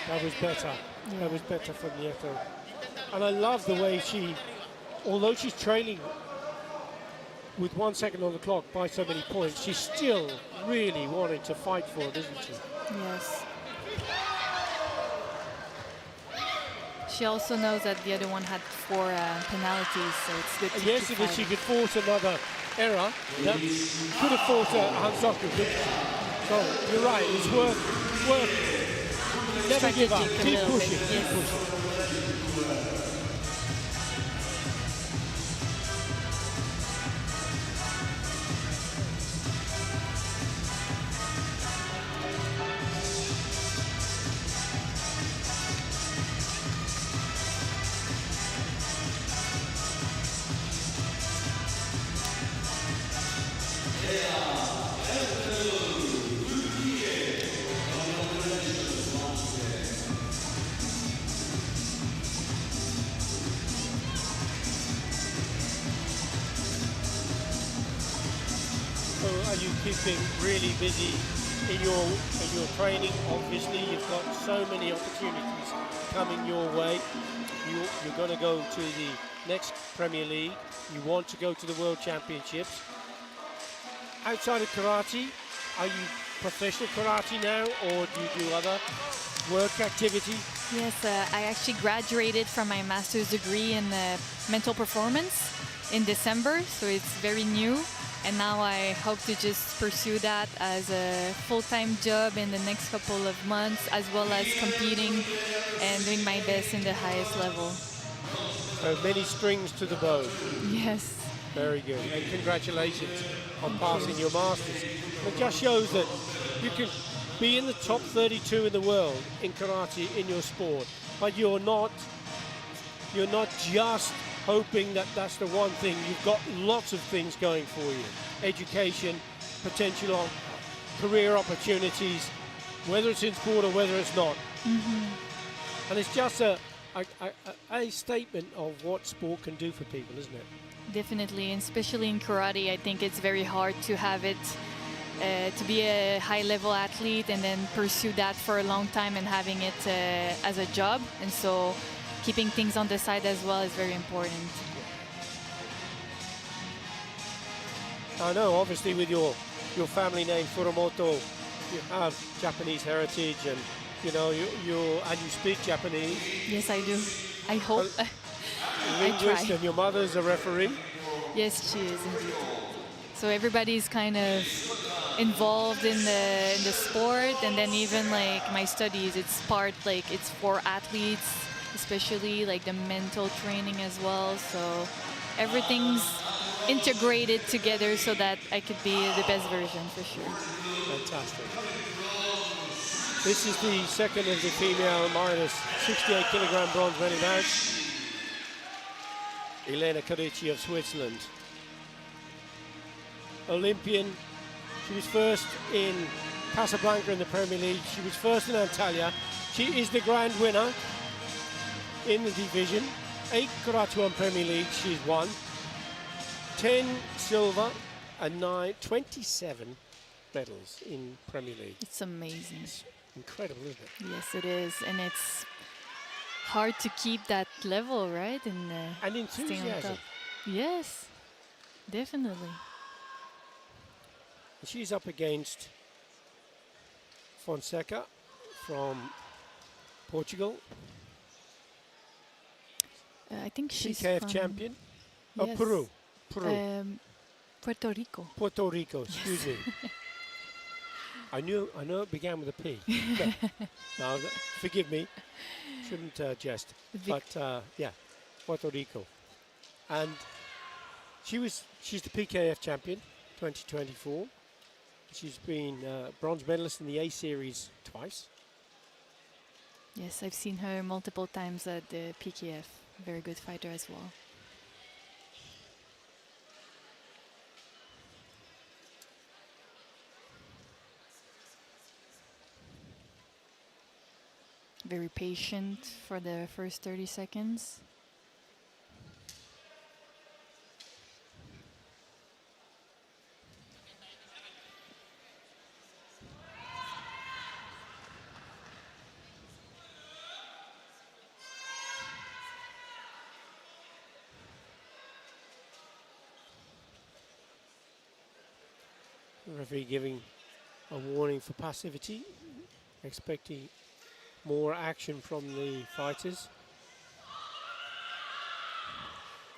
That was better. Yeah. That was better for Nieto. And I love the way she, although she's trailing with 1 second on the clock by so many points, she's still really wanting to fight for it, isn't she? Yes. She also knows that the other one had 4 penalties, so it's good to Yes, keep if she fighting. could force another error, that could have forced a Hansoku. So you're right, it's worth. Never give up. Strategic a Keep little pushing. bit, Keep yes. pushing. So are you keeping really busy in your training? Obviously, you've got so many opportunities coming your way. You're going to go to the next Premier League. You want to go to the World Championships. Outside of karate, are you professional karate now, or do you do other work activity? Yes, I actually graduated from my master's degree in mental performance in December, so it's very new. And now I hope to just pursue that as a full-time job in the next couple of months, as well as competing and doing my best in the highest level. So many strings to the bow. Yes. Very good, and congratulations on passing your masters. It just shows that you can be in the top 32 in the world in karate in your sport, but you're not just hoping that that's the one thing. You've got lots of things going for you: education, potential career opportunities, whether it's in sport or whether it's not. And it's just a statement of what sport can do for people, isn't it? Definitely, and especially in karate, I think it's very hard to have it, to be a high-level athlete and then pursue that for a long time and having it as a job. And so keeping things on the side as well is very important. I know, obviously, with your family name, Furumoto, you have Japanese heritage, and you know, you speak Japanese. Yes, I do. I hope. I Linguist, try. and your mother's a referee. Yes, she is indeed. So everybody's kind of involved in the sport, and then even like my studies, it's part, like it's for athletes, especially like the mental training as well. So everything's integrated together so that I could be the best version for sure. Fantastic. This is the second of the female minus 68 kilogram bronze medal match. Elena Karici of Switzerland. Olympian. She was first in Casablanca in the Premier League. She was first in Antalya. She is the grand winner in the division. 8 Karate1 Premier League she's won. 10 silver and 27 medals in Premier League. It's amazing. It's incredible, isn't it? Yes, it is, and it's hard to keep that level, right? And staying on enthusiasm. top. Yes, definitely. She's up against Fonseca from Portugal, I think she's PKF from champion. yes. Peru. Puerto Rico. Puerto Rico, excuse me. I know it began with a P. Now, forgive me, shouldn't jest. But yeah, Puerto Rico. And she's the PKF champion, 2024. She's been bronze medalist in the A series twice. Yes, I've seen her multiple times at the PKF. Very good fighter as well. Very patient for the first 30 seconds. The referee giving a warning for passivity, expecting more action from the fighters.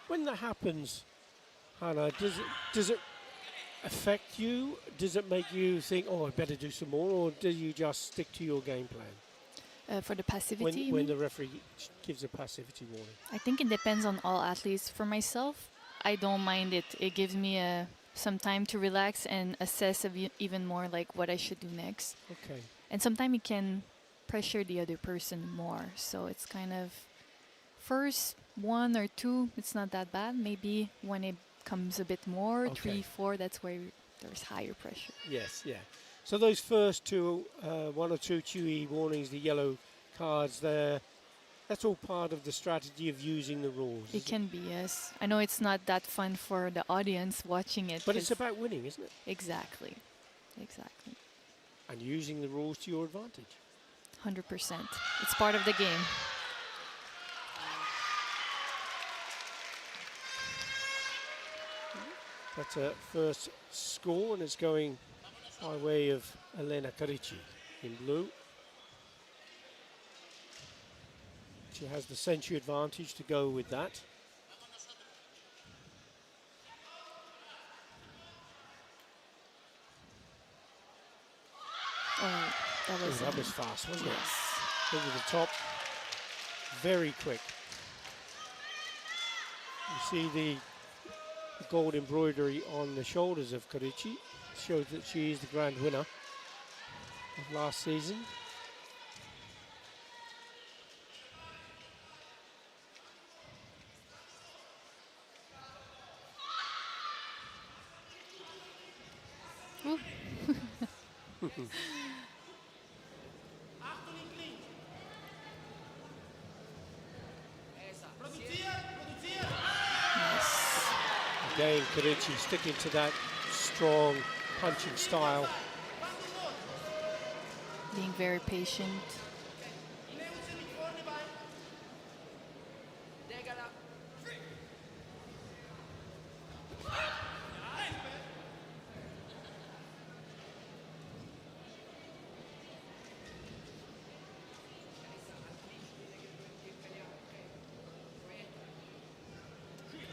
When that happens, Hannah, does it affect you? Does it make you think, oh, I better do some more, or do you just stick to your game plan? For the passivity, you When mean? the referee gives a passivity warning. I think it depends on all athletes. For myself, I don't mind it. It gives me some time to relax and assess even more like what I should do next. Okay. And sometimes it can pressure the other person more. So it's kind of first 1 or 2, it's not that bad. Maybe when it comes a bit more, Okay. 3, 4, that's where there's higher pressure. Yes, yeah. So those first two, 1 or 2 QE warnings, the yellow cards there, that's all part of the strategy of using the rules. It can be, yes. I know it's not that fun for the audience watching it. But it's 'cause about winning, isn't it? exactly. Exactly. And using the rules to your advantage. 100%. It's part of the game. That's a first score, and it's going by way of Elena Karici in blue. She has the century advantage to go with that. Oh, that was, That was fast, wasn't it? yes. Over the top, very quick. You see the gold embroidery on the shoulders of Karici. Shows that she is the grand winner of last season. Again, Karichi sticking to that strong punching style. Being very patient.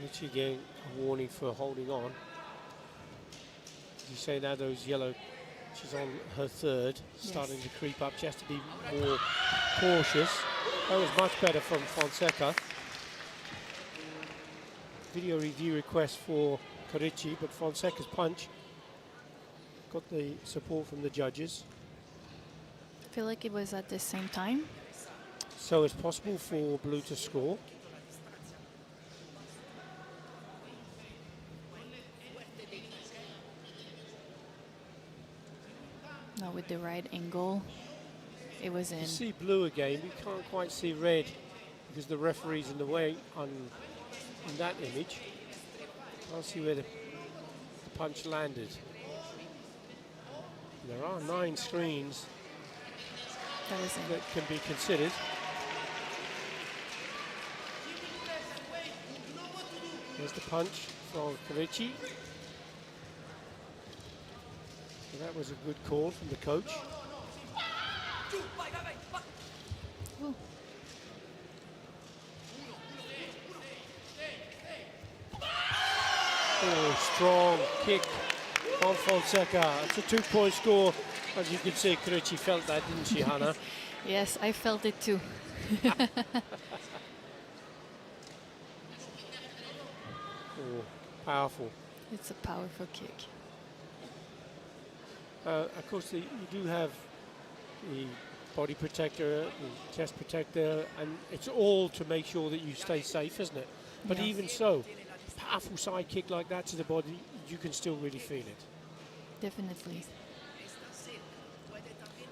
Karichi getting a warning for holding on. You say now those yellow, she's on her third, starting to creep up. She has to be more cautious. That was much better from Fonseca. Video review request for Karichi, but Fonseca's punch got the support from the judges. I feel like it was at the same time. So it's possible for blue to score. Not with the right angle. It was in. You see blue again, we can't quite see red because the referee's in the way on that image. Can't see where the punch landed. There are 9 screens That was in. that can be considered. There's the punch from Karichi. So that was a good call from the coach. Ooh. Oh, strong kick from Fonseca. It's a 2-point score. As you can see, Karichi felt that, didn't she, Hannah? Yes, I felt it too. Oh, powerful. It's a powerful kick. Of course, you do have the body protector, the chest protector, and it's all to make sure that you stay safe, isn't it? But Yeah. even so, powerful side kick like that to the body, you can still really feel it. Definitely.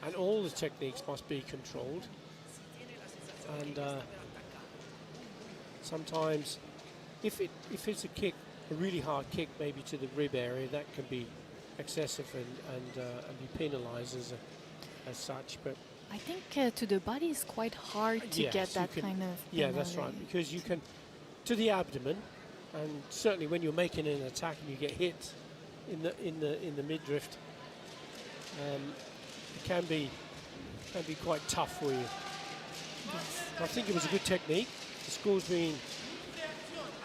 And all the techniques must be controlled. And sometimes, if it's a kick, a really hard kick, maybe to the rib area, that can be excessive and be penalised as such. But I think to the body is quite hard to yes, get you that can- kind of. yeah, that's right, because you can to the abdomen, and certainly when you're making an attack and you get hit in the midriff, it can be quite tough for you. Yes. I think it was a good technique. The score's being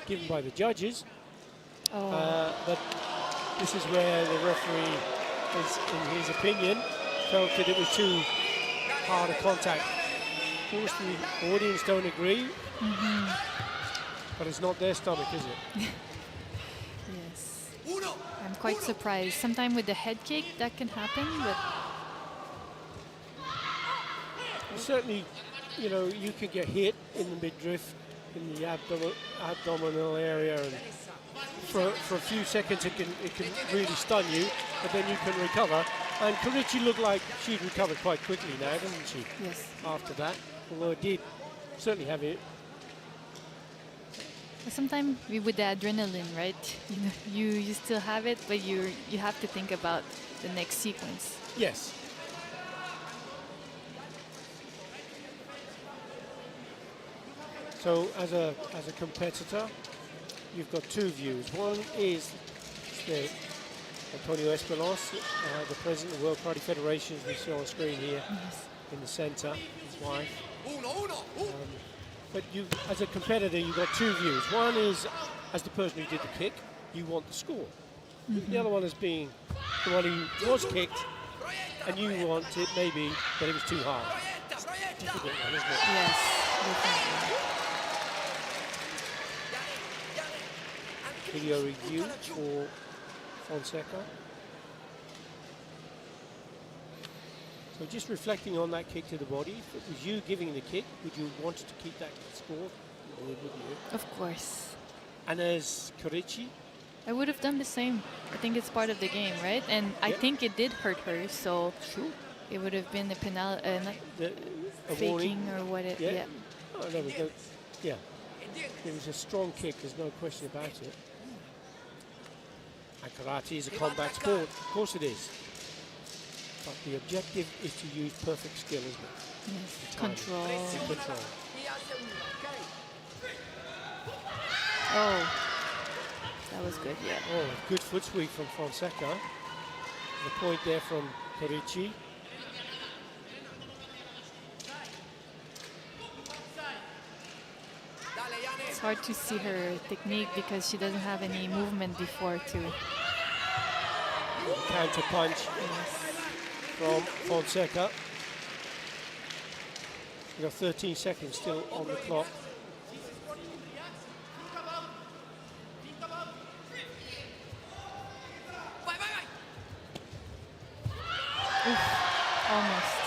given by the judges, but this is where the referee, in his opinion, felt that it was too hard a contact. Of course, the audience don't agree, but it's not their stomach, is it? Yes. I'm quite surprised. Sometimes with the head kick that can happen, but Certainly, you know, you could get hit in the midriff, in the abdominal area, and for a few seconds it can really stun you, but then you can recover. And Karichi looked like she'd recovered quite quickly now, doesn't she? yes. After that, although it did certainly have it. Sometimes with the adrenaline, right? You still have it, but you have to think about the next sequence. Yes. So as a competitor, you've got 2 views. One is the Antonio Espanos, the president of the World Karate Federation, as we see on the screen here Yes. in the center, his wife. But you, as a competitor, you've got 2 views. One is, as the person who did the kick, you want the score. The other one is being the one who was kicked, and you want it maybe that it was too hard. Difficult one, isn't it? Yes. Definitely. Video review for Fonseca. So just reflecting on that kick to the body, if it was you giving the kick, would you want to keep that score? You would, wouldn't you? Of course. And as Karichi, I would have done the same. I think it's part of the game, right? And I Yeah. think it did hurt her, so sure, it would have been a penalty, a faking warning. or what it. Yeah. Yeah. Oh, there was no, yeah, it was a strong kick. There's no question about it. And karate is a combat sport, of course it is. But the objective is to use perfect skill, isn't it? Yes. Control. And control. Oh, that was good, yeah. Oh, good foot sweep from Fonseca. The point there from Korichi. It's hard to see her technique because she doesn't have any movement before too. Counter punch from Fonseca. You got 13 seconds still on the clock. Almost.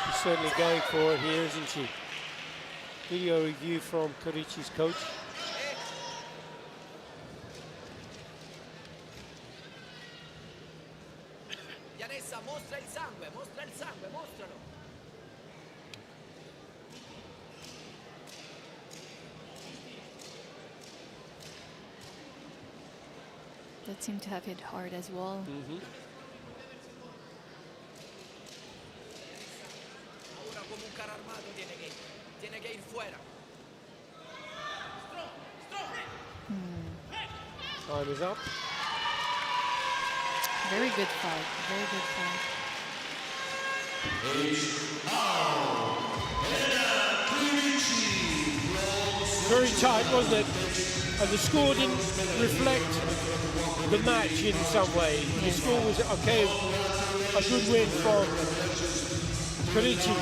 She's certainly going for it here, isn't she? Video review from Korichi's coach. Yanessa, mostra il sangue, mostralo. That seemed to have hit hard as well. Ora come un carro armato tiene che ir fuera. Time is up. Very good fight. Very good fight. Very tight, wasn't it? And the score didn't reflect the match in some way. The score was, okay, a good win from Korichi.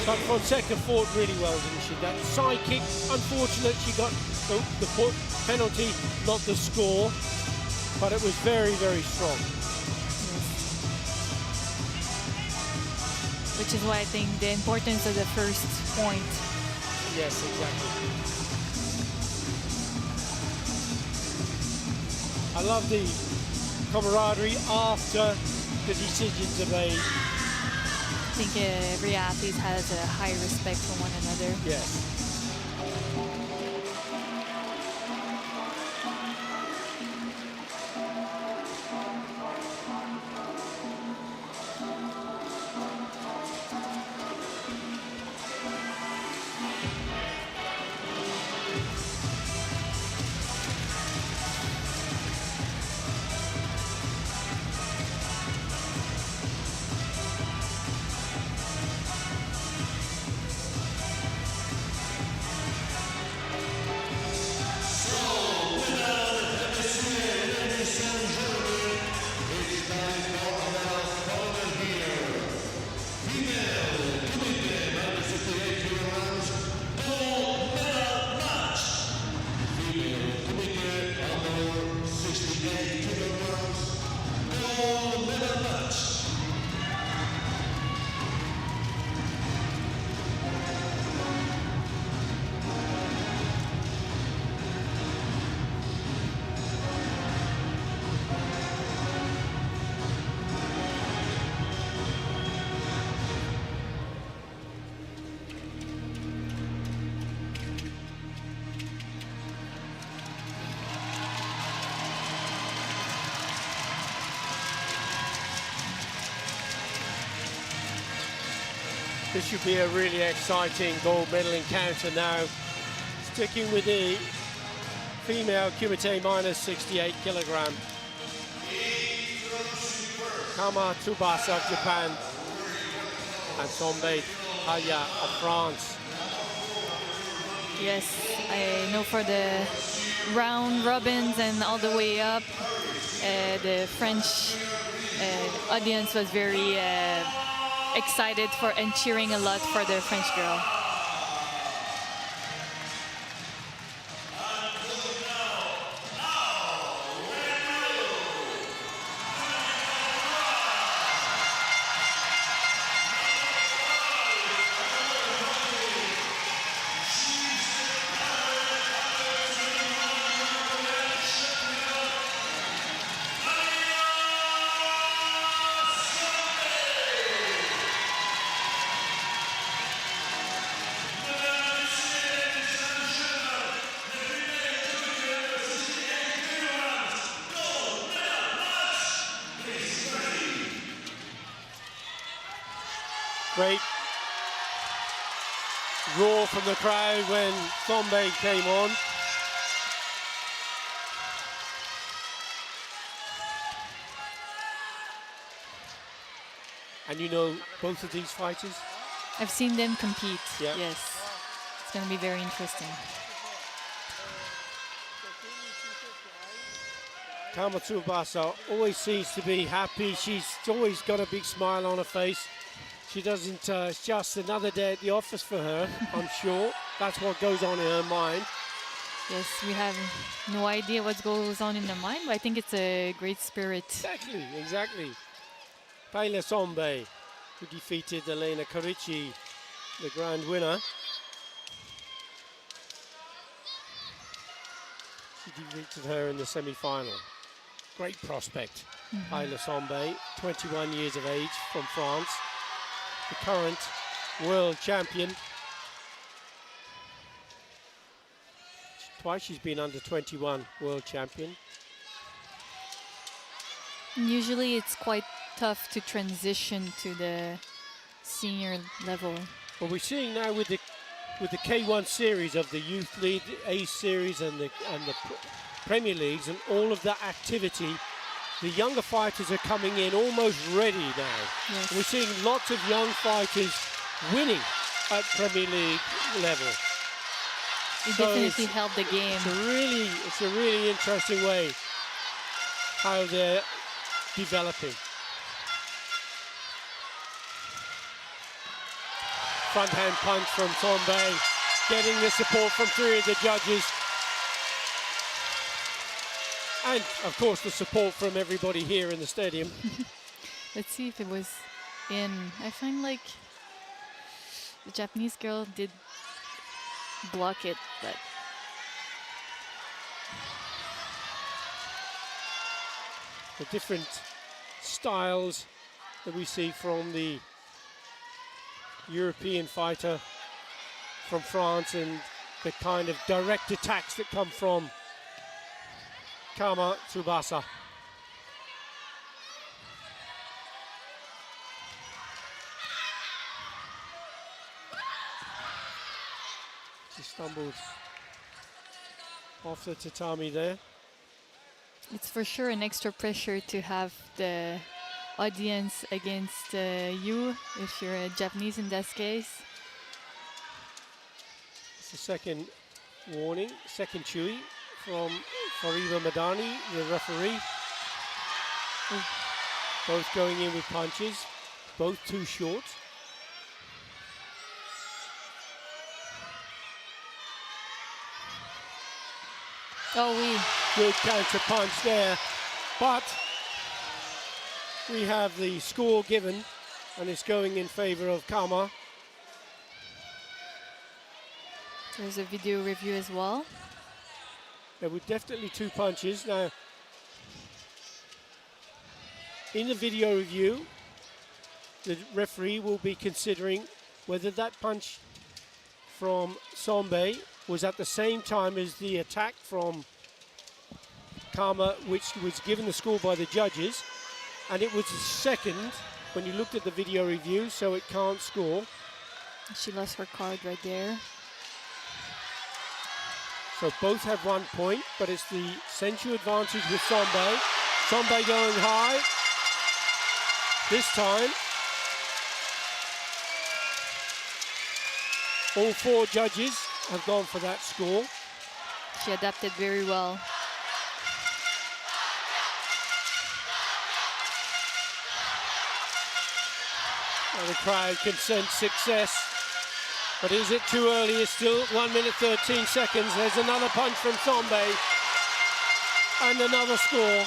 But Fonseca fought really well, didn't she? That side kick, unfortunate, she got the penalty, not the score. But it was very, very strong. Which is why I think the importance of the first point. Yes, exactly. I love the camaraderie after the decisions are made. I think every athlete has a high respect for one another. Yes. This should be a really exciting gold medal encounter now. Sticking with the female Kumite minus 68 kilogram. Kama Tsubasa of Japan and Sombe Haya of France. Yes, I know for the round robins and all the way up, the French audience was very excited for and cheering a lot for the French girl. Great roar from the crowd when Sombe came on. And you know both of these fighters? I've seen them compete. Yeah. Yes. It's going to be very interesting. Kama Tsubasa always seems to be happy. She's always got a big smile on her face. She doesn't, it's just another day at the office for her, I'm sure. That's what goes on in her mind. Yes, we have no idea what goes on in their mind, but I think it's a great spirit. Exactly, exactly. Paila Sombe, who defeated Elena Carici, the grand winner. She defeated her in the semi-final. Great prospect, Paila Sombe, 21 years of age, from France. The current world champion. Twice she's been under 21 world champion. Usually it's quite tough to transition to the senior level. Well, we're seeing now with the K1 series of the Youth League, A series and the Premier Leagues and all of that activity, the younger fighters are coming in almost ready now. Yes. We're seeing lots of young fighters winning at Premier League level. It So definitely helped the game. It's a really interesting way how they're developing. Front hand punch from Sombe, getting the support from three of the judges. And of course the support from everybody here in the stadium. Let's see if it was in. I find like the Japanese girl did block it, but The different styles that we see from the European fighter from France and the kind of direct attacks that come from Kama Tsubasa. She stumbled off the tatami there. it's for sure an extra pressure to have the audience against you if you're a Japanese in that case. It's the second warning, second chui from Fariba Madani, the referee. Both going in with punches, both too short. Oh, Good counter punch there, but we have the score given and it's going in favor of Kama. there's a video review as well. There were definitely two punches. Now, in the video review, the referee will be considering whether that punch from Sombe was at the same time as the attack from Kama, which was given the score by the judges, and it was the second when you looked at the video review, so it can't score. She lost her card right there. So both have 1 point, but it's the Senchu advantage with Sombe. Sombe going high. This time, all four judges have gone for that score. She adapted very well. And the crowd can sense success. But is it too early? It's still 1 minute 13 seconds. There's another punch from Sombe. And another score.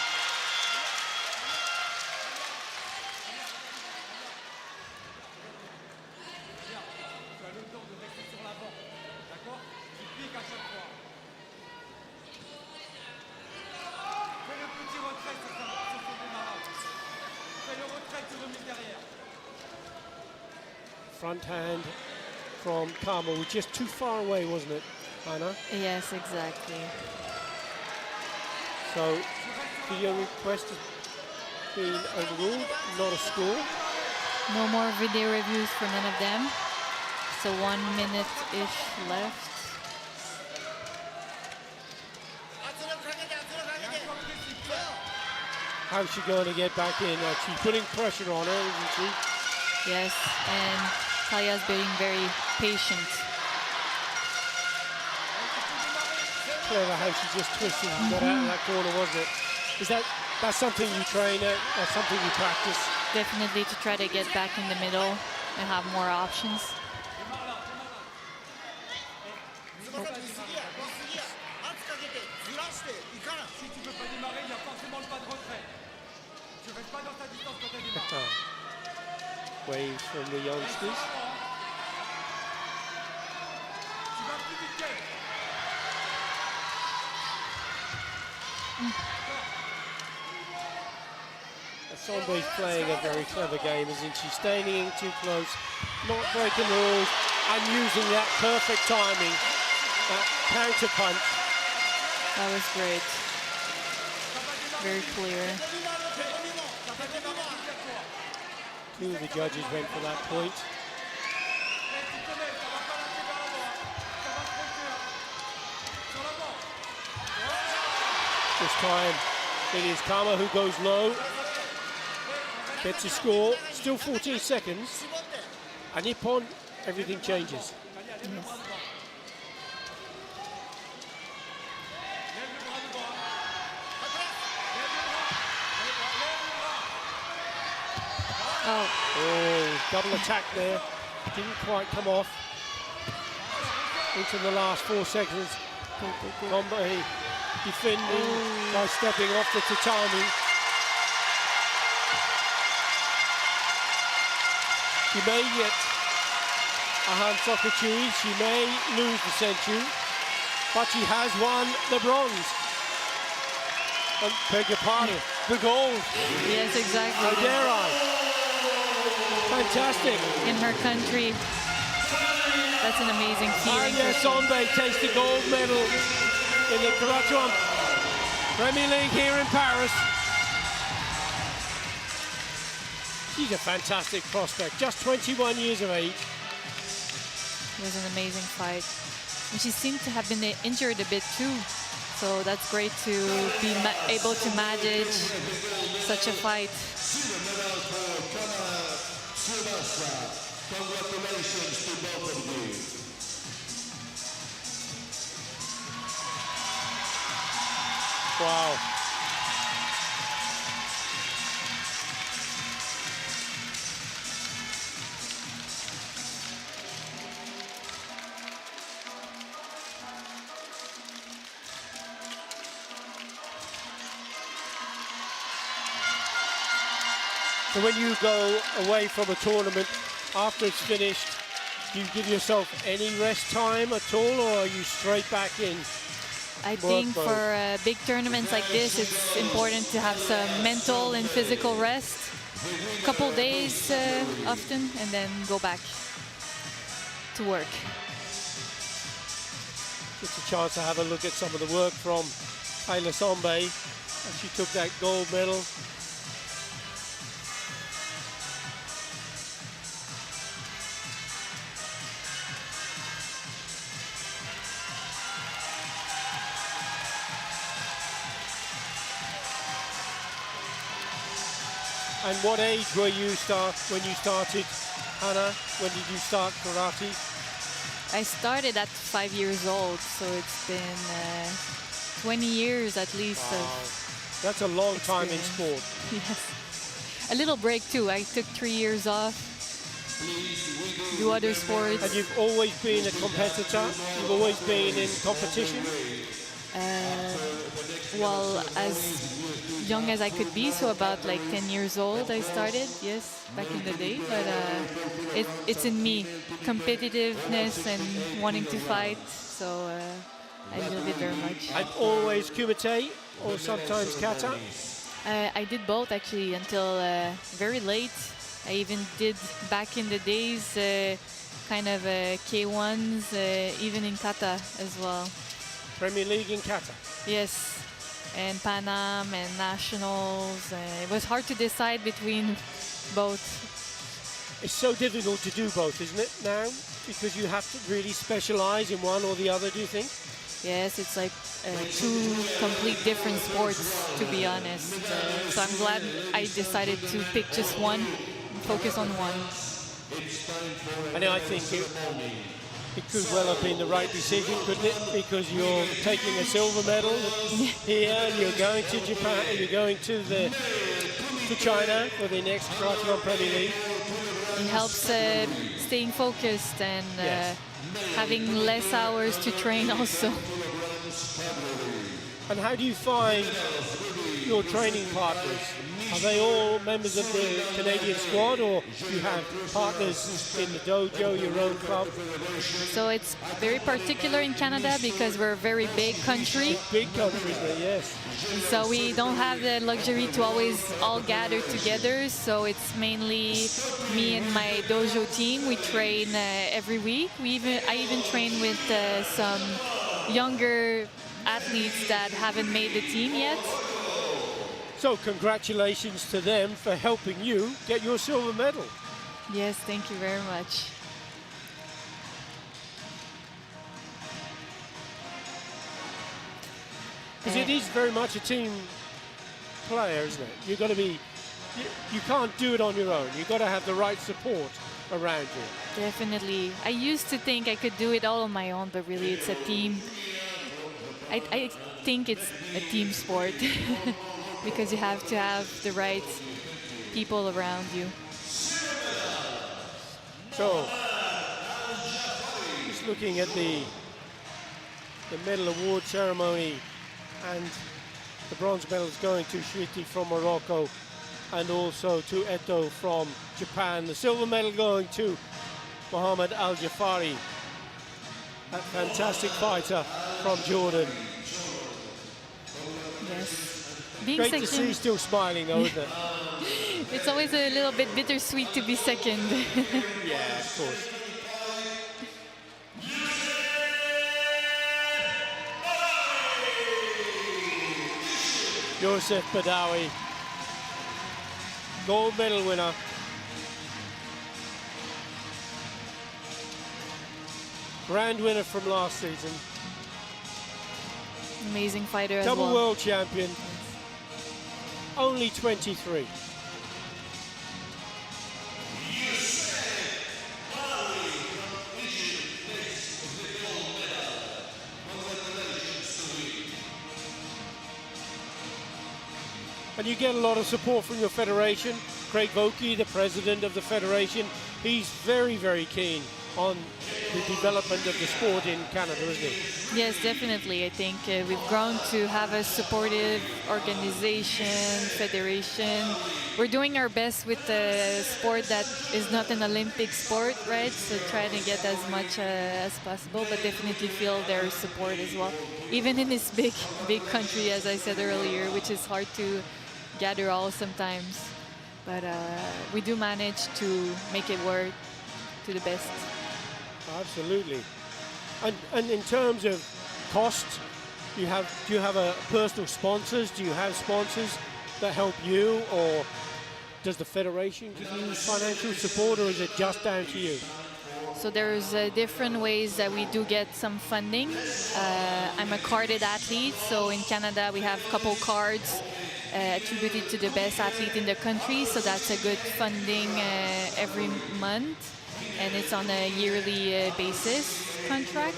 Front hand from Kama was just too far away, wasn't it, Anna? Yes, exactly. So video request has been overruled, not a score. No more video reviews for none of them. So 1 minute-ish left. How's she going to get back in? She's putting pressure on her, isn't she? Yes, and Talia's being very patient. Clever how she just twisted and got out of that corner, wasn't it? That's something you train at, or something you practice? Definitely to try to get back in the middle and have more options. Waves from the youngsters. Somebody's playing a very clever game, isn't she? Staying in too close, not breaking the rules, and using that perfect timing, that counter punch. That was great. Very clear. Two of the judges went for that point. This time it is Kama who goes low, gets a score, still 14 seconds, and Nippon, everything changes. Yes. Oh, double attack there. Didn't quite come off. Into the last 4 seconds. Kumite defending by stepping off the tatami. She may get a hand Sokachui. She may lose the Senchu, but she has won the bronze. Beg your pardon, the gold. Yes, exactly. How dare I? Fantastic. In her country. That's an amazing feeling. Anya Sonbe takes the gold medal in the Karate1 Premier League here in Paris. She's a fantastic prospect, just 21 years of age. It was an amazing fight. And she seemed to have been injured a bit too. So that's great to be able to manage such a fight. Congratulations to both of you. Wow. So when you go away from a tournament, after it's finished, do you give yourself any rest time at all, or are you straight back in? I think for big tournaments like this, it's important to have some mental and physical rest. A couple days often, and then go back to work. Just a chance to have a look at some of the work from Ayla Sombe as she took that gold medal. And what age were you when you started, Hannah? When did you start karate? I started at 5 years old, so it's been 20 years at least. Wow. That's a long time in sport. Yes. A little break too. I took 3 years off. Do other sports. And you've always been a competitor? You've always been in competition? Well, as young as I could be, so about like 10 years old I started, yes, back in the day. But it's in me, competitiveness and wanting to fight, so I love it very much. I've always Kumite or sometimes Kata? I did both actually until very late. I even did back in the days kind of K1s, even in Kata as well. Premier League in Kata? Yes, and Pan Am and Nationals. It was hard to decide between both. It's so difficult to do both, isn't it, now? Because you have to really specialize in one or the other, do you think? Yes, it's like two complete different sports, to be honest. So I'm glad I decided to pick just one, focus on one. And I think it could well have been the right decision, couldn't it? Because you're taking a silver medal here, and you're going to Japan, and you're going to China for the next Karate1 Premier League. It helps staying focused and having less hours to train also. And how do you find your training partners? Are they all members of the Canadian squad, or do you have partners in the dojo, your own club? So it's very particular in Canada because we're a very big country. Big country, yes. So we don't have the luxury to always all gather together. So it's mainly me and my dojo team. We train every week. I even train with some younger athletes that haven't made the team yet. So congratulations to them for helping you get your silver medal. Yes, thank you very much. Because it is very much a team player, isn't it? You've got to be, you can't do it on your own. You've got to have the right support around you. Definitely. I used to think I could do it all on my own, but really it's a team. I think it's a team sport because you have to have the right people around you. So, just looking at the medal award ceremony, and the bronze medal is going to Shriti from Morocco and also to Eto from Japan. The silver medal going to Mohammed Al Jafari, that fantastic fighter from Jordan. Yes. Being Great second, to see, still smiling though, isn't it? it's always a little bit bittersweet to be second. Yeah, of course. Joseph Badawi, gold medal winner. Grand winner from last season. Amazing fighter as Double well. world champion. Only 23. And you get a lot of support from your federation. Craig Vokey, the president of the federation, he's very, very keen on the development of the sport in Canada, isn't he? Yes, definitely. I think we've grown to have a supportive organization, federation. We're doing our best with a sport that is not an Olympic sport, right? So trying to get as much as possible, but definitely feel their support as well. Even in this big country, as I said earlier, which is hard to gather all sometimes. But we do manage to make it work to the best. Absolutely. And in terms of cost, do you have a personal sponsors? Do you have sponsors that help you, or does the federation give you financial support, or is it just down to you? So there's different ways that we do get some funding. I'm a carded athlete, so in Canada we have a couple cards attributed to the best athlete in the country, so that's a good funding every month. And it's on a yearly basis contract.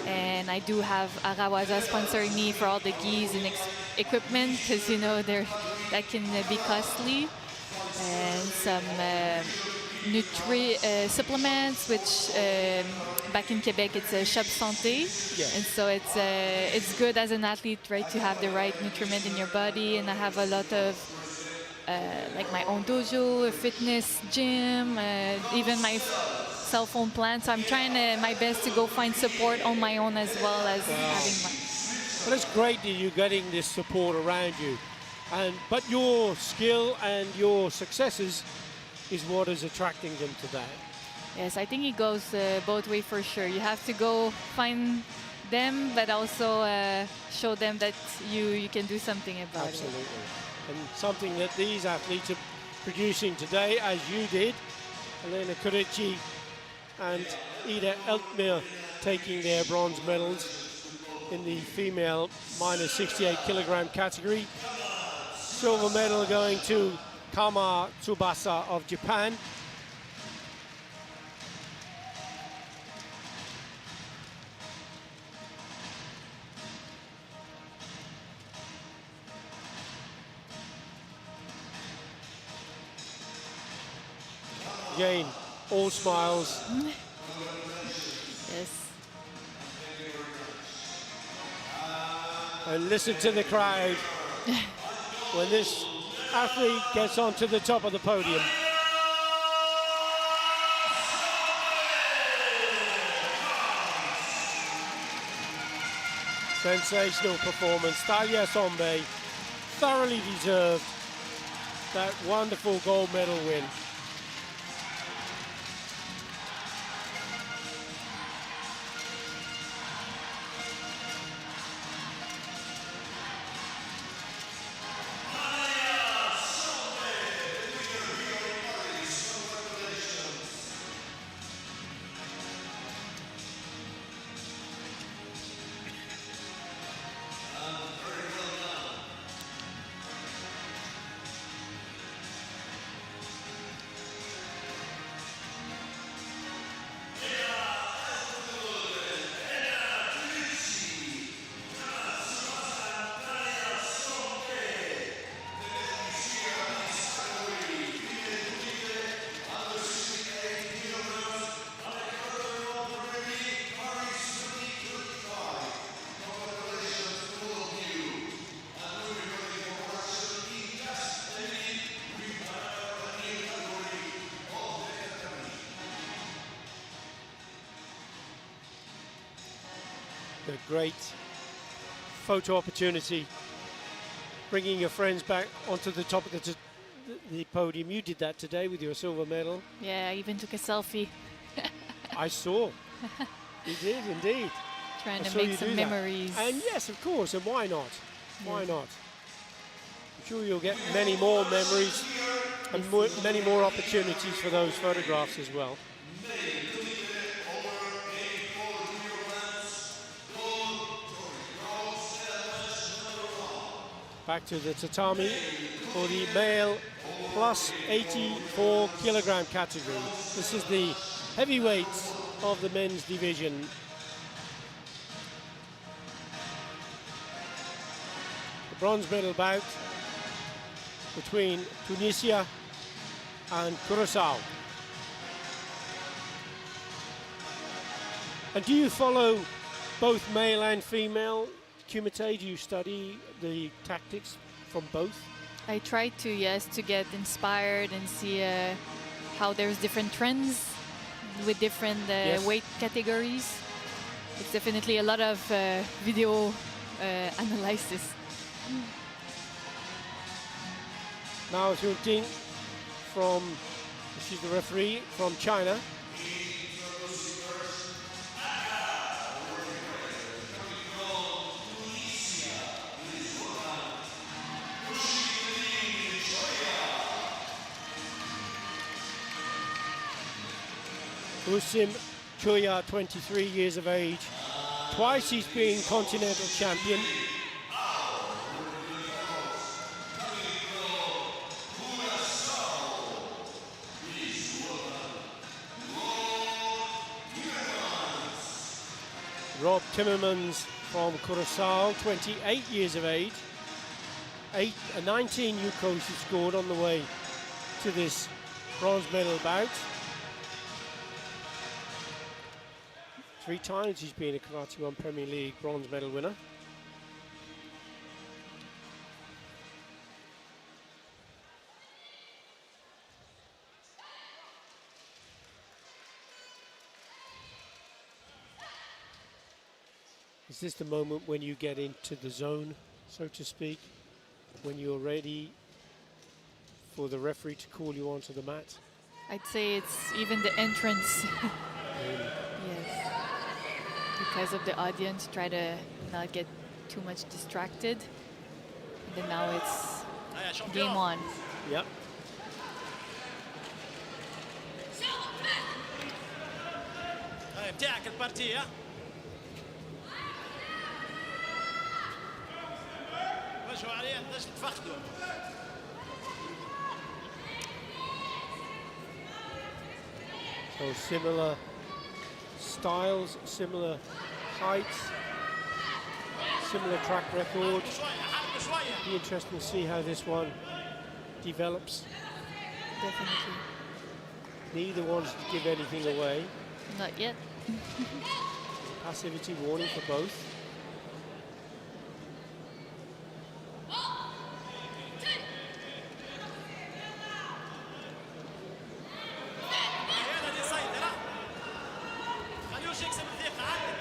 And I do have Arawaza sponsoring me for all the gis and equipment, because you know that can be costly. And some supplements, which back in Quebec it's a Shop Santé. Yeah. And so it's good as an athlete, right, to have the right nutriment in your body. And I have a lot of like my own dojo, a fitness gym, even my cell phone plan. So I'm trying my best to go find support on my own as well as having my... Well, it's great that you're getting this support around you. But your skill and your successes is what is attracting them to that. Yes, I think it goes both ways for sure. You have to go find them, but also show them that you can do something about it. Absolutely. And something that these athletes are producing today, as you did, Elena Kurici and Ida Eltmir taking their bronze medals in the female minus 68 kilogram category. Silver medal going to Kama Tsubasa of Japan. Again, all smiles. Yes. And listen to the crowd when this athlete gets onto the top of the podium. Sensational performance. Talia Sombe thoroughly deserved that wonderful gold medal win. A great photo opportunity, bringing your friends back onto the top of the podium. You did that today with your silver medal. Yeah, I even took a selfie. I saw. You did indeed. Trying I to saw make you some do that. memories. And yes, of course, and why not? Why Yes. not? I'm sure you'll get many more memories and many more opportunities for those photographs as well. Back to the tatami for the male plus 84 kilogram category. This is the heavyweights of the men's division. The bronze medal bout between Tunisia and Curacao. And do you follow both male and female Kumite? Do you study the tactics from both? I try to, yes, to get inspired and see how there's different trends with different Yes. weight categories. It's definitely a lot of video analysis. Now Xunting from, she's the referee from China. Usim Choya, 23 years of age. Twice he's been continental champion. Rob Timmermans from Curacao, 28 years of age. 19 Yukos he scored on the way to this bronze medal bout. 3 times he's been a Karate1 Premier League bronze medal winner. Is this the moment when you get into the zone, so to speak, when you're ready for the referee to call you onto the mat? I'd say it's even the entrance. Really? Yes. Because of the audience, try to not get too much distracted. And then now it's game on. Yep. بتاعك البارتي ها وجهوا عليه باش تفخدوا So similar styles, similar heights, similar track record. حركوا شويه حركوا شويه Be interesting to see how this one develops. Definitely. Neither wants to give anything away. Not yet. Passivity warning for both. هذا اللي يسيطر ها خليوش يكسب الثقه عندك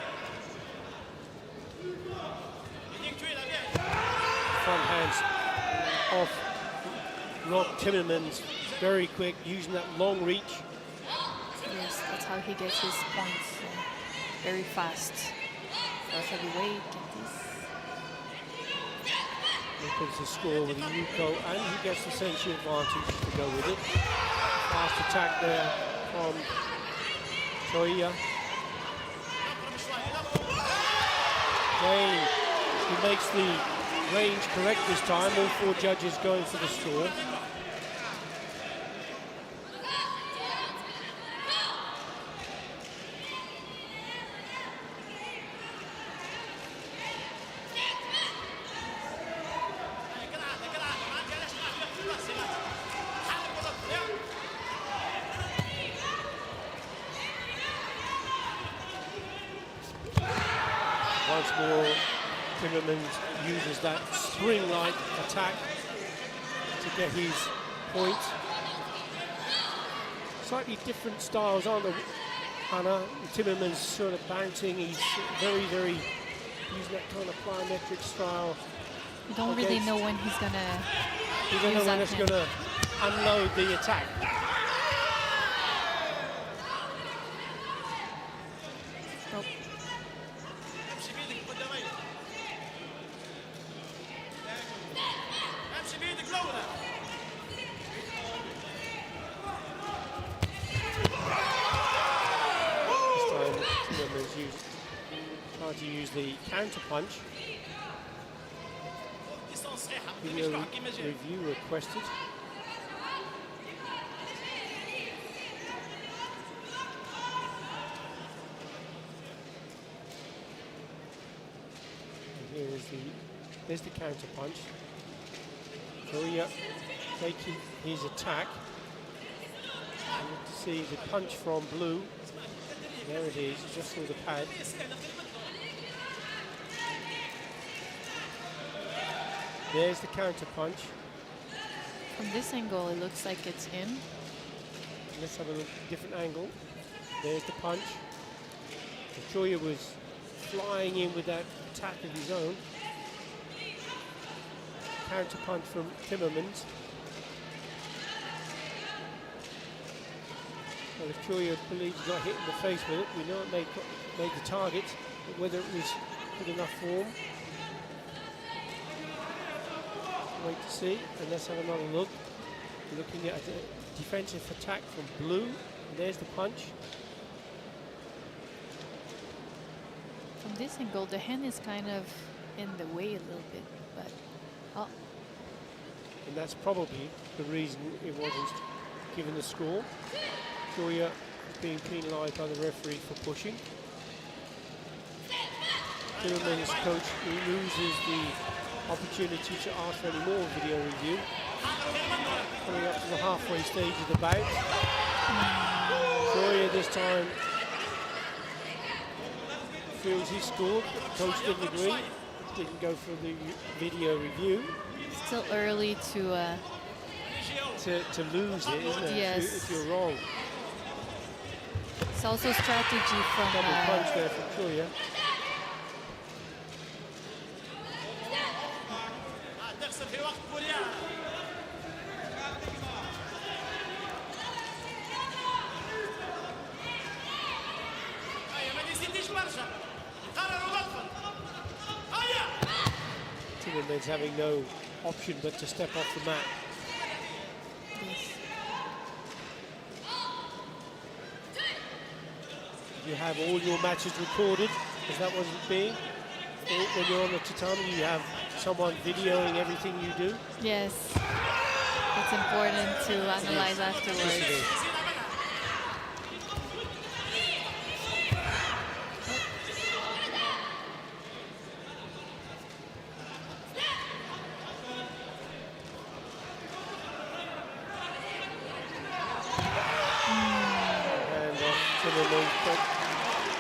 يديك طويله بيه Front hands off Rob Timmermans. Very quick, using that long reach. Yes, that's how he gets his points. Very fast. For a heavyweight and this. Opens the score with a Yuko, and he gets the sensory advantage to go with it. Fast attack there from Choya. Wayne, he makes the range correct this time. All four judges going for the score. Once more, Timmermans uses that spring-like attack to get his point. Slightly different styles, aren't there, Anna? Timmermans sort of bouncing. He's very, very using that kind of plyometric style. You don't really know when he's gonna You don't know use when that it's hand. going to unload the attack. Nope. امشي بيدك قدامي امشي بيدك الاولى This time, Timmermans tried to use the counter punch. ديستونس صحيحه ما Video تمشيش روحك كيما جاي review requested. And here is there's the counter punch. Korea taking his attack. And you can see the punch from blue. There it is, just through the pad. There's the counter punch. From this angle, it looks like it's in. Let's have a look, different angle. There's the punch. Choya was flying in with that attack of his own. Counter punch from Timmermans. Well, if Choya believes he got hit in the face with it, we know it made the target, but whether it was good enough form, wait to see. And let's have another look. We're looking at a defensive attack from blue. And there's the punch. From this angle, the hand is kind of in the way a little bit, but oh, And that's probably the reason it wasn't given the score. Choya is being penalised by the referee for pushing. Timmermans' coach loses the opportunity to ask for any more video review. Coming up to the halfway stage of the bout. Choya this time feels he scored, but the coach didn't agree. Didn't go for the video review. still early to To lose it, isn't it? Yes. If you're wrong. it's also strategy from Double punch there from Choya. تخسر في وقت بوليان هيا ما نسيتيش برشا قرروا وقفا هيا Timmermans having no option but to step off the mat. this. You have all your matches recorded, as that was being. When you're on the tatami, you have someone videoing everything you do. Yes, it's important to analyze afterwards.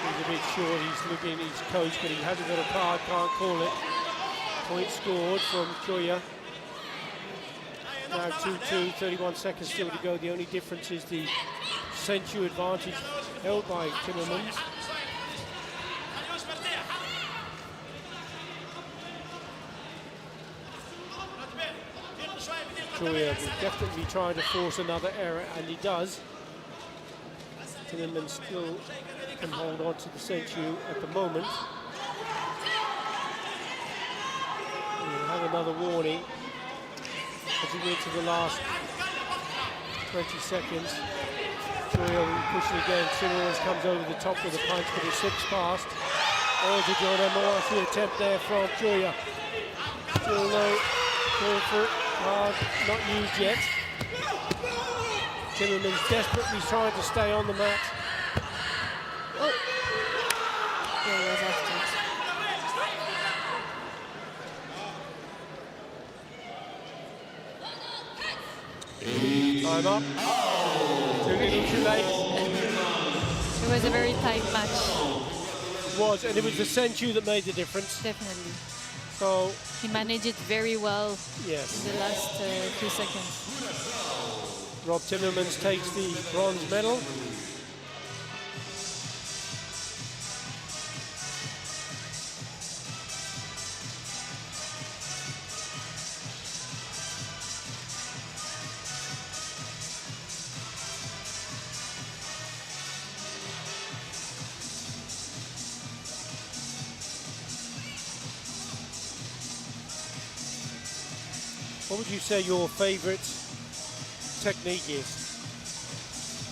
He's a bit short, he's looking at his coach, but he hasn't got a card, can't call it. Point scored from Choya. Now 2-2, 31 seconds still to go. The only difference is the Senchu advantage held by Timmermans. Choya will definitely try to force another error, and he does. Timmermans still can hold on to the Senchu at the moment. We'll have another warning as we get to the last 20 seconds. Choya will push it again. Timmermans comes over the top with a punch, but it slips past. Oh, John Emma, attempt there from Choya. Still no call for it. Hard, not used yet. Timmermans desperately trying to stay on the mat. Oh. Yeah, he was after. Time up. Too little, too late. It was a very tight match. It was, and it was the Senchu that made the difference. Definitely. So he managed it very well. Yes. In the last 2 seconds. Rob Timmermans takes the bronze medal. What would you say your favorite technique is?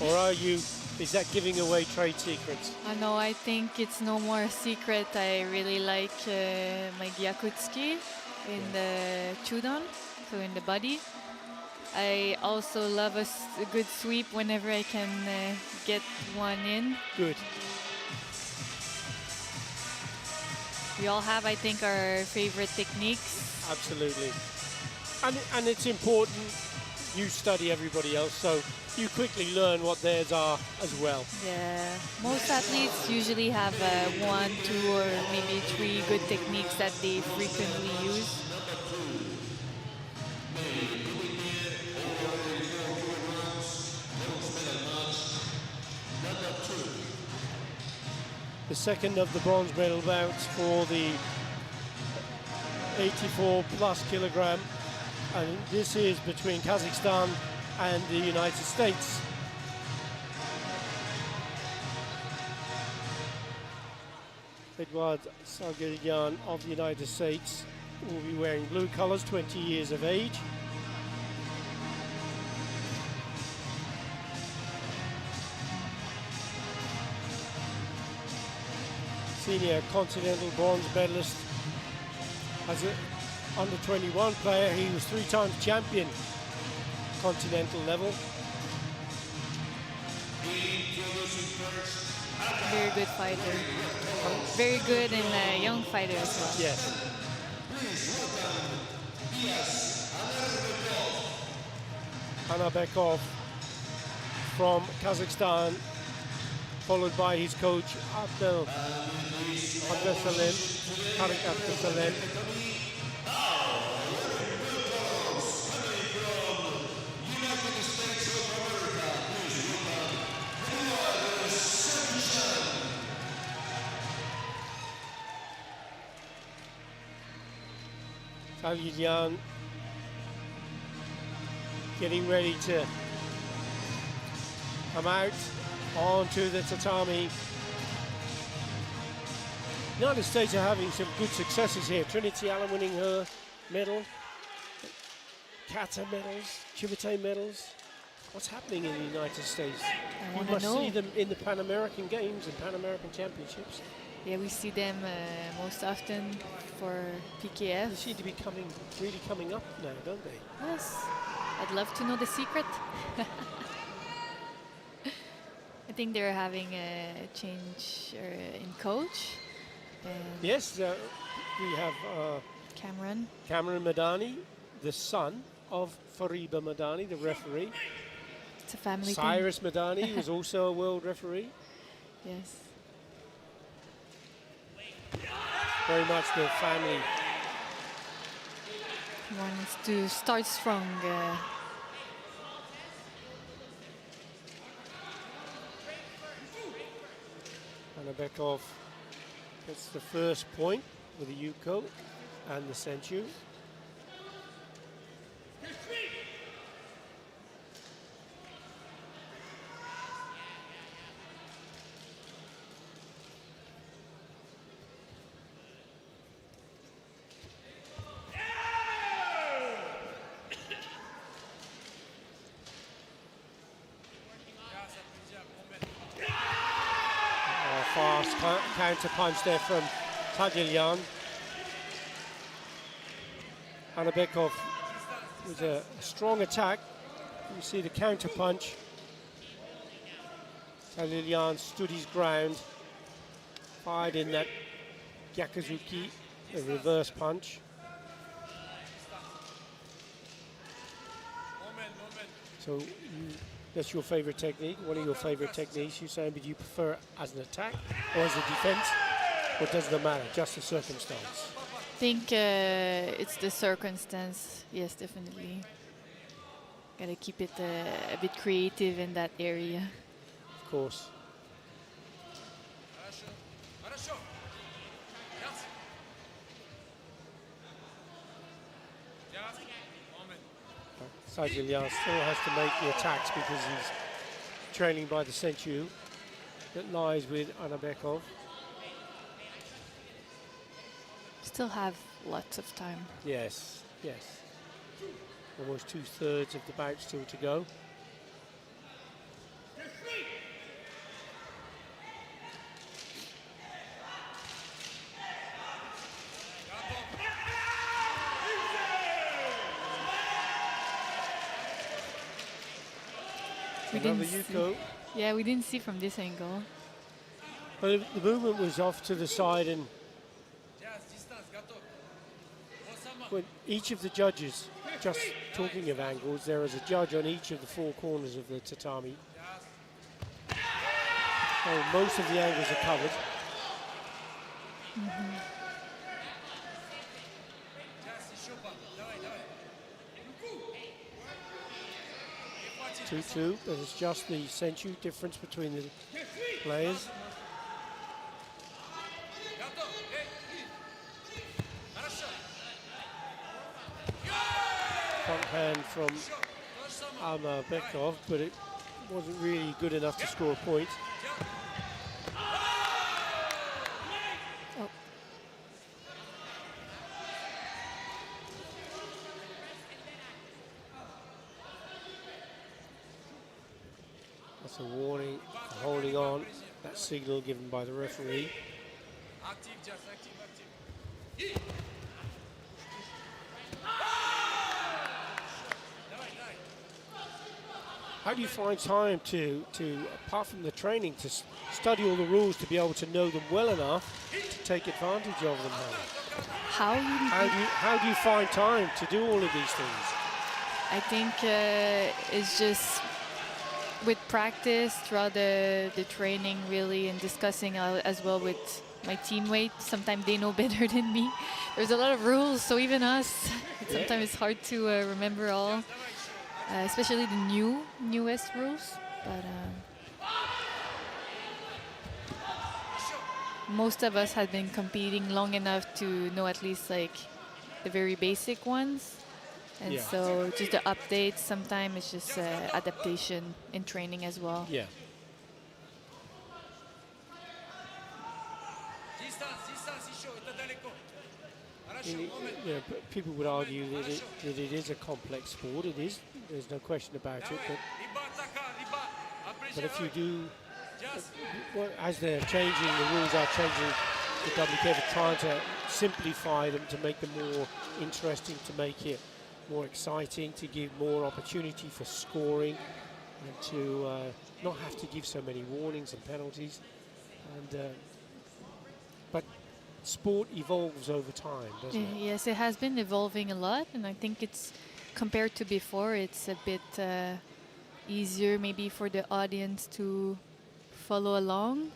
Or is that giving away trade secrets? No, I think it's no more a secret. I really like my Gyakutsuki in the Chudon, so in the body. I also love a good sweep whenever I can get one in. Good. We all have, I think, our favorite techniques. Absolutely. And it's important you study everybody else, so you quickly learn what theirs are as well. Yeah, most athletes usually have 1, 2, or maybe 3 good techniques that they frequently use. The second of the bronze medal bouts for the 84 plus kilogram, and this is between Kazakhstan and the United States. Edouard Sargerian of the United States will be wearing blue colors, 20 years of age. Senior continental bronze medalist. As an under 21 player, he was 3 times champion continental level. Very good fighter. Very good and a young fighter as well. Yes. Anabekov from Kazakhstan, followed by his coach Abdesalem, Tarik Abdesalem. Taliyan getting ready to come out onto the tatami. The United States are having some good successes here. Trinity Allen winning her medal, Kata medals, Kumite medals. what's happening in the United States? I You want must to know. see them in the Pan American Games and Pan American Championships. Yeah, we see them most often for They PKF. seem to be really coming up now, don't they? Yes, I'd love to know the secret. I think they're having a change in coach. And Yes, we have Cameron. Cameron Madani, the son of Fariba Madani, the referee. It's a family Cyrus Madani was also a world referee. thing. Yes. Very much the family. He wants to start strong. Anabekov gets the first point with the Yuko and the Senchu. Fast counter punch there from Tagilian. Anabekov with a strong attack. You see the counter punch. Tagilian stood his ground, fired in that Gyakuzuki, a reverse punch. So that's your favorite technique, one of your favorite techniques. You're saying, but you prefer it as an attack or as a defense? Or does it matter, just the circumstance? I think it's the circumstance. Yes, definitely. Gotta keep it a bit creative in that area. Of course. Sajilian still has to make the attacks because he's trailing by the Senchu that lies with Anabekov. Still have lots of time. Yes, yes. Almost 2/3 of the bout still to go. We Another didn't see. Yuko. Yeah, we didn't see from this angle. But the movement was off to the side, and when each of the judges, just talking of angles, there is a judge on each of the four corners of the tatami. So most of the angles are covered. 2-2, but it's just the Senchu difference between the players. Front hand from Bekov, but it wasn't really good enough to score a point. Oh. That's a warning for holding on. That signal given by the referee. How do you find time to apart from the training, to study all the rules, to be able to know them well enough to take advantage of them? How do you find time to do all of these things? I think it's just with practice throughout the training, really, and discussing as well with my teammates. Sometimes they know better than me. There's a lot of rules, so even us, sometimes it's hard to remember all, especially the newest rules. But most of us have been competing long enough to know at least like the very basic ones. And so just the updates, sometimes it's just adaptation in training as well. Yeah. People would argue that it is a complex sport. It is. There's no question about it. But But if you do, well, as they're changing, the rules are changing, the WKF are trying to simplify them to make them more interesting, to make it more exciting, to give more opportunity for scoring, and to not have to give so many warnings and penalties. And but sport evolves over time, doesn't it? Yes, it has been evolving a lot, and I think it's, compared to before, it's a bit easier maybe for the audience to follow along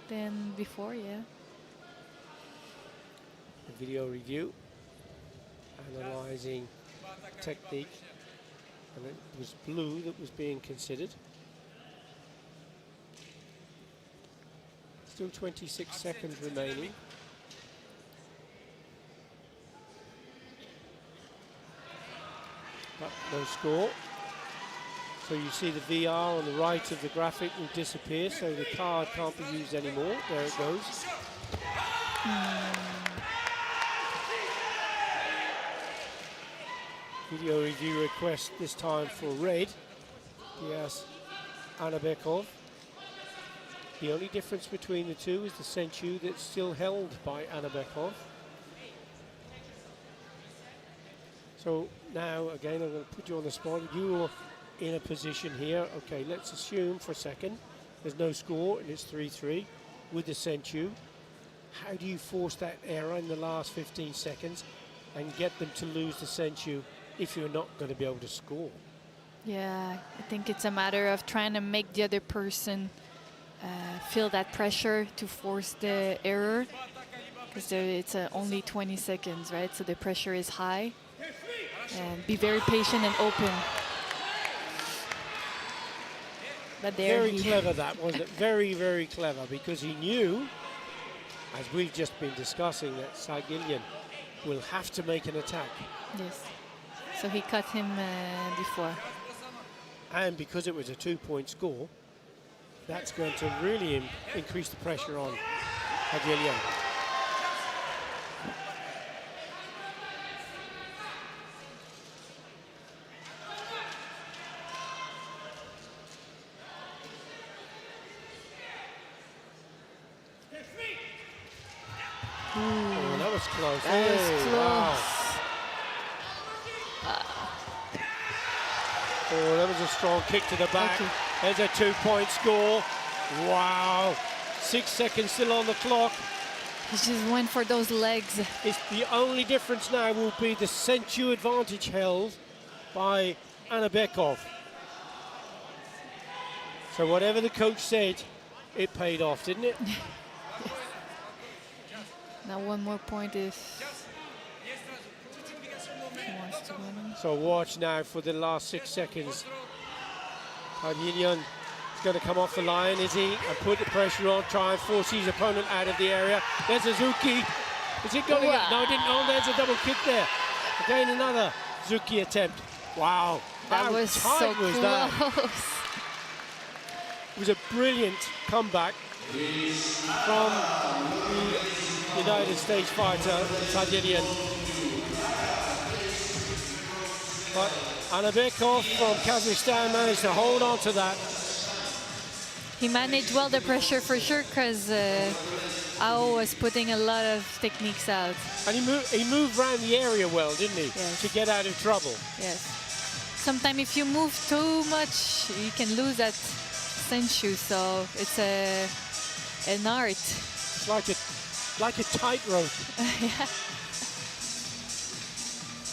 than before, yeah. The video review, analysing technique, and it was blue that was being considered. Still 26 seconds remaining. But no score. So you see the VR on the right of the graphic will disappear, so the card can't be used anymore. There it goes. Video review request this time for red. Yes, Anabekov. The only difference between the two is the senchu that's still held by Anabekov. So now, again, I'm going to put you on the spot. You're in a position here. Okay, let's assume for a second there's no score and it's 3-3 with the senchu. How do you force that error in the last 15 seconds and get them to lose the senchu if you're not going to be able to score? Yeah, I think it's a matter of trying to make the other person feel that pressure to force the error, because it's only 20 seconds, right? So the pressure is high, and be very patient and open. But there Very clever that, wasn't it? Very, very clever, because he knew, as we've just been discussing, that Sagilyan will have to make an attack. Yes. So he cut him before. And because it was a 2-point score, that's going to really increase the pressure on Sagilyan. Oh, that was close. That was Oh, close. wow. Oh, that was a strong kick to the back. Okay. There's a 2-point score. Wow. 6 seconds still on the clock. He just went for those legs. It's the only difference now will be the senchu advantage held by Anabekov. So whatever the coach said, it paid off, didn't it? Now one more point if he wants to win. So watch now for the last 6 seconds. Sagilyan is going to come off the line, is he? And put the pressure on, try and force his opponent out of the area. There's a Zuki. Is it going to get? No, it didn't. Oh, there's a double kick there. Again, another Zuki attempt. Wow. That How was tight so was close. that? It was a brilliant comeback from the United States fighter, Sagilyan. But Anabekov from Kazakhstan managed to hold on to that. He managed well the pressure for sure, because Ao was putting a lot of techniques out. And he moved around the area well, didn't he? Yes. To get out of trouble. Yes. Sometimes if you move too much, you can lose that senchu. So it's an art. It's like a tightrope. Yeah.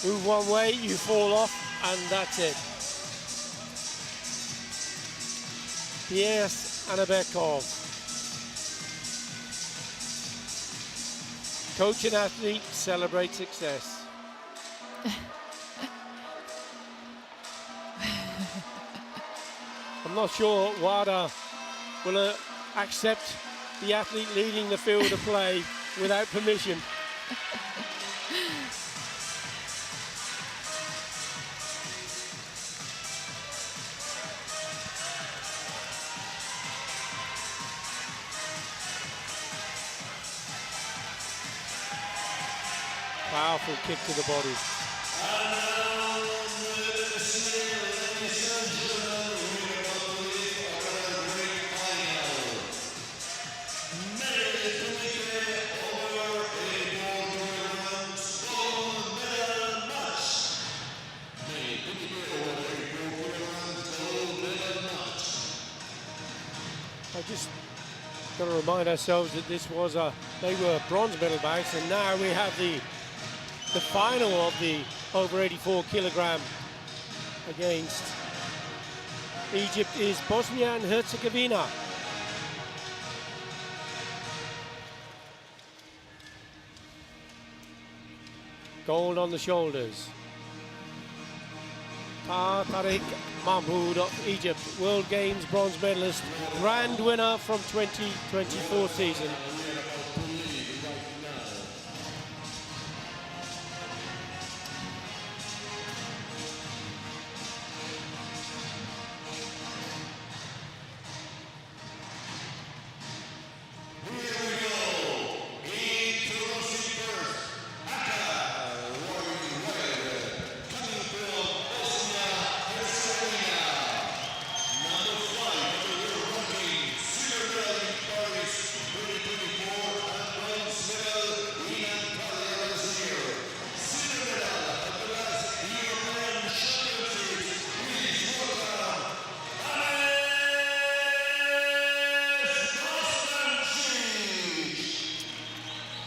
Move one way, you fall off, and that's it. Yes, Anabekov. Coach and athlete celebrate success. I'm not sure WADA will accept the athlete leading the field of play without permission. Powerful kick to the body. remind ourselves that this was they were bronze medal bouts, and now we have the final of the over 84 kilogram against Egypt is Bosnia and Herzegovina. Gold on the shoulders. Tariq Mahmoud of Egypt, World Games bronze medalist, grand winner from 2024 season.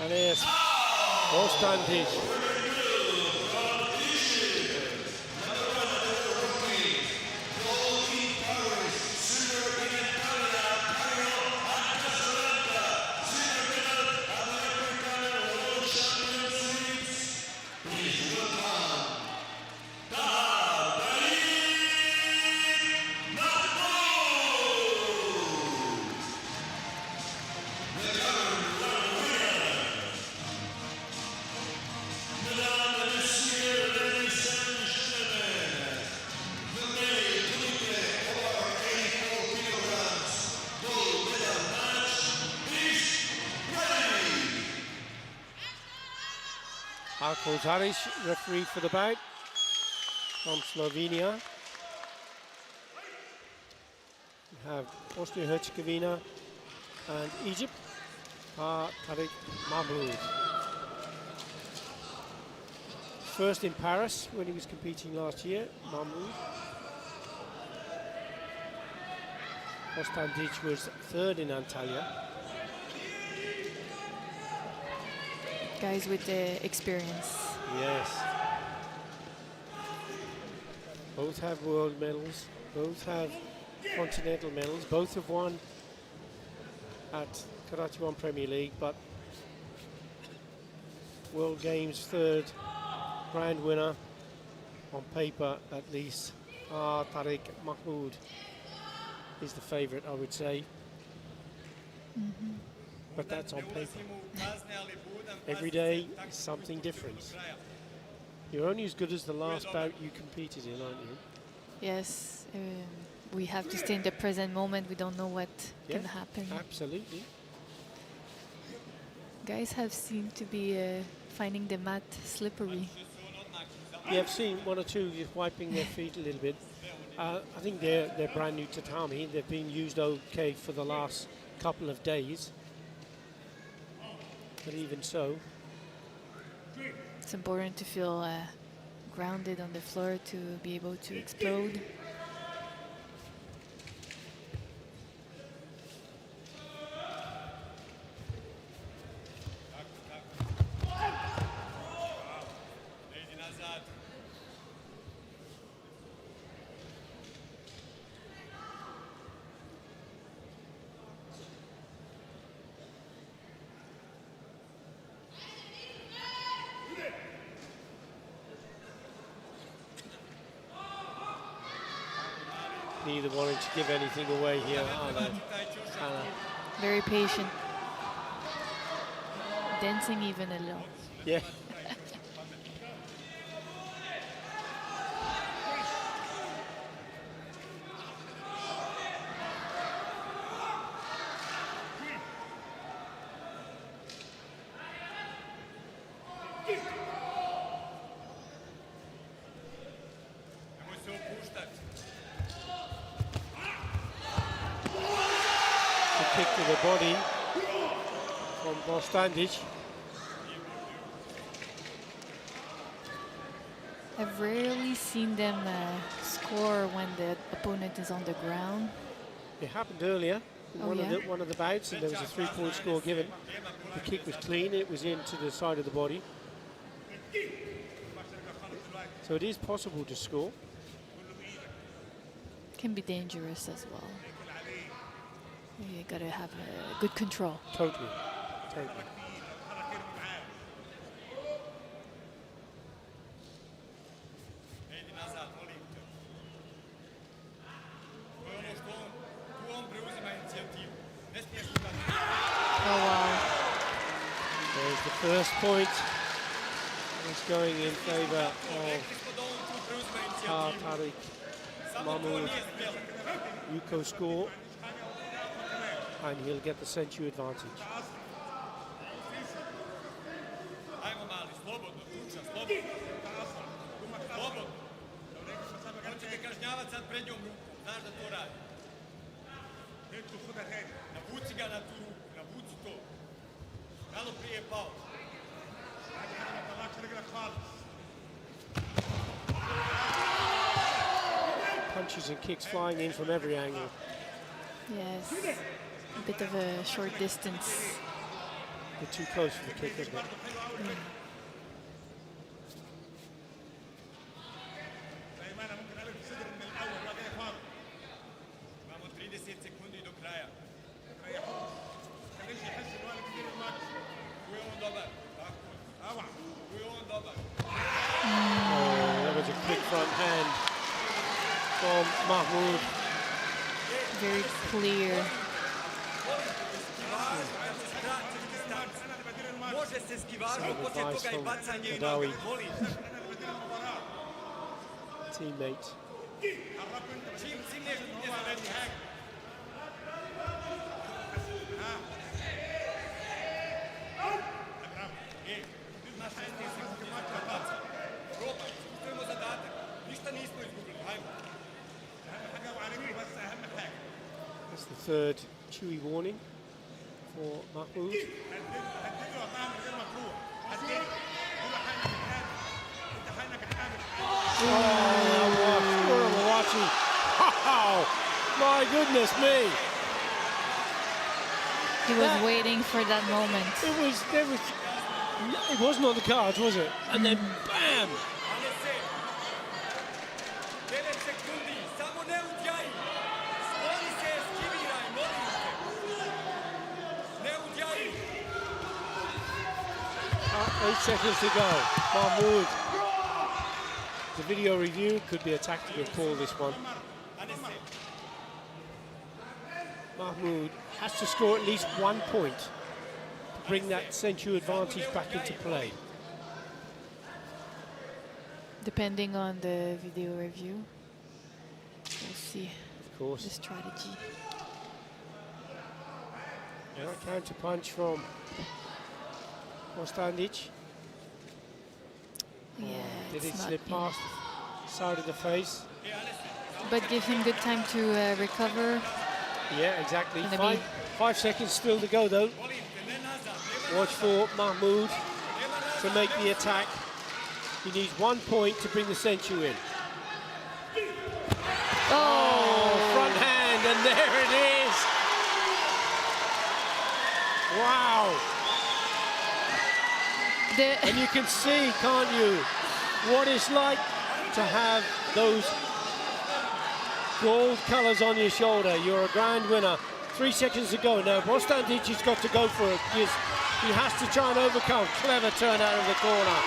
And here's Ostandic. Marko Zaric, referee for the bout from Slovenia. We have Bosnia-Herzegovina and Egypt. Tariq Mahmoud. First in Paris when he was competing last year, Mahmoud. Ostandic was third in Antalya. Guys with the experience. Yes. Both have world medals, both have continental medals, both have won at Karate1 Premier League, but World Games third grand winner on paper at least. Tariq Mahmoud is the favourite, I would say. But that's on paper. Every day is something different. You're only as good as the last bout you competed in, aren't you? Yes, we have to stay in the present moment. We don't know what can happen. Absolutely. Guys have seemed to be finding the mat slippery. Yeah, I've seen one or two just wiping their feet a little bit. I think they're brand new tatami. They've been used okay for the last couple of days. But even so, it's important to feel grounded on the floor to be able to explode. neither wanting to give anything away here, are they? Very patient. Dancing even a little. Yeah. Kick to the body from Bostandic. I've rarely seen them score when the opponent is on the ground. It happened earlier. in Oh, one of the bouts, and there was a 3-point score given. The kick was clean, it was into the side of the body. So it is possible to score. Can be dangerous as well. You gotta have good control. Totally, totally. Oh wow. There's the first point. It's going in favour of Tariq Mahmoud. Yuko score, and he'll get the century advantage. Punches and kicks flying in from every angle. Yes. A bit of a short distance. They're too close for the kick, isn't it? That was a quick front hand from Mahmoud. Very clear. Advice from Adawi, teammate. That's the third chewy warning for Mahmoud. Wow, my goodness me. He was waiting for that moment. It wasn't on the cards, was it? And then bam! Eight seconds to go. Mahmoud. The video review could be a tactical call, this one. Mahmoud has to score at least 1 point to bring that century advantage back into play. Depending on the video review, we'll see Of course. the strategy. Counter punch from Bostandic. Yeah, Did it's it not slip in. past the side of the face? But give him good time to recover. Yeah, exactly. Gonna be- 5 seconds still to go, though. Watch for Mahmoud to make the attack. He needs 1 point to bring the century in. Oh! Front hand, and there it is. Wow. And you can see, can't you, what it's like to have those gold colours on your shoulder. You're a grand winner. 3 seconds to go now. Bostandic has got to go for it. He has to try and overcome. Clever turn out of the corner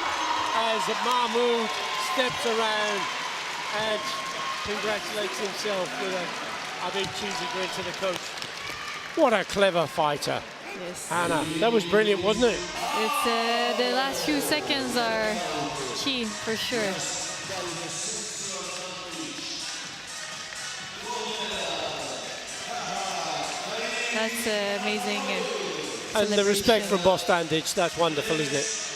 as Mahmoud steps around and congratulates himself with a big cheesy grin to the coach. What a clever fighter. Yes. Hannah, that was brilliant, wasn't it? It's the last few seconds are key for sure. That's amazing. And the respect celebration. from Bostandic, that's wonderful, isn't it?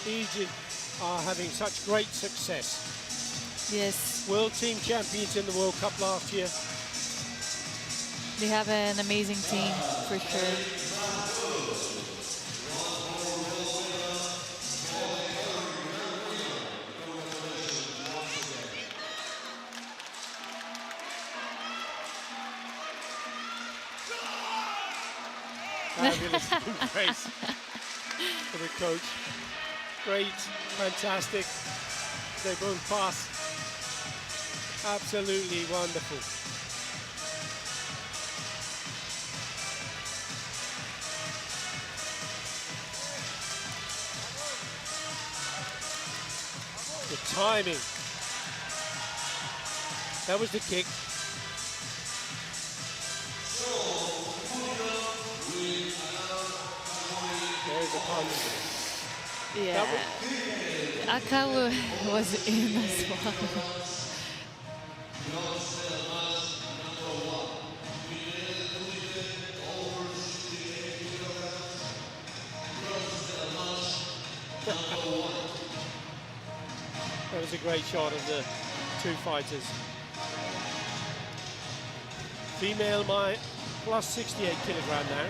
Egypt are having such great success. Yes. World team champions in the World Cup last year. They have an amazing team for sure. Fabulous embrace for the coach. Great, fantastic. They both pass. Absolutely wonderful. The timing. That was the kick. There's the punch. Yeah. Aka was in as well. That was a great shot of the two fighters. Female plus 68 kilogram now.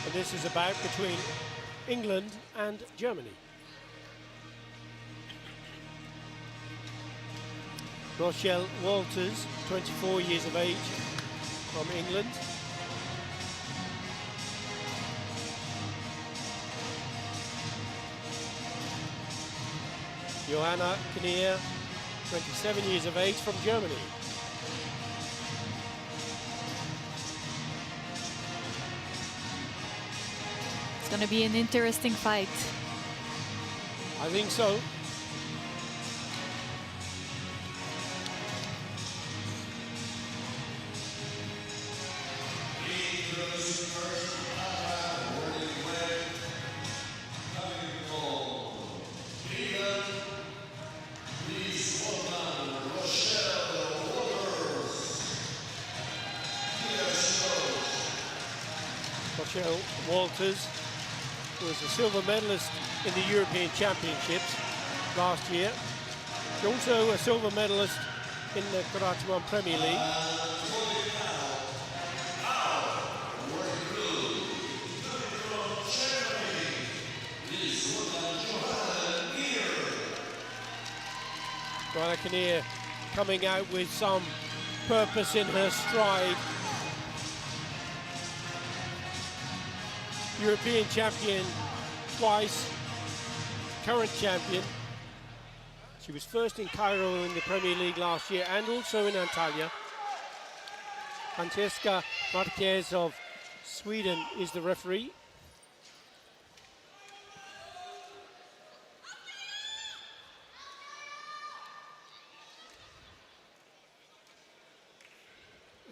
And this is a bout between England and Germany. Rochelle Walters, 24 years of age, from England. Johanna Knier, 27 years of age, from Germany. It's going to be an interesting fight. I think so. Rochelle Walters was a silver medalist in the European Championships last year. She's also a silver medalist in the Karate1 Premier League. Johanna Knier coming out with some purpose in her stride. European champion twice, current champion. She was first in Cairo in the Premier League last year and also in Antalya. Francesca Marquez of Sweden is the referee.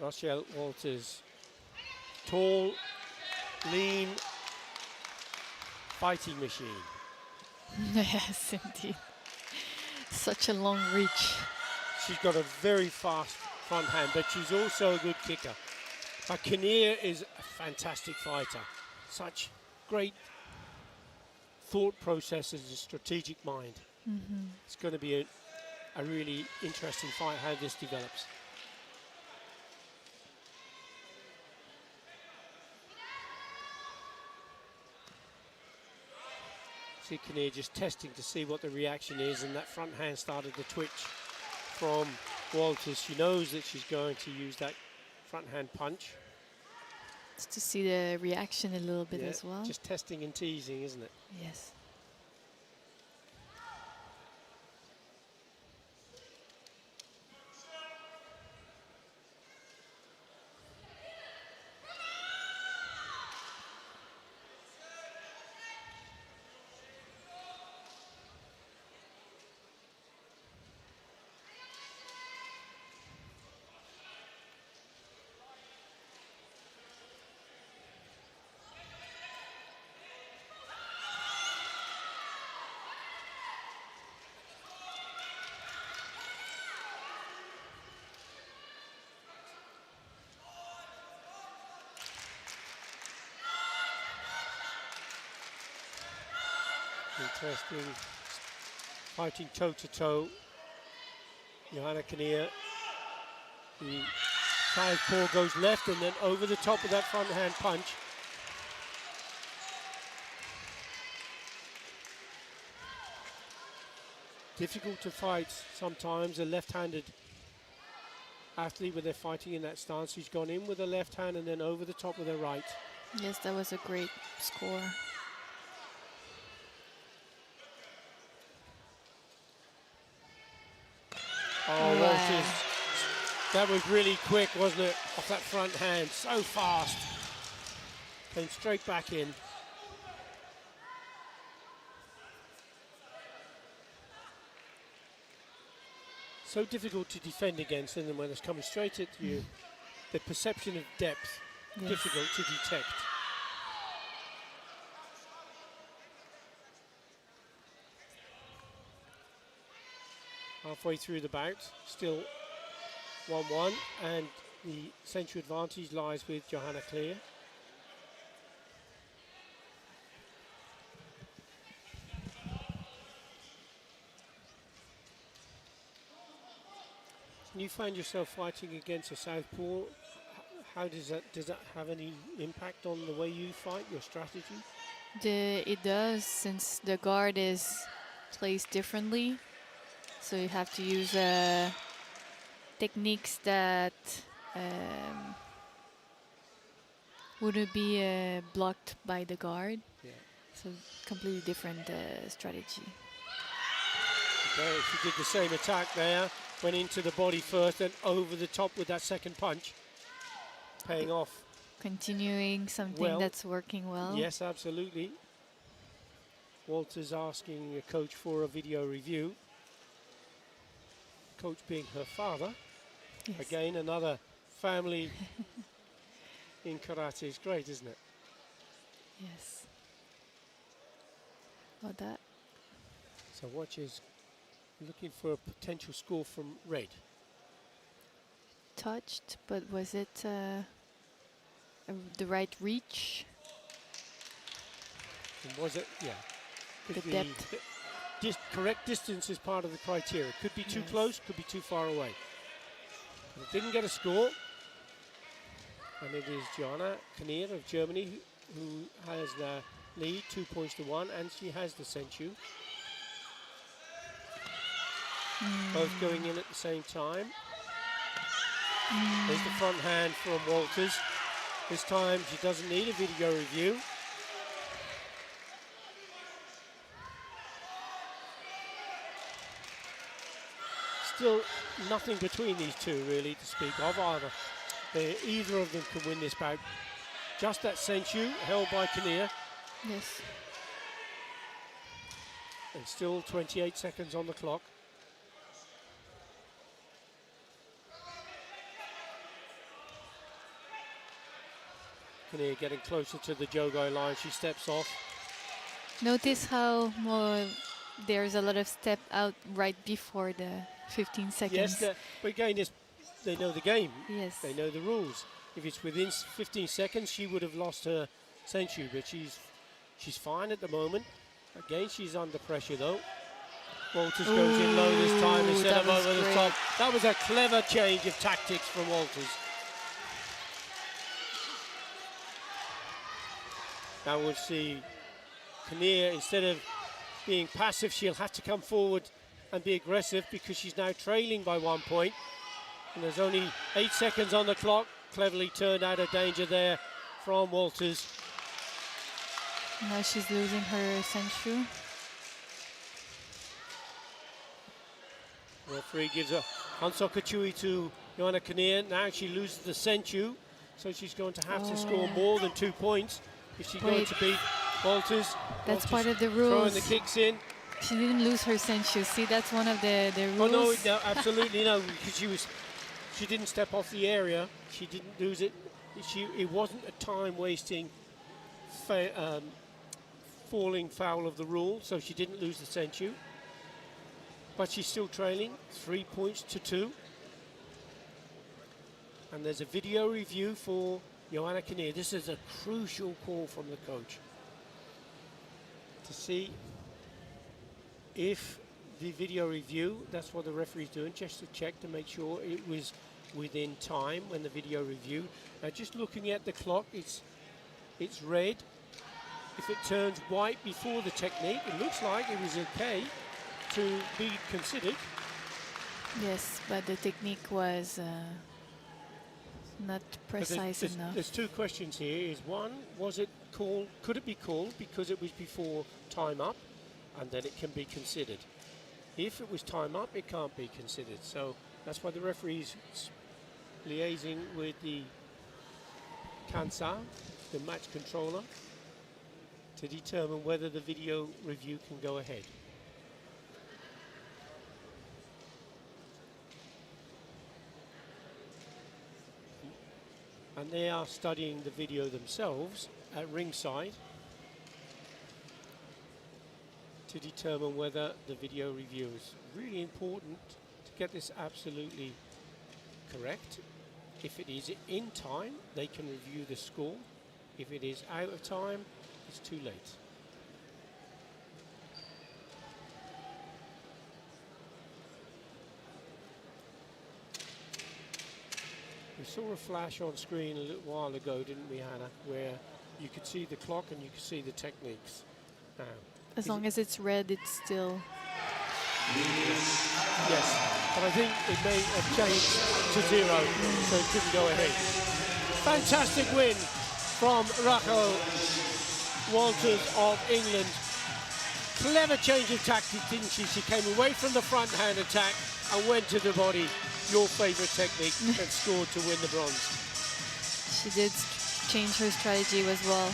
Rochelle Walters, tall, lean, fighting machine. Yes, indeed. Such a long reach. She's got a very fast front hand, but she's also a good kicker. But Knier is a fantastic fighter. Such great thought processes and strategic mind. It's going to be a really interesting fight, how this develops. See Knier just testing to see what the reaction is, and that front hand started to twitch from Walters. She knows that she's going to use that front hand punch. Just to see the reaction a little bit as well. Just testing and teasing, isn't it? Yes. Interesting, fighting toe to toe. Johanna Knier The southpaw goes left and then over the top of that front hand punch. Difficult to fight sometimes, a left-handed athlete when they're fighting in that stance. She's gone in with the left hand and then over the top with her right. Yes, that was a great score. Oh, Walters. That was really quick, wasn't it? Off that front hand, so fast. Came straight back in. So difficult to defend against, and then when it's coming straight at you, the perception of depth, Yes. difficult to detect. Halfway through the bout, still 1-1, and the central advantage lies with Johanna Clear. When you find yourself fighting against a southpaw, how does that have any impact on the way you fight, your strategy? It does, since the guard is placed differently. So you have to use techniques that wouldn't be blocked by the guard. Yeah. So completely different strategy. Okay, she did the same attack there, went into the body first, then over the top with that second punch, paying off. Continuing something Well, that's working well. Yes, absolutely. Walter's asking the coach for a video review. Coach being her father. Yes. Again, another family in karate is great, isn't it? Yes. About that. So watch is looking for a potential score from red. Touched, but was it the right reach? And was it? Yeah. The Could depth. Correct distance is part of the criteria. Could be too Yes. close, could be too far away. But it didn't get a score. And it is Joanna Knier of Germany who has the lead, 2-1, and she has the Senchu. Both going in at the same time. There's the front hand from Walters. This time she doesn't need a video review. Still nothing between these two really to speak of either. Either of them can win this bout. Just that Senchu held by Knier. Yes. And still 28 seconds on the clock. Knier getting closer to the Jogai line. She steps off. Notice how there's a lot of step out right before the 15 seconds. Yes, but again, they know the game. Yes. They know the rules. If it's within 15 seconds, she would have lost her Senchu, but she's fine at the moment. Again, she's under pressure though. Walters goes in low this time instead that of was over the great. top. That was a clever change of tactics from Walters. Now we'll see Knier, instead of being passive, she'll have to come forward and be aggressive because she's now trailing by 1 point. And there's only 8 seconds on the clock. Cleverly turned out of danger there from Walters. Now she's losing her Senchu. Referee gives a Hansoka Chui to Joanna Knier. Now she loses the Senchu, so she's going to have to score more than 2 points if she's going to beat Walters. That's Walters part of the throwing rules. the kicks in. She didn't lose her Senchu. See, that's one of the rules. Oh no, absolutely no, because she didn't step off the area. She didn't lose it. It wasn't a time-wasting, falling foul of the rule, so she didn't lose the Senchu. But she's still trailing 3 points to 2. And there's a video review for Joanna Knier. This is a crucial call from the coach to see if the video review, that's what the referee's doing, just to check to make sure it was within time when the video review. Now just looking at the clock, it's red. If it turns white before the technique, it looks like it was okay to be considered. Yes, but the technique was not precise enough. There's two questions here. Is one, was it called? Could it be called because it was before time up, and then it can be considered? If it was time up, it can't be considered. So that's why the referee's liaising with the Kansa, the match controller, to determine whether the video review can go ahead. And they are studying the video themselves at ringside to determine whether the video review is really important to get this absolutely correct. If it is in time, they can review the score. If it is out of time, it's too late. We saw a flash on screen a little while ago, didn't we, Hannah, where you could see the clock and you could see the techniques. Now, As long as it's red, it's still... yes, but I think it may have changed to 0, so it couldn't go ahead. Fantastic win from Rachel Walters of England. Clever change of tactics, didn't she? She came away from the front hand attack and went to the body, your favourite technique, and scored to win the bronze. She did change her strategy as well.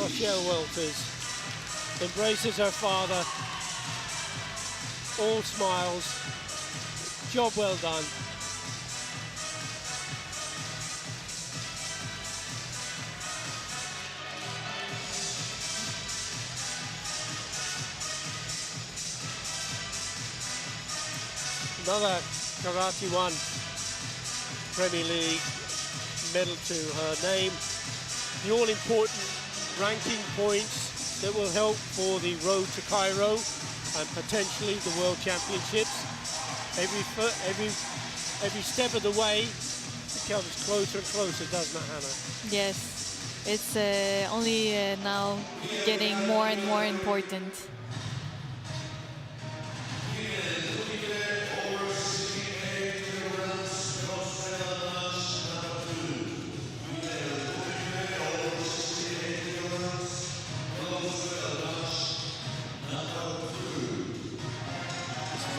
Rochelle Walters embraces her father, all smiles, job well done. Another Karate1 Premier League medal to her name. The all-important ranking points that will help for the road to Cairo and potentially the World Championships. Every step of the way it comes closer and closer, doesn't it, Hannah? Yes, it's only now getting more and more important.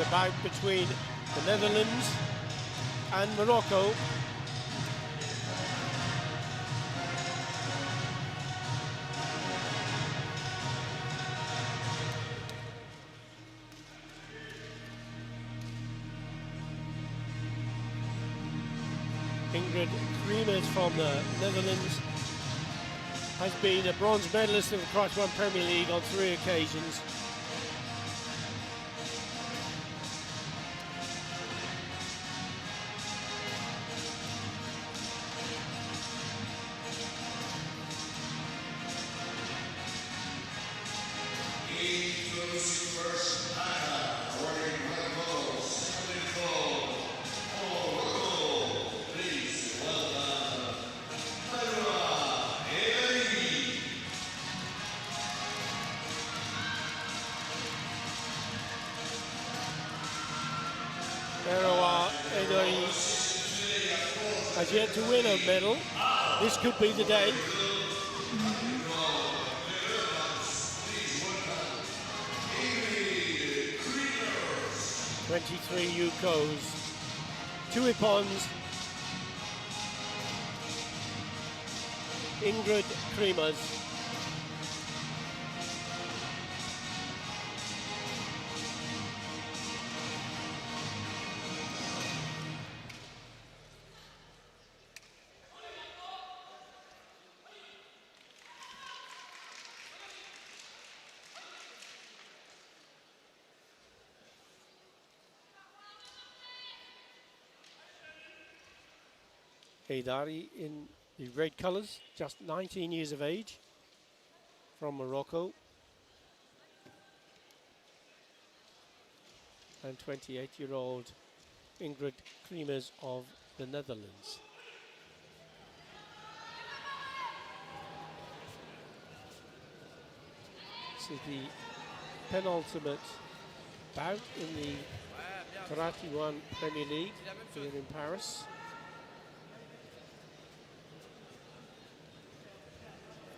Bout between the Netherlands and Morocco. Ingrid Kriemers from the Netherlands has been a bronze medalist of the Karate1 Premier League on 3 occasions. Has yet to win a medal. This could be the day. 23 Yukos, 2 Ippons, Ingrid Kriemers. Heydari in the red colours, just 19 years of age, from Morocco. And 28-year-old Ingrid Kriemers of the Netherlands. This is the penultimate bout in the Karate1 Premier League here in Paris.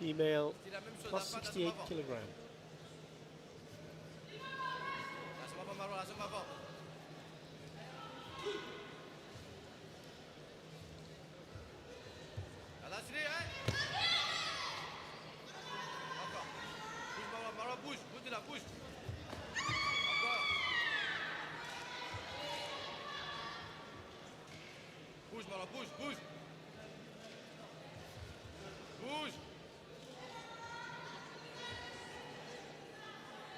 Female plus 68 kilograms.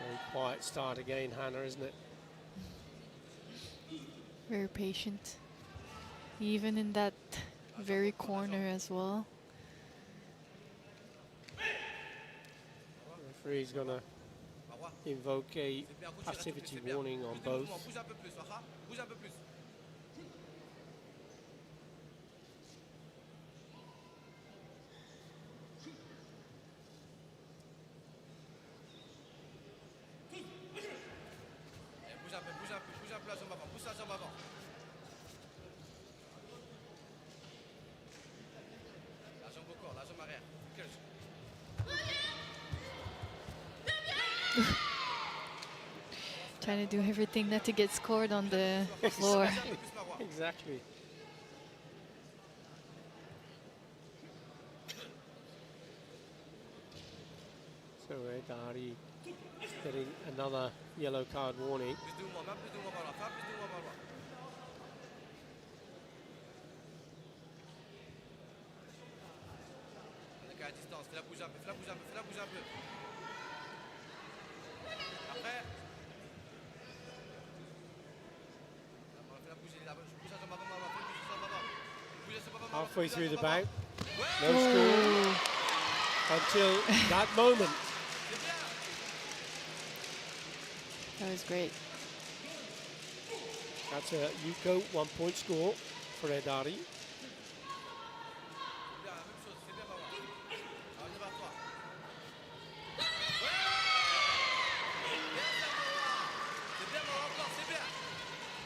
Very quiet start again, Hannah, isn't it? Very patient. Even in that very corner as well. The referee's going to invoke a passivity warning on both. Trying to do everything not to get scored on the floor. Exactly. So Heydari getting another yellow card warning. Halfway through the bout, no score until that moment. That was great. That's a Yuko 1 point score for Heydari.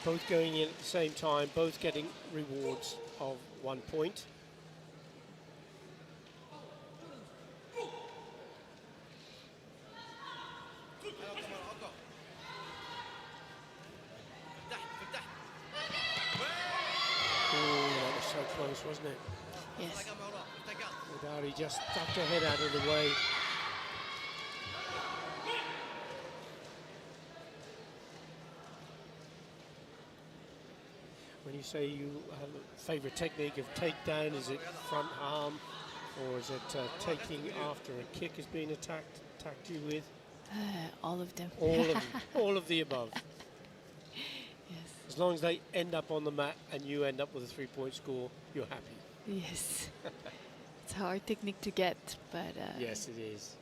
Both going in at the same time, both getting rewards of 1 point. That was so close, wasn't it? Yes. Heydari just ducked her head out of the way. When you say you have a favourite technique of takedown, is it front arm, or is it taking after a kick has been attacked you with? All of them. All of them, all of the above. Yes. As long as they end up on the mat and you end up with a 3 point score, you're happy. Yes. It's a hard technique to get, but Yes, it is.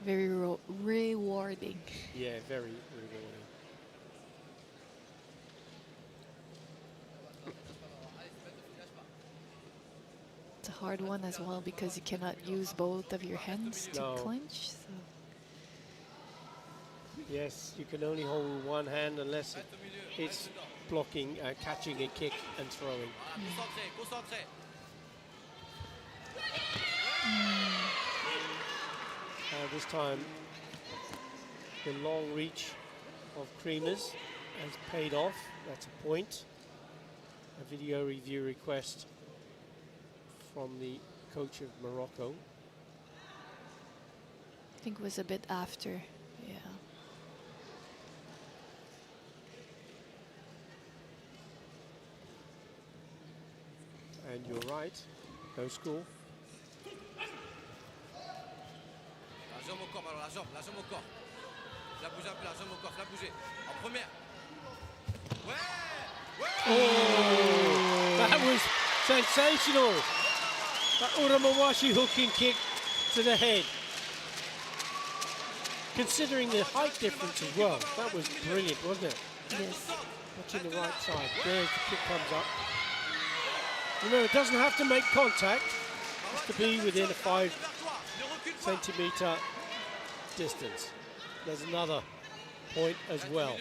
very rewarding. Yeah, very rewarding. It's a hard one as well because you cannot use both of your hands to No. clinch. So. Yes, you can only hold one hand unless it's blocking, catching a kick and throwing. This time, the long reach of Kriemers has paid off. That's a point. A video review request from the coach of Morocco. I think it was a bit after. Yeah. And you're right, no score. La jambe au corps, alors la jambe au corps. La bouge un peu, la jambe au corps, la bouger. En première. Ouais. Oh, that was Sensational! That Uramawashi hooking kick to the head. Considering the height difference as well, that was brilliant, wasn't it? Yes. Watching the right side. There's the kick comes up. Remember, it doesn't have to make contact. It has to be within a 5-centimeter distance. There's another point as well.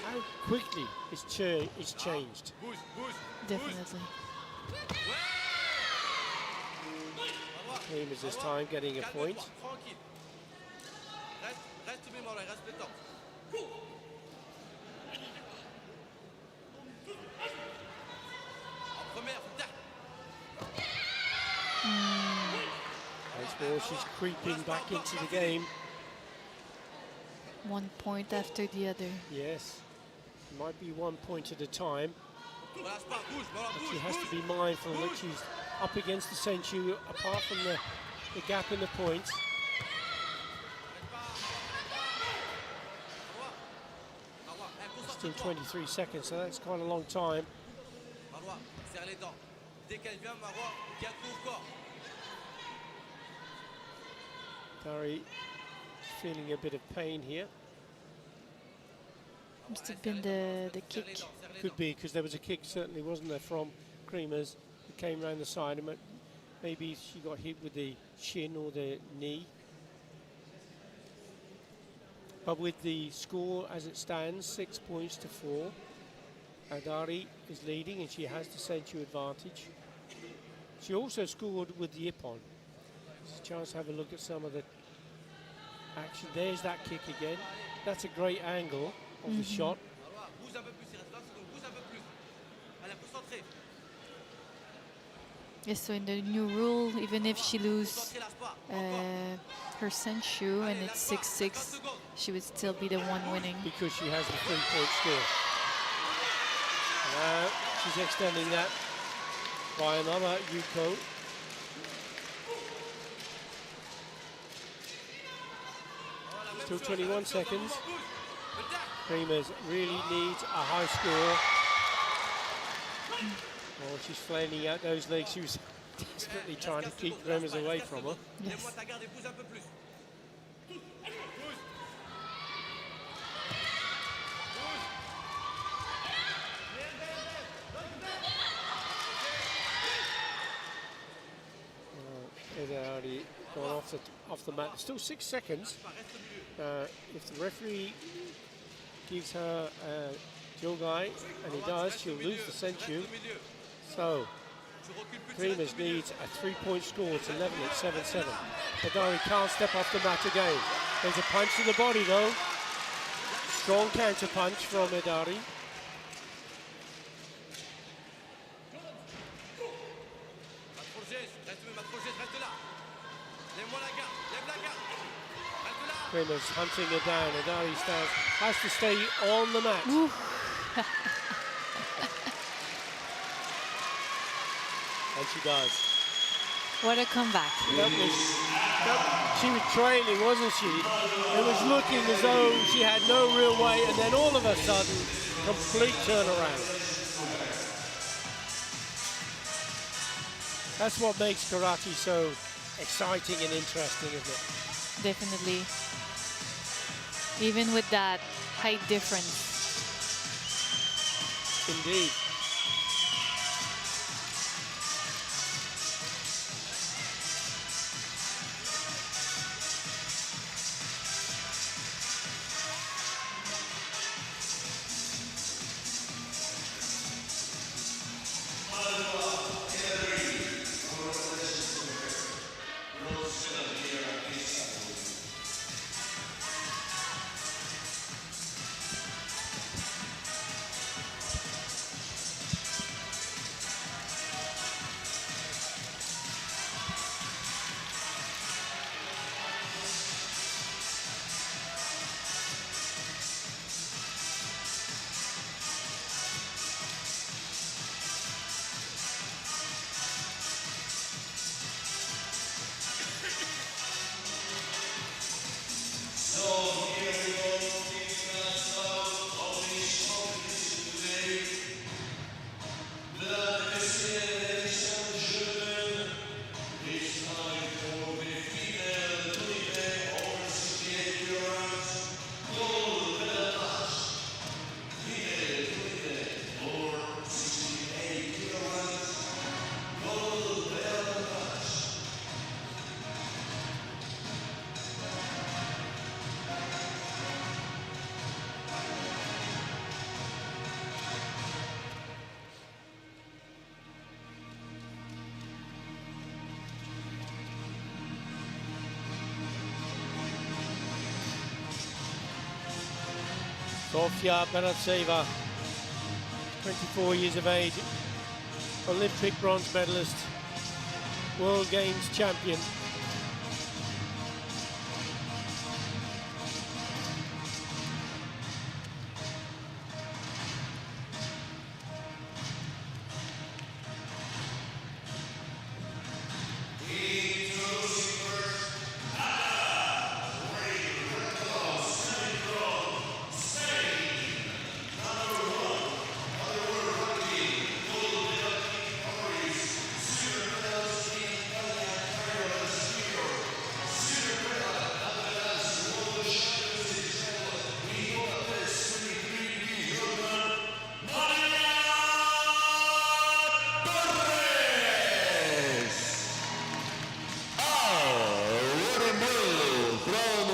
How quickly it's changed. Definitely. Team is this time getting a point. Once more, she's creeping back into the game. 1 point after the other. Yes, it might be 1 point at a time. But she has to be mindful that she's up against the Senchu, apart from the gap in the points. Still 23 seconds, so that's quite a long time. Dari feeling a bit of pain here. Must have been the kick. Could be, because there was a kick, certainly, wasn't there, from Creamers. It came round the side, and maybe she got hit with the shin or the knee. But with the score as it stands, 6 points to 4, Dari is leading, and she has the Senchu advantage. She also scored with the Ippon. There's a chance to have a look at some of the action. There's that kick again. That's a great angle of the shot. Yes, so in the new rule, even if she loses her Senchu and it's 6-6, she would still be the one winning. Because she has the 3-point score. Now she's extending that by another Yuko. Still 21 seconds. Creamers really needs a high score. Oh, she's flailing out those legs. She was desperately trying to keep Creamers away from her. Yes. They've already gone off the mat. Still 6 seconds. If the referee gives her Jogai, and he does, she'll lose the Senchu. So, Creamers needs a 3-point score to level at 7-7. Dari can't step off the mat again. There's a punch to the body though. Strong counter punch from Dari. Creamers hunting her down. Dari stands, has to stay on the mat. And she does. What a comeback. She was trailing, wasn't she? It was looking as though she had no real way, and then all of a sudden, complete turnaround. That's what makes karate so exciting and interesting, isn't it? Definitely. Even with that height difference. Indeed. Sofia Beretzeva, 24 years of age, Olympic bronze medalist, World Games champion.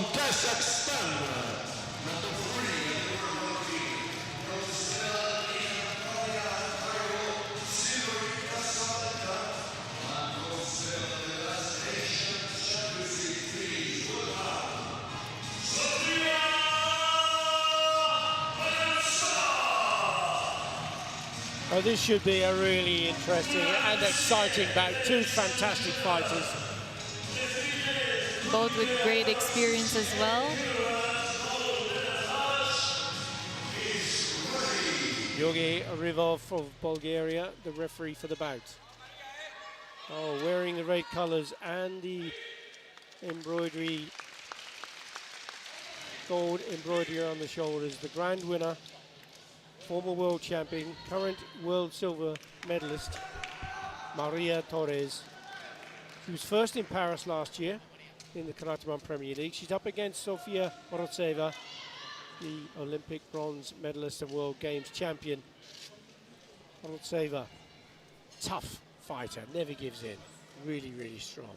From Kazakhstan. Oh, this should be a really interesting and exciting bout. Two fantastic fighters. Both with great experience as well. Yogi Rivov of Bulgaria, the referee for the bout. Oh, wearing the red colours and the embroidery, gold embroidery on the shoulders. The grand winner, former world champion, current world silver medalist, Maria Torres. She was first in Paris last year in the Karate1 Premier League. She's up against Sofia Beretzeva, the Olympic bronze medalist and World Games champion. Beretzeva, tough fighter, never gives in, really, really strong.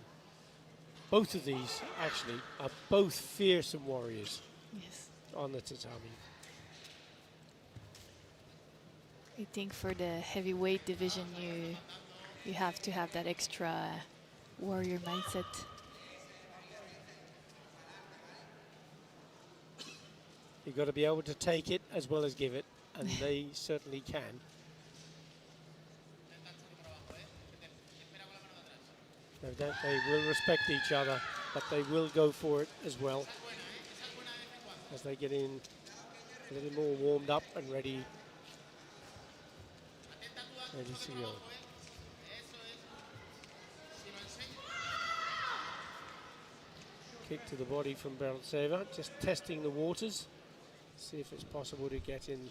Both of these actually are both fearsome warriors. Yes. On the tatami. I think for the heavyweight division, you have to have that extra warrior mindset. You've got to be able to take it as well as give it, and they certainly can. No doubt they will respect each other, but they will go for it as well as they get in a little more warmed up and ready to go. Kick to the body from Beretzeva, just testing the waters. See if it's possible to get in.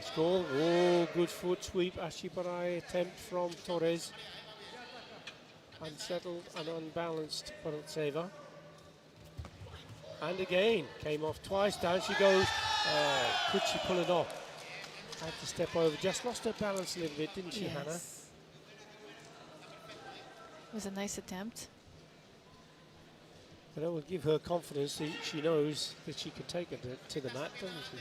Score. Oh, good foot sweep. Ashibarai attempt from Torres. Unsettled and unbalanced Beretzeva. And again, came off twice. Down she goes. Oh, could she pull it off? Had to step over. Just lost her balance a little bit, didn't she, Yes. Hannah? It was a nice attempt. But that will give her confidence. She knows that she can take it to the mat, doesn't she?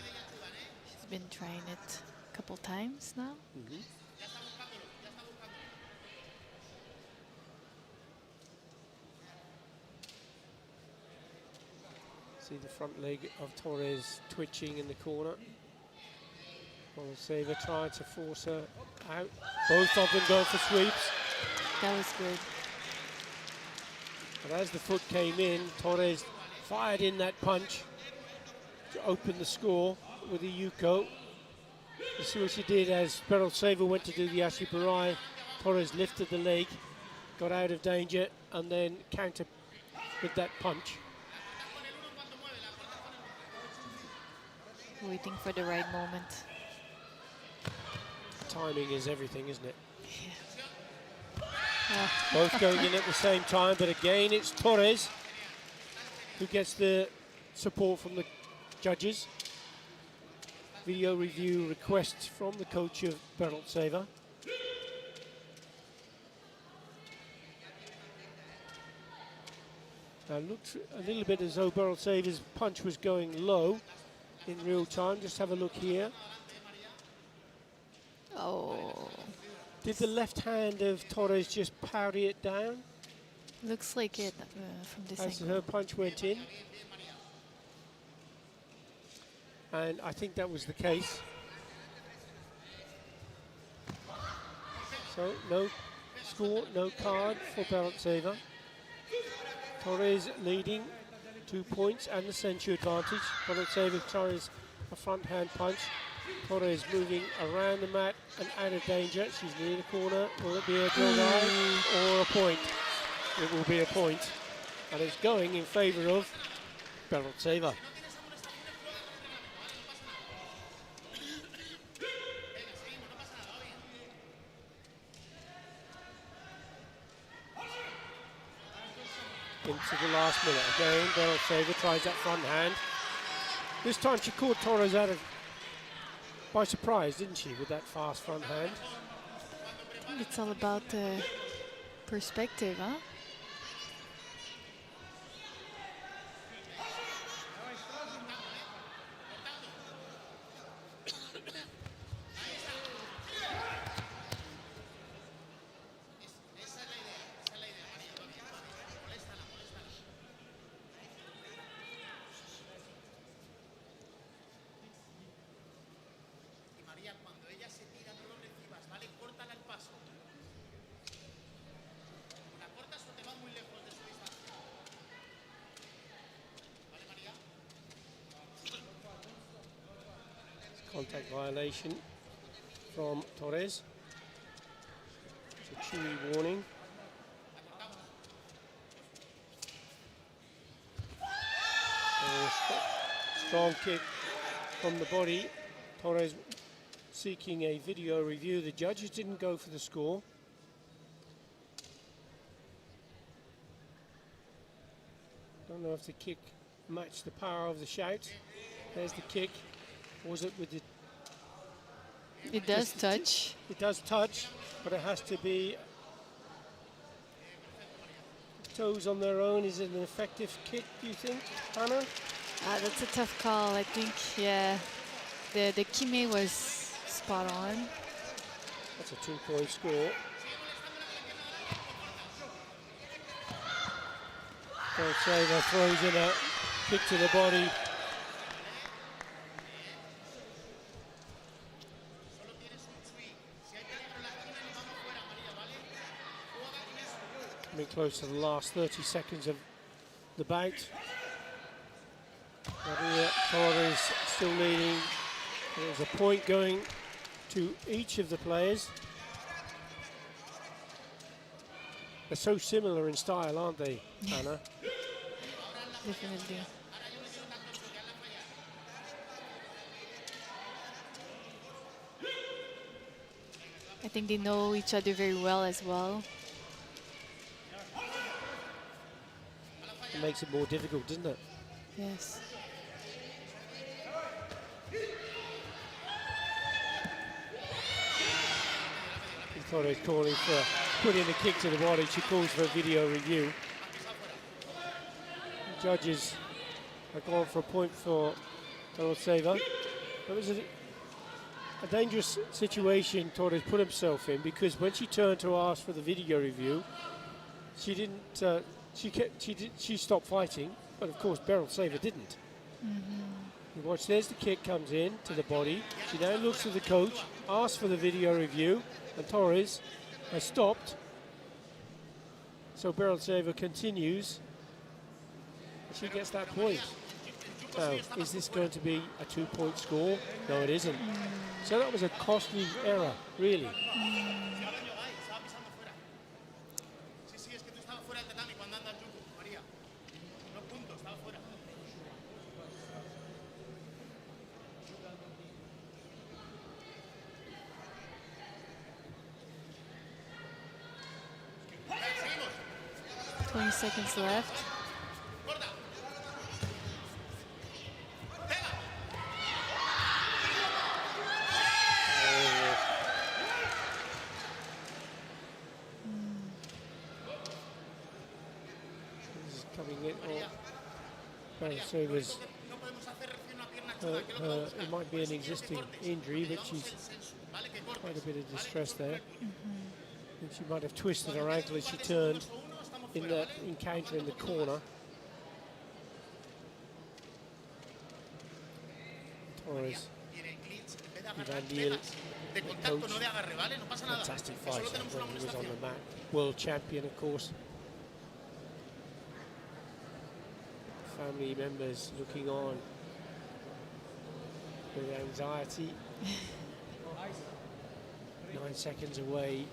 She's been trying it a couple times now. Mm-hmm. See the front leg of Torres twitching in the corner. Beretzeva trying to force her out. Both of them going for sweeps. That was good. But as the foot came in, Torres fired in that punch to open the score with a Yuko. You see what she did as Beretzeva went to do the Ashibarai. Torres lifted the leg, got out of danger, and then countered with that punch. Waiting for the right moment. Timing is everything, isn't it? Yeah. Both going in at the same time, but again it's Torres who gets the support from the judges. Video review requests from the coach of Beretzeva. Now looked a little bit as though Beretzeva's punch was going low in real time. Just have a look here. Oh. Did the left hand of Torres just powder it down Looks like it from this as angle. her punch went in? and I think that was the case. So no score, no card for Berentseva. Torres leading 2 points and the censure advantage. Berentseva tries a front hand punch. Torres moving around the mat and out of danger. She's near the corner. Will it be a draw or a point? It will be a point, and it's going in favour of Berentseva. Into the last minute. Again, Berentseva tries that front hand. This time she caught Torres out of by surprise, didn't she, with that fast front hand? It's all about perspective, huh? Contact violation from Torres. It's a chewy warning. Strong kick from the body. Torres seeking a video review. The judges didn't go for the score. Don't know if the kick matched the power of the shout. There's the kick. Was it with the... It does touch. It does touch, but it has to be toes on their own. Is it an effective kick, do you think, Anna? That's a tough call. I think, yeah, the kime was spot on. That's a 2-point score. Berentseva throws in a kick to the body. Coming close to the last 30 seconds of the bout. Maria Torres still leading. There's a point going to each of the players. They're so similar in style, aren't they, Anna? Definitely. I think they know each other very well as well. It makes it more difficult, doesn't it? Yes. Torres calling for putting a kick to the body. She calls for a video review. The judges are going for a point for Berentseva. It was a dangerous situation Torres put himself in, because when she turned to ask for the video review, she didn't. She stopped fighting, but of course Berentseva didn't. You watch, there's the kick comes in to the body. She now looks at the coach, asks for the video review, and Torres has stopped. So Berentseva continues. She gets that point. Now, is this going to be a 2-point score? No, it isn't. So that was a costly error, really. 20 seconds left. This is coming in. Berentseva it might be an existing injury, but she's quite a bit of distress there. And she might have twisted her ankle as she turned in that encounter in the corner. Torres, Tiene glitch, en vez de agarrar Ivan Diel, pegas de the contacto, coach. no de agarre, ¿vale? No pasa nada. Fantastic Que solo fighter tenemos una when he was on amonestación. the mat. World champion, of course. Family members looking on with anxiety. 9 seconds away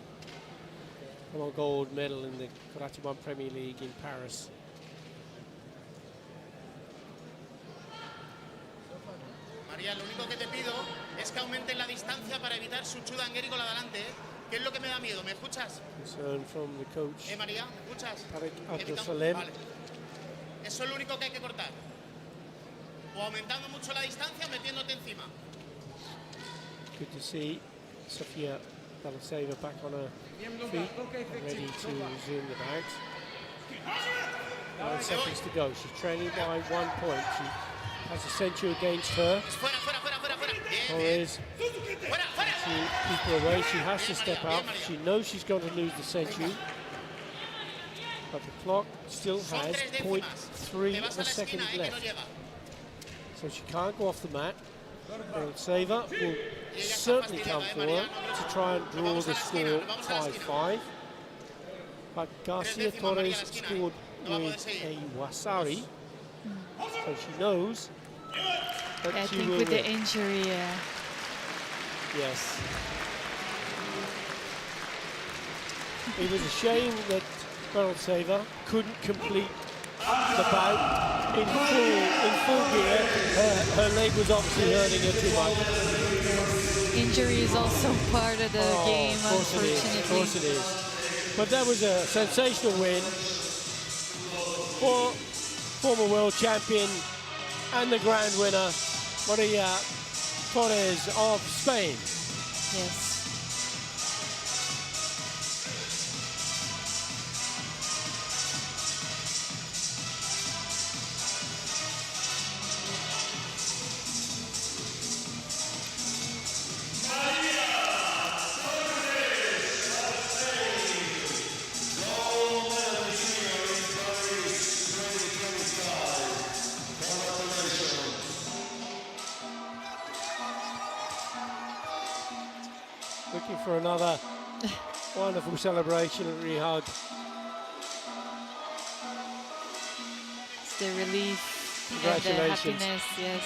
from a gold medal in the Karate1 Premier League in Paris. María, lo único que te pido es que aumenten la distancia para evitar su chudangeri con la delante, ¿eh? ¿Qué es lo que me da miedo? ¿Me escuchas? Concern from the coach. María, ¿me escuchas? Tarek Evitamos- Abdul-Salem. Vale. Eso es lo único que hay que cortar. O aumentando mucho la distancia o metiéndote encima. Good to see Sofia Balaseva back on her feet, ready to resume the bout. 9 seconds to go. She's trailing by 1 point. She has a century against her. Fuera, fuera, fuera, fuera, fuera. Bien, bien. Torres, Fuera, fuera. to keep her away. She has to step up. She knows she's going to lose the century. But the clock still Son has 3 décimas. 0.3 Te of vas a a la second esquina, que no left. llega. So she can't go off the mat. Balaseva will certainly come for her to try and draw the score 5-5. But Garcia Torres scored with a wasari, so she knows that I she think will with the win. injury, Yes. It was a shame that Balaseva couldn't complete the bout in full gear. Her leg was obviously hurting her too much. injury is also part of the game, Of course it is. Of unfortunately. course it is. But that was a sensational win for former world champion and the grand winner, Maria Torres of Spain. Yes. Looking for another wonderful celebratory hug. It's the relief and the Congratulations. happiness, yes.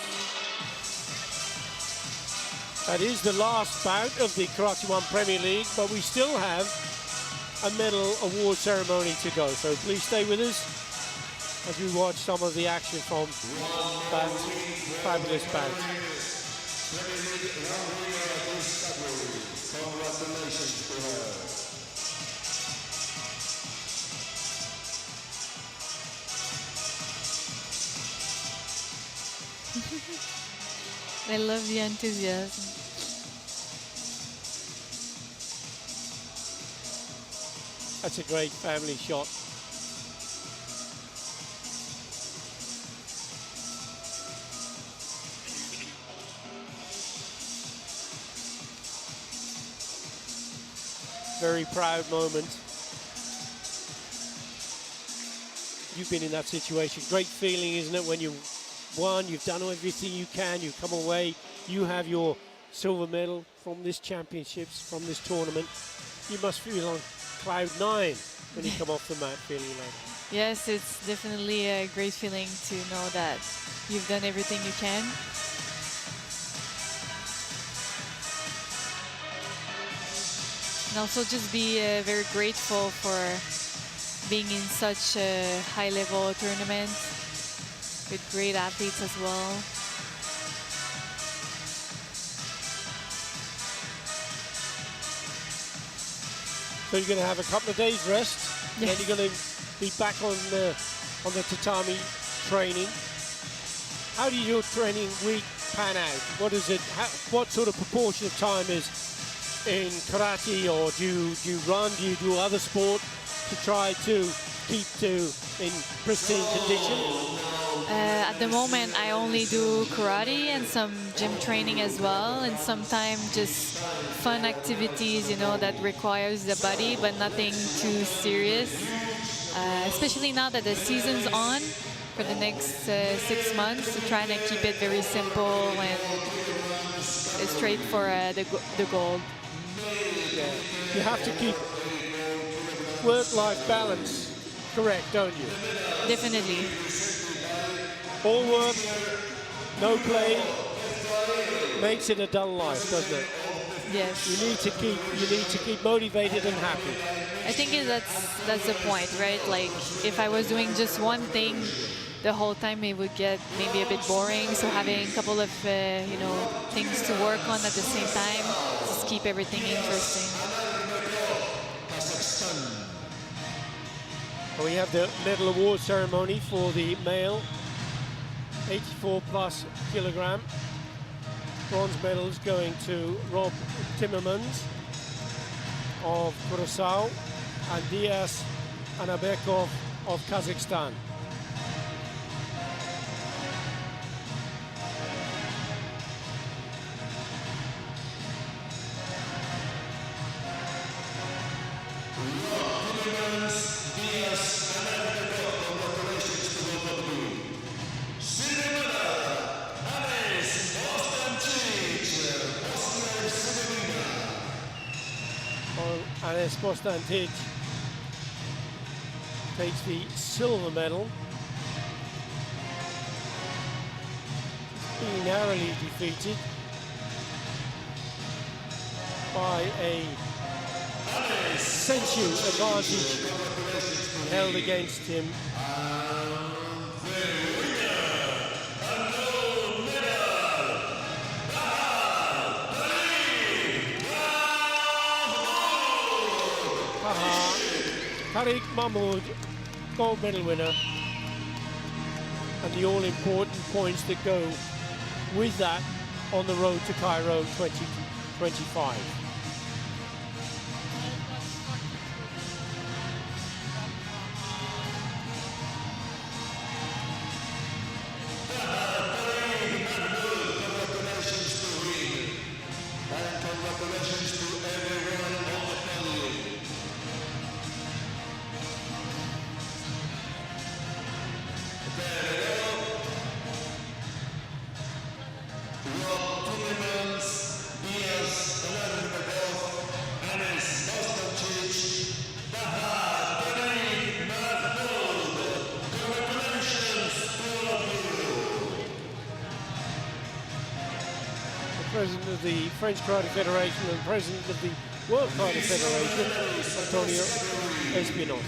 That is the last bout of the Karate1 Premier League, but we still have a medal award ceremony to go. So please stay with us as we watch some of the action from that fabulous bout. Congratulations to her. I love the enthusiasm. That's a great family shot. Very proud moment. You've been in that situation. Great feeling, isn't it, when you won, you've done everything you can, you come away, you have your silver medal from this championships, from this tournament. You must feel on cloud 9 when you come off the mat feeling like. Yes, it's definitely a great feeling to know that you've done everything you can. And also just be very grateful for being in such a high-level tournament with great athletes as well. So you're going to have a couple of days rest, and then Yes. you're going to be back on the tatami training. How do your training week pan out? What is it? What sort of proportion of time is in karate, or do you run? Do you do other sport to try to keep in pristine condition? At the moment, I only do karate and some gym training as well, and sometimes just fun activities, you know, that requires the body, but nothing too serious. Especially now that the season's on, for the next 6 months, trying to keep it very simple and straight for the gold. Yeah. You have to keep work-life balance correct, don't you? Definitely. All work, no play, makes it a dull life, doesn't it? Yes. You need to keep motivated and happy. I think that's the point, right? Like if I was doing just one thing the whole time, it would get maybe a bit boring. So having a couple of things to work on at the same time, just keep everything interesting. We have the medal award ceremony for the male 84 plus kilogram. Bronze medals going to Rob Timmermans of Curaçao and Diaz Anabekov of Kazakhstan. Anes Bostantic takes the silver medal. Being narrowly defeated by a sensu advantage held against him. Tariq Mahmoud, gold medal winner, and the all-important points that go with that on the road to Cairo 2025. President of the French Karate Federation and President of the World Karate Federation, Antonio Espinosa.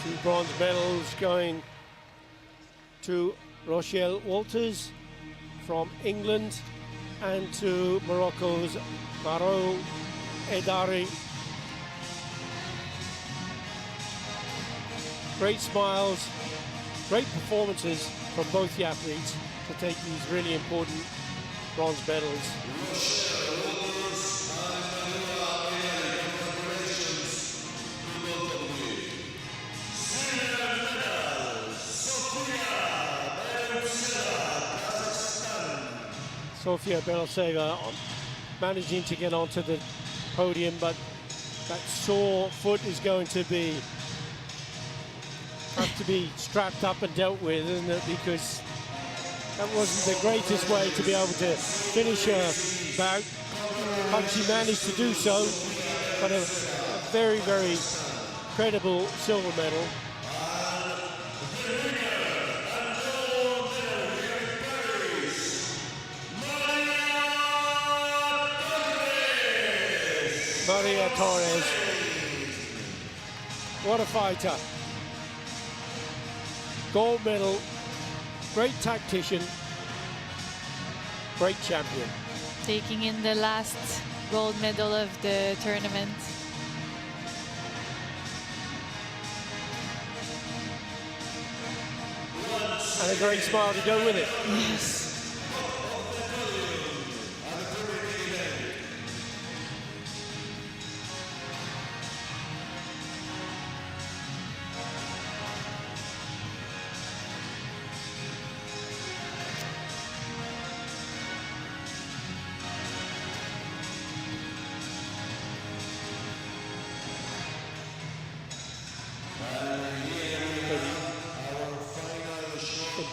Two bronze medals going to Rochelle Walters from England and to Morocco's Maro Edari. Great smiles, great performances from both the athletes to take these really important bronze medals. Sofia Beloseva managing to get onto the podium, but that sore foot is going to have to be strapped up and dealt with, isn't it? Because that wasn't the greatest way to be able to finish her bout, but she managed to do so. But a very, very credible silver medal. Maria Torres, what a fighter. Gold medal, great tactician, great champion. Taking in the last gold medal of the tournament. And a great smile to go with it. Yes.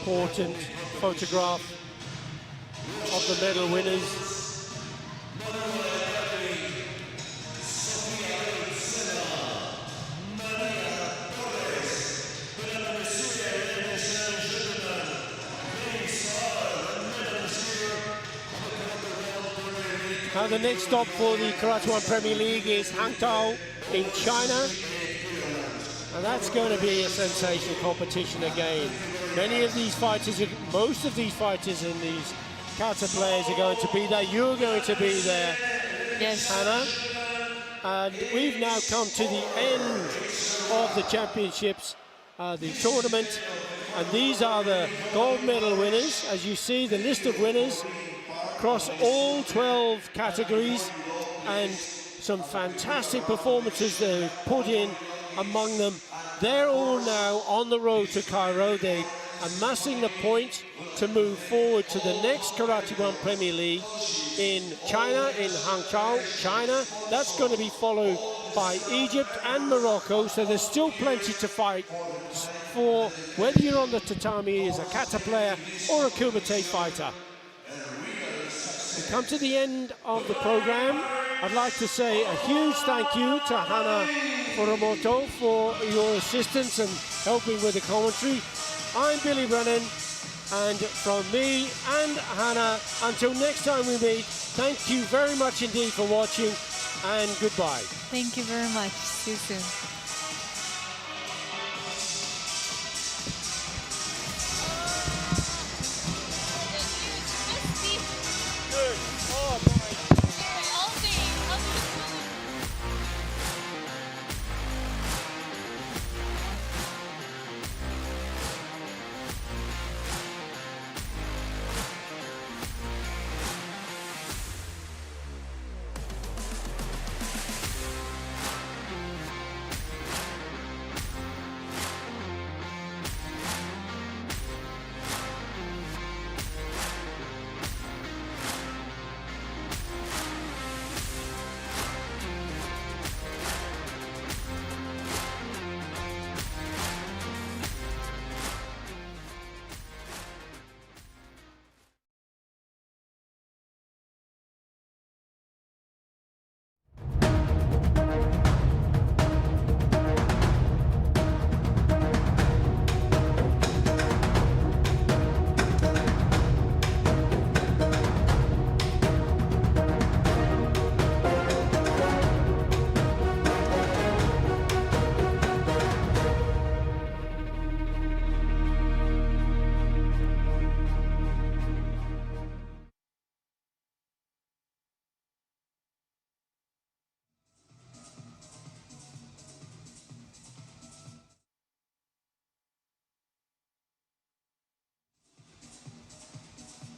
Important photograph of the medal winners. Now the next stop for the Karate1 Premier League is Hangzhou in China. And that's going to be a sensational competition again. Many of these fighters, most of these fighters and these Kata players are going to be there. You're going to be there, Yes. Hannah. And we've now come to the end of the championships, the tournament. And these are the gold medal winners. As you see, the list of winners across all 12 categories, and some fantastic performances they've put in among them. They're all now on the road to Cairo. They're amassing the points to move forward to the next Karate1 Premier League in China, in Hangzhou, China. That's going to be followed by Egypt and Morocco, so there's still plenty to fight for, whether you're on the tatami as a Kata player or a Kumite fighter. We come to the end of the program. I'd like to say a huge thank you to Hannah Furumoto for your assistance and helping with the commentary. I'm Billy Brennan, and from me and Hannah, until next time we meet, thank you very much indeed for watching, and goodbye. Thank you very much. See you soon.